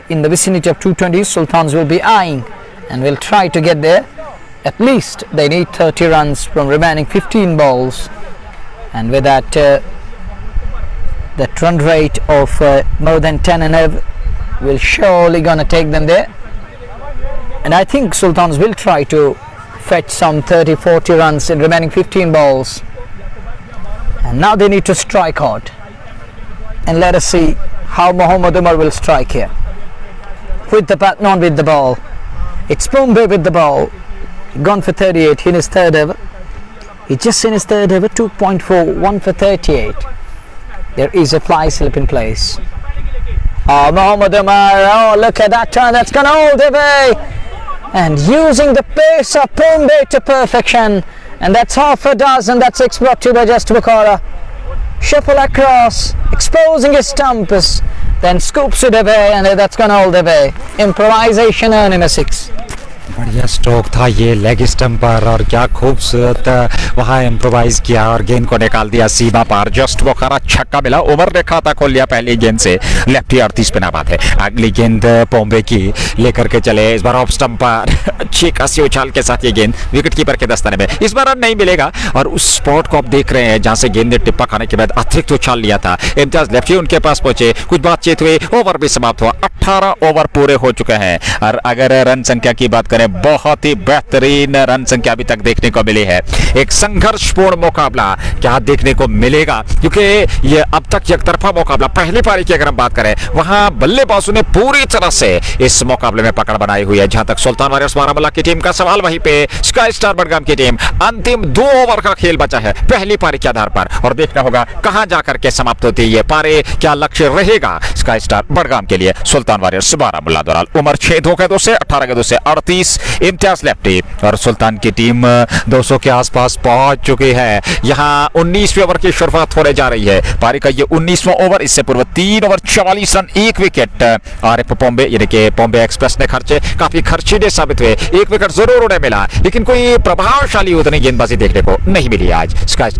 in the vicinity of 220 Sultans will be eyeing and will try to get there. At least they need 30 runs from remaining 15 balls, and with that that run rate of more than 10 and over will surely gonna take them there. And I think Sultans will try to fetch some 30-40 runs in remaining 15 balls. And now they need to strike hard. And let us see how Mohammad Umar will strike here. With the bat, not with the ball. It's Pumbe with the ball. Gone for 38 in his third over. He just in his third over, 2.4, 1 for 38. There is a fly slip in place. Oh, Mohammad Umar, oh, look at that turn, that's gone all the way. And using the pace of Pumbe to perfection. And that's half a dozen, that's 6 brought to by Just Bukhara. Shuffle across, exposing his stumps, then scoops it away, and that's gone all the way. Improvisation earning a 6. बढ़िया stroke था ये leg stump पर और क्या खूबसूरत वहाँ improvise किया और गेंद को निकाल दिया सीमा पार। जस्ट वो खरा छक्का मिला, उमर ने खाता खोल लिया पहली गेंद से। लेफ्टी 38 पे ना बात है। अगली गेंद पॉम्बे की लेकर के चले, इस बार ऑफ स्टंप पर अच्छी खासी उछाल के साथ ये गेंद विकेट कीपर के दस्ताने में। इस बार रन नहीं मिलेगा और उस स्पॉट को आप देख रहे हैं जहां से गेंद ने टिप्पा खाने के बाद अतिरिक्त उछाल लिया था। इम्तियाज लेफ्टी उनके पास पहुंचे, कुछ बातचीत हुई, ओवर भी समाप्त हुआ। 18 ओवर पूरे हो चुके हैं और अगर रन संख्या की बात करें, बहुत ही बेहतरीन रन संख्या अभी तक देखने को मिली है। एक संघर्षपूर्ण मुकाबला क्या देखने को मिलेगा, क्योंकि ये अब तक एक तरफा मुकाबला। पहली पारी की अगर हम बात करें, वहां बल्लेबाजों ने पूरी तरह से इस मुकाबले में पकड़ बनाई हुई है। जहां तक सुल्तान वॉरियर्स बारामूला की टीम का सवाल, वहीं पे स्काई स्टार बडगाम की टीम। अंतिम 2 ओवर का खेल बचा है पहली पारी के आधार पर और देखना होगा कहां जाकर के समाप्त होती है ये पारी, क्या लक्ष्य रहेगा स्काई स्टार बडगाम के लिए। सुल्तान वॉरियर्स बारामूला द्वारा उमर 6 2 के 2 से 18 के 2 से 38, इम्तियाज लेफ्टी और सुल्तान की टीम 200 के आसपास पहुंच चुकी है। यहां 19वें ओवर की शुरुआत होने जा रही है। पारी का ये 19वां ओवर, इससे पूर्व 3 over 44 run 1 wicket RF Bombay यानी कि बॉम्बे एक्सप्रेस ने खर्चे, काफी खर्चीले साबित हुए। 1 विकेट जरूर उन्हें मिला लेकिन कोई प्रभावशाली उतनी गेंदबाजी देखने को नहीं मिली आज स्काई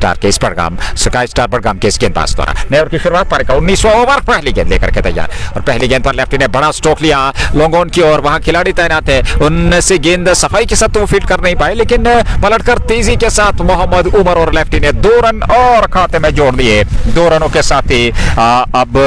स्टार बडगाम के इस गेंदबाज द्वारा। नए ओवर की शुरुआत, पारी का 19वां ओवर, पहली गेंद लेकर के तैयार और पहली गेंद पर लेफ्टी ने बड़ा स्ट्रोक लिया लॉन्ग ऑन की ओर। वहां खिलाड़ी तैनात है, उनसे गेंद सफाई के साथ तो फील्ड कर नहीं पाए, लेकिन पलटकर तेजी के साथ मोहम्मद उमर और लेफ्टी ने 2 रन और खाते में जोड़ लिए। 2 रनों के साथ ही अब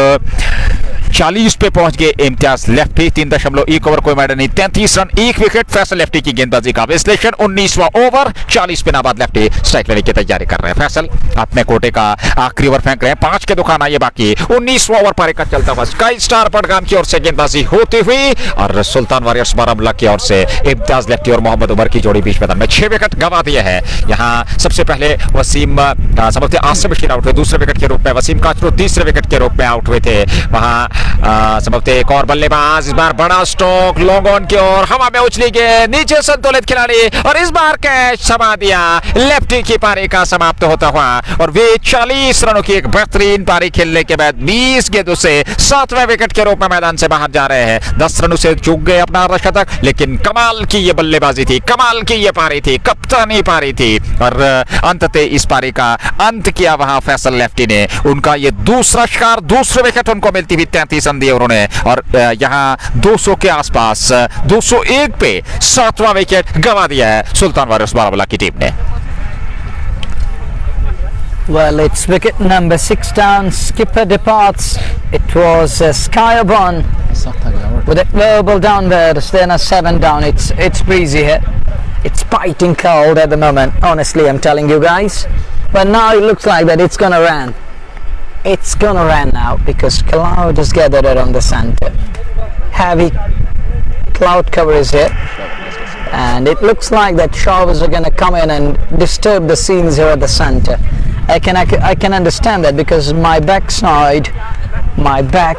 40 पे पहुंच गए इम्तियाज लेफ्टी। 3.1 ओवर कोई मैटर नहीं, 33 रन 1 विकेट। फैसल लेफ्टी की गेंदबाजी का विश्लेषण। 19वां ओवर, 40 पे नाबाद लेफ्टी स्ट्राइक लेने की तैयारी कर रहे हैं। फैसल अपने कोटे का आखिरी ओवर फेंक रहे हैं, 5 के दुकान आइए बाकी। 19वां ओवर पारी का चलता हुआ स्काई स्टार बडगाम की ओर से गेंदबाजी होती हुई और सुल्तान वॉरियर्स बारामूला की ओर से इम्तियाज लेफ्टी और मोहम्मद उमर की जोड़ी बीच मैदान में 6 विकेट गंवा दिए हैं। यहाँ सबसे पहले वसीम समझते आसिम बशीर आउट हुए दूसरे विकेट के रूप में, वसीम काचरू तीसरे विकेट के रूप में आउट हुए थे। वहां समझते एक और बल्लेबाज, इस बार बड़ा स्ट्रोक लॉन्ग ऑन की ओर, हवा में उछली गेंद, नीचे संतुलित खिलाड़ी और इस बार कैच समा दिया। लेफ्टी की पारी का समाप्त होता हुआ और वे 40 रनों की एक बेहतरीन पारी खेलने के बाद 20 गेंदों से 7वें विकेट के रूप में मैदान से बाहर जा रहे हैं। 10 रनों से चूक गए अपना अर्धशतक, लेकिन कमाल की ये बल्लेबाजी थी, कमाल की ये पारी थी, कप्तानी पारी थी और अंततः इस पारी का अंत किया वहां फैसल लेफ्टी ने। उनका ये दूसरा शिकार, दूसरे विकेट उनको मिलती हुई 33 रन दिए उन्होंने और यहां 200 के आसपास 201 पे 7वां विकेट गंवा दिया है सुल्तान वॉरियर्स बारामूला की टीम ने। Well, it's wicket number 6 down. Skipper departs. It was Skyabon with a verbal downwards. Then a 7 down. It's breezy here. It's biting cold at the moment. Honestly, I'm telling you guys. But now it looks like that it's gonna rain. It's gonna rain now because cloud is gathered around the center. Heavy cloud cover is here. And it looks like that showers are going to come in and disturb the scenes here at the center. I can understand that because my back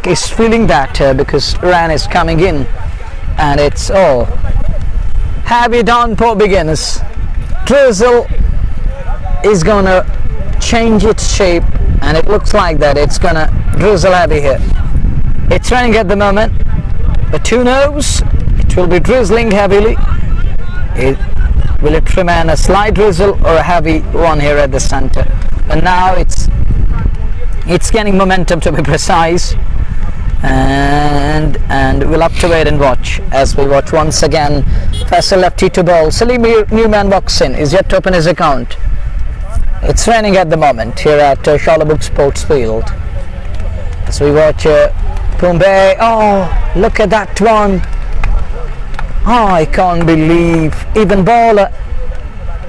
is feeling that because rain is coming in and it's all heavy downpour begins. Drizzle is going to change its shape and it looks like that it's going to drizzle heavy here. It's raining at the moment, but who knows, it will be drizzling heavily. Will it remain a slight drizzle or a heavy one here at the center? And now it's gaining momentum, to be precise, and we'll have to wait and watch as we watch once again. Faisal lefty to bowl. Salim Newman walks in. Is yet to open his account. It's raining at the moment here at Shalabuk Sports Field. As we watch Bombay. Oh, look at that one. Oh, I can't believe, even bowler,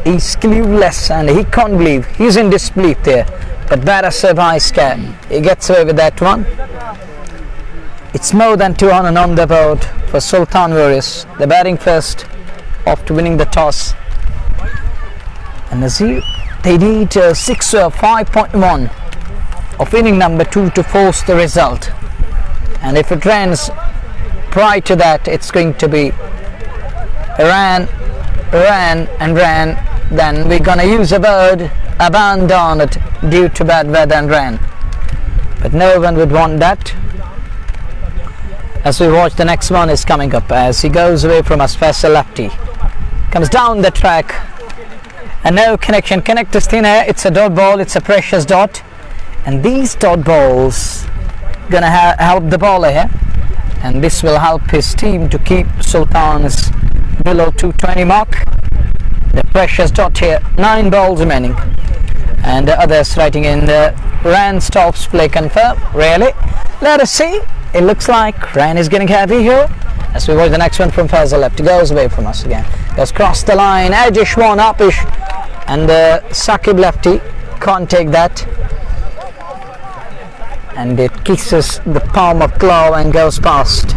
he's clueless and he can't believe, he's in disbelief there, but batter survives, he gets away with that one. It's more than 200 on the board for Sultan Warriors. They're batting first after winning the toss, and they need 5.1 of inning number 2 to force the result, and if it rains prior to that, it's going to be ran, then we're gonna use a word abandon it due to bad weather and rain, but no one would want that. As we watch, the next one is coming up as he goes away from us, Faisal lefty. comes down the track, and no connection. Connect is thin air. It's a dot ball. It's a precious dot, and these dot balls gonna help the bowler here, and this will help his team to keep Sultans below 220 mark. The precious dot here. 9 balls remaining, and the others writing in the Ran stops play confirm. Really? Let us see. It looks like Ran is getting heavy here. As we watch the next one from Faisal left, goes away from us again. Goes cross the line. Edgish one upish, and Saqib lefty can't take that, and it kisses the palm of glove and goes past.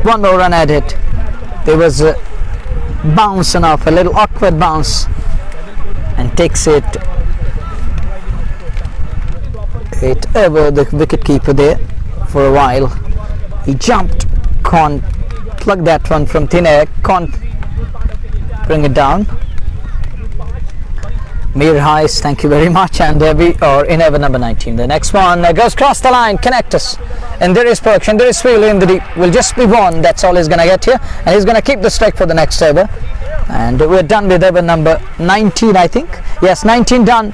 One more run at it. There was a bounce enough, a little awkward bounce, and takes it over the wicket keeper there for a while. He jumped, can't plug that one from thin air, can't bring it down. Mir Heist, thank you very much, and we are in over number 19. The next one goes across the line, connect us, and there is production, there is Sweel in the deep. Will just be one, that's all he's going to get here, and he's going to keep the strike for the next over. And we're done with over number 19, I think. Yes, 19 done.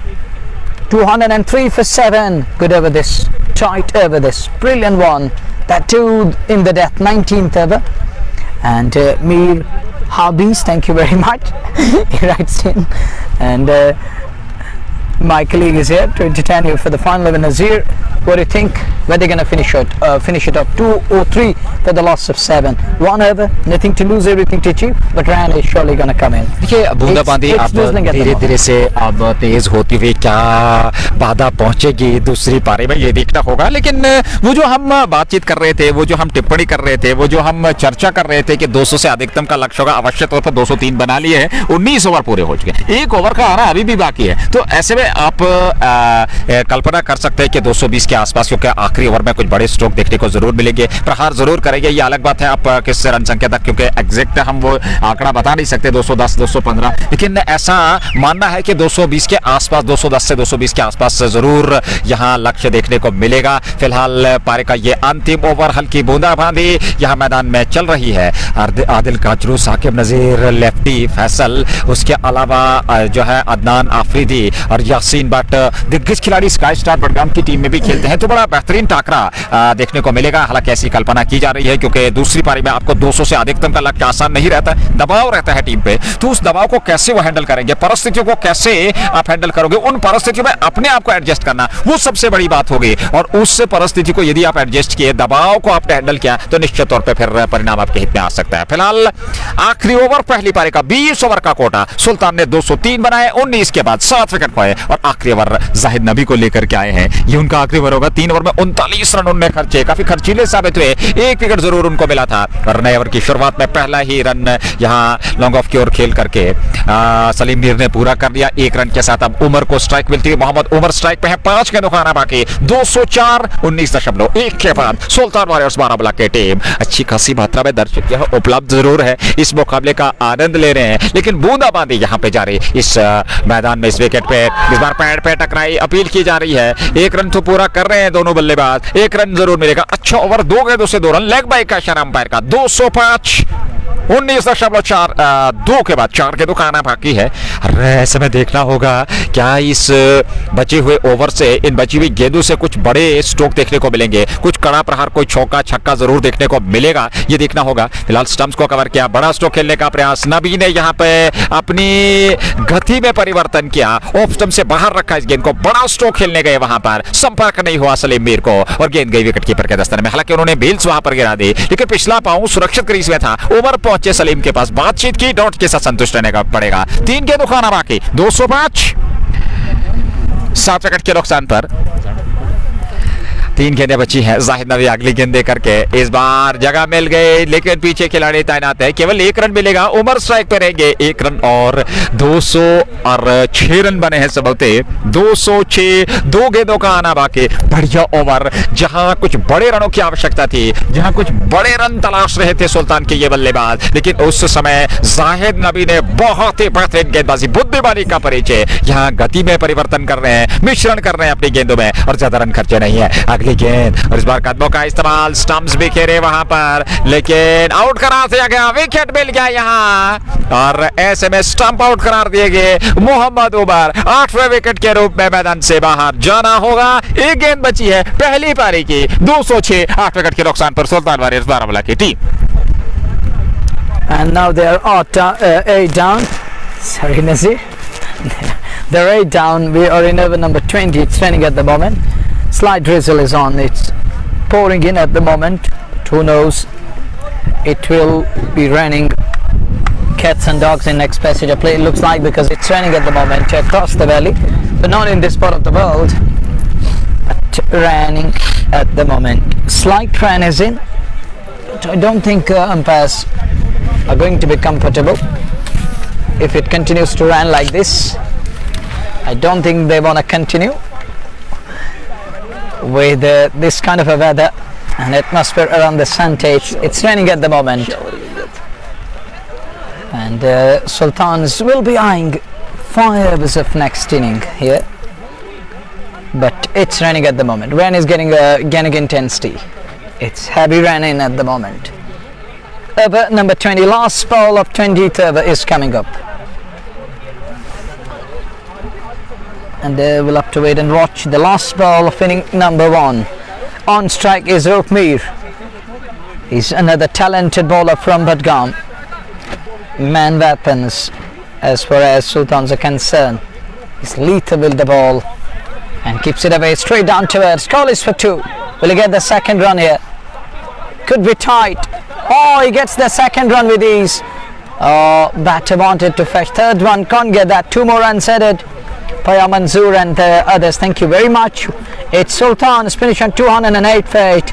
203 for 7. Good over this, tight over this, brilliant one. That too in the death, 19th over. And Mir Habis, thank you very much. He writes in, and my colleague is here to entertain you for the final 11 Nazir. What do you think? Where they're going to finish it up? 203 for the loss of 7. 1 over, nothing to lose, everything to achieve, but Ran is surely going to come in. देखिए बूंदाबांदी अब धीरे धीरे से अब तेज होती हुई क्या बाधा पहुंचेगी दूसरी पारी में, ये देखना होगा। लेकिन वो जो हम बातचीत कर रहे थे, वो जो हम टिप्पणी कर रहे थे, वो जो हम चर्चा कर रहे थे कि 200 से अधिकतम का लक्ष्य होगा, अवश्य तौर पर 203 बना लिए हैं। 19 ओवर पूरे हो चुके, 1 ओवर का आना अभी भी बाकी है। तो ऐसे में आप कल्पना कर सकते हैं कि 220 के आसपास, क्योंकि आखिरी ओवर में कुछ बड़े स्ट्रोक देखने को जरूर मिलेंगे, प्रहार जरूर करेंगे। ये अलग बात है आप किस रन संख्या तक, क्योंकि एग्जैक्ट हम वो आंकड़ा बता नहीं सकते 210 215, लेकिन ऐसा मानना है कि 220 के आसपास, 210 से 220 के आसपास जरूर यहां लक्ष्य देखने को मिलेगा। फिलहाल पारी का ये अंतिम ओवर, हल्की बूंदाबांदी यहां मैदान में चल रही है। आदिल काचरू, साकिब नजीर लेफ्टी, फैसल, उसके अलावा जो है अदनान आफरीदी और यासीन बट, दिग्गज खिलाड़ी स्काई स्टार बडगाम की टीम में भी खेलते हैं। तो बड़ा बेहतरीन टाकरा देखने को मिलेगा। हालांकि ऐसी कल्पना की जा रही है क्योंकि दूसरी पारी में आपको 200 से अधिकतम का लक्ष्य आसान नहीं रहता, दबाव रहता है टीम पे। तो उस दबाव को कैसे वो हैंडल करेंगे, परिस्थितियों को कैसे आप हैंडल करोगे, उन परिस्थितियों में अपने आप को एडजस्ट करना, वो सबसे बड़ी बात होगी। और उस परिस्थिति को यदि आप एडजस्ट किए, दबाव को आपने हैंडल किया, तो निश्चित तौर पर फिर परिणाम आपके हित में आ सकता है। फिलहाल आखिरी ओवर पहली पारी का 20 ओवर का कोटा, सुल्तान ने 203 बनाए, 19 के बाद 7 विकेट पाए, और आखिरी ओवर जाहिद नबी को लेकर के आए हैं। ये उनका आखिरी ओवर होगा। 3 ओवर में 39 रन उन्होंने खर्चे, काफी खर्चीले साबित हुए। 1 विकेट जरूर उनको मिला था, और नए ओवर की शुरुआत में पहला ही रन यहां लॉन्ग ऑफ की ओर खेल करके सलीम मीर ने पूरा कर लिया। 1 रन के साथ अब उमर को स्ट्राइक मिलती है। मोहम्मद उमर स्ट्राइक पे है, 5 गेंदों का आना बाकी। 204 19.1 के बाद सुल्तान वॉरियर्स बारामूला की टीम अच्छी खासी मात्रा में दर्शक यहां उपलब्ध जरूर है, इस मुकाबले का आनंद ले रहे हैं। लेकिन बूंदाबांदी यहां पे जारी इस मैदान में, इस विकेट पे इस बार पैड पे टकराई, अपील की जा रही है। 1 रन तो पूरा कर रहे हैं दोनों बल्लेबाज, 1 रन जरूर मिलेगा। अच्छा ओवर, 2 गेंदों से 2 रन, लेग बाई का इशारा अंपायर का। 205 19.4 के बाद 4 गेंदों का आना बाकी है। ऐसे में देखना होगा क्या इस बचे हुए ओवर से, इन बची हुई गेंदों से कुछ बड़े स्ट्रोक देखने को मिलेंगे, कुछ कड़ा प्रहार, कोई चौका छक्का जरूर देखने को मिलेगा, ये देखना होगा। फिलहाल स्टंप्स को कवर किया, बड़ा स्ट्रोक खेलने का प्रयास, नबी ने यहाँ पे अपनी गति में परिवर्तन किया, ऑफ स्टंप से बाहर रखा इस गेंद को, बड़ा स्ट्रोक खेलने गए, वहां पर संपर्क नहीं हुआ सलीम मीर को, और गेंद गई विकेट कीपर के दस्ताने में। हालांकि उन्होंने बेल्स वहां पर गिरा दी, लेकिन पिछला पांव सुरक्षित क्रीज में था। ओवर पहुंचे सलीम के पास, बातचीत की, डॉट के साथ संतुष्ट रहने का पड़ेगा। 3 गेंदों का आना बाकी, 205 7 विकेट के नुकसान पर 3 गेंदें बची हैं। जाहिद नबी अगली गेंद करके इस बार जगह मिल गई, लेकिन पीछे खिलाड़ी तैनात है, केवल 1 रन मिलेगा। उमर स्ट्राइक पे रहेंगे, 1 रन और 206 रन बने हैं सबलते। 206, 2 गेंदों का आना बाकी। बढ़िया ओवर, जहां कुछ बड़े रनों की आवश्यकता थी, जहां कुछ बड़े रन तलाश रहे थे सुल्तान के ये बल्लेबाज, लेकिन उस समय जाहिद नबी ने बहुत ही बेहतरीन गेंदबाजी, बुद्धिमानी का परिचय, यहां गति में परिवर्तन कर रहे हैं, मिश्रण कर रहे हैं अपनी गेंदों में, और ज्यादा रन खर्चे नहीं है। अगली गेंद और इस बार कदमों का इस्तेमाल, स्टंप्स भी खेले वहां पर, लेकिन आउट करार दिया गया, विकेट मिल गया यहां और ऐसे में स्टंप आउट करार दिए गए मोहम्मद उमर। 8वें विकेट के रूप में मैदान से बाहर जाना होगा। एक गेंद बची है पहली पारी की, 206। 8 विकेट के नुकसान पर सुल्तान वारियर्स बारामूला की team. And now they are 8 down. Sorry, Nazir. They're 8 down. We are in over number 20. It's raining at the moment. Slight drizzle is on. It's pouring in at the moment. But who knows? It will be raining cats and dogs in next passage of play. It looks like, because it's raining at the moment across the valley, but not in this part of the world. But raining at the moment. Slight rain is in. But I don't think umpires are going to be comfortable if it continues to rain like this. I don't think they want to continue with this kind of a weather and atmosphere around the Suntage. It's raining at the moment, and Sultans will be eyeing 5 overs of next inning here, but it's raining at the moment. Rain is gaining intensity. It's heavy raining at the moment. Over number 20, last ball of 20th over is coming up, and we'll have to wait and watch the last ball of inning number 1. On strike is Rukmir. He's another talented bowler from Budgam. Man weapons as far as Sultans are concerned. He's lethal with the ball and keeps it away straight down towards. Call is for 2. Will he get the second run here? Could be tight. Oh, he gets the second run with ease. Oh, batter wanted to fetch third one, can't get that. 2 more runs headed by Manzoor and the others. Thank you very much. It's Sultans finish on 208 for 8,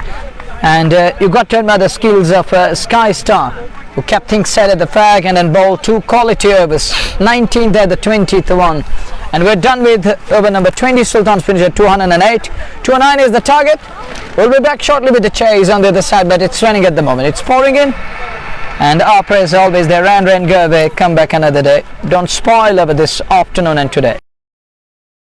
and you got to admire the skills of Sky Star, who kept things set at the fag and then bowled 2 quality overs. 19th there, the 20th one, and we're done with over number 20. Sultans finish at 208. 209 is the target. We'll be back shortly with the chase on the other side, but it's raining at the moment. It's pouring in, and our prayers always there. Rain, go away, come back another day. Don't spoil over this afternoon and today.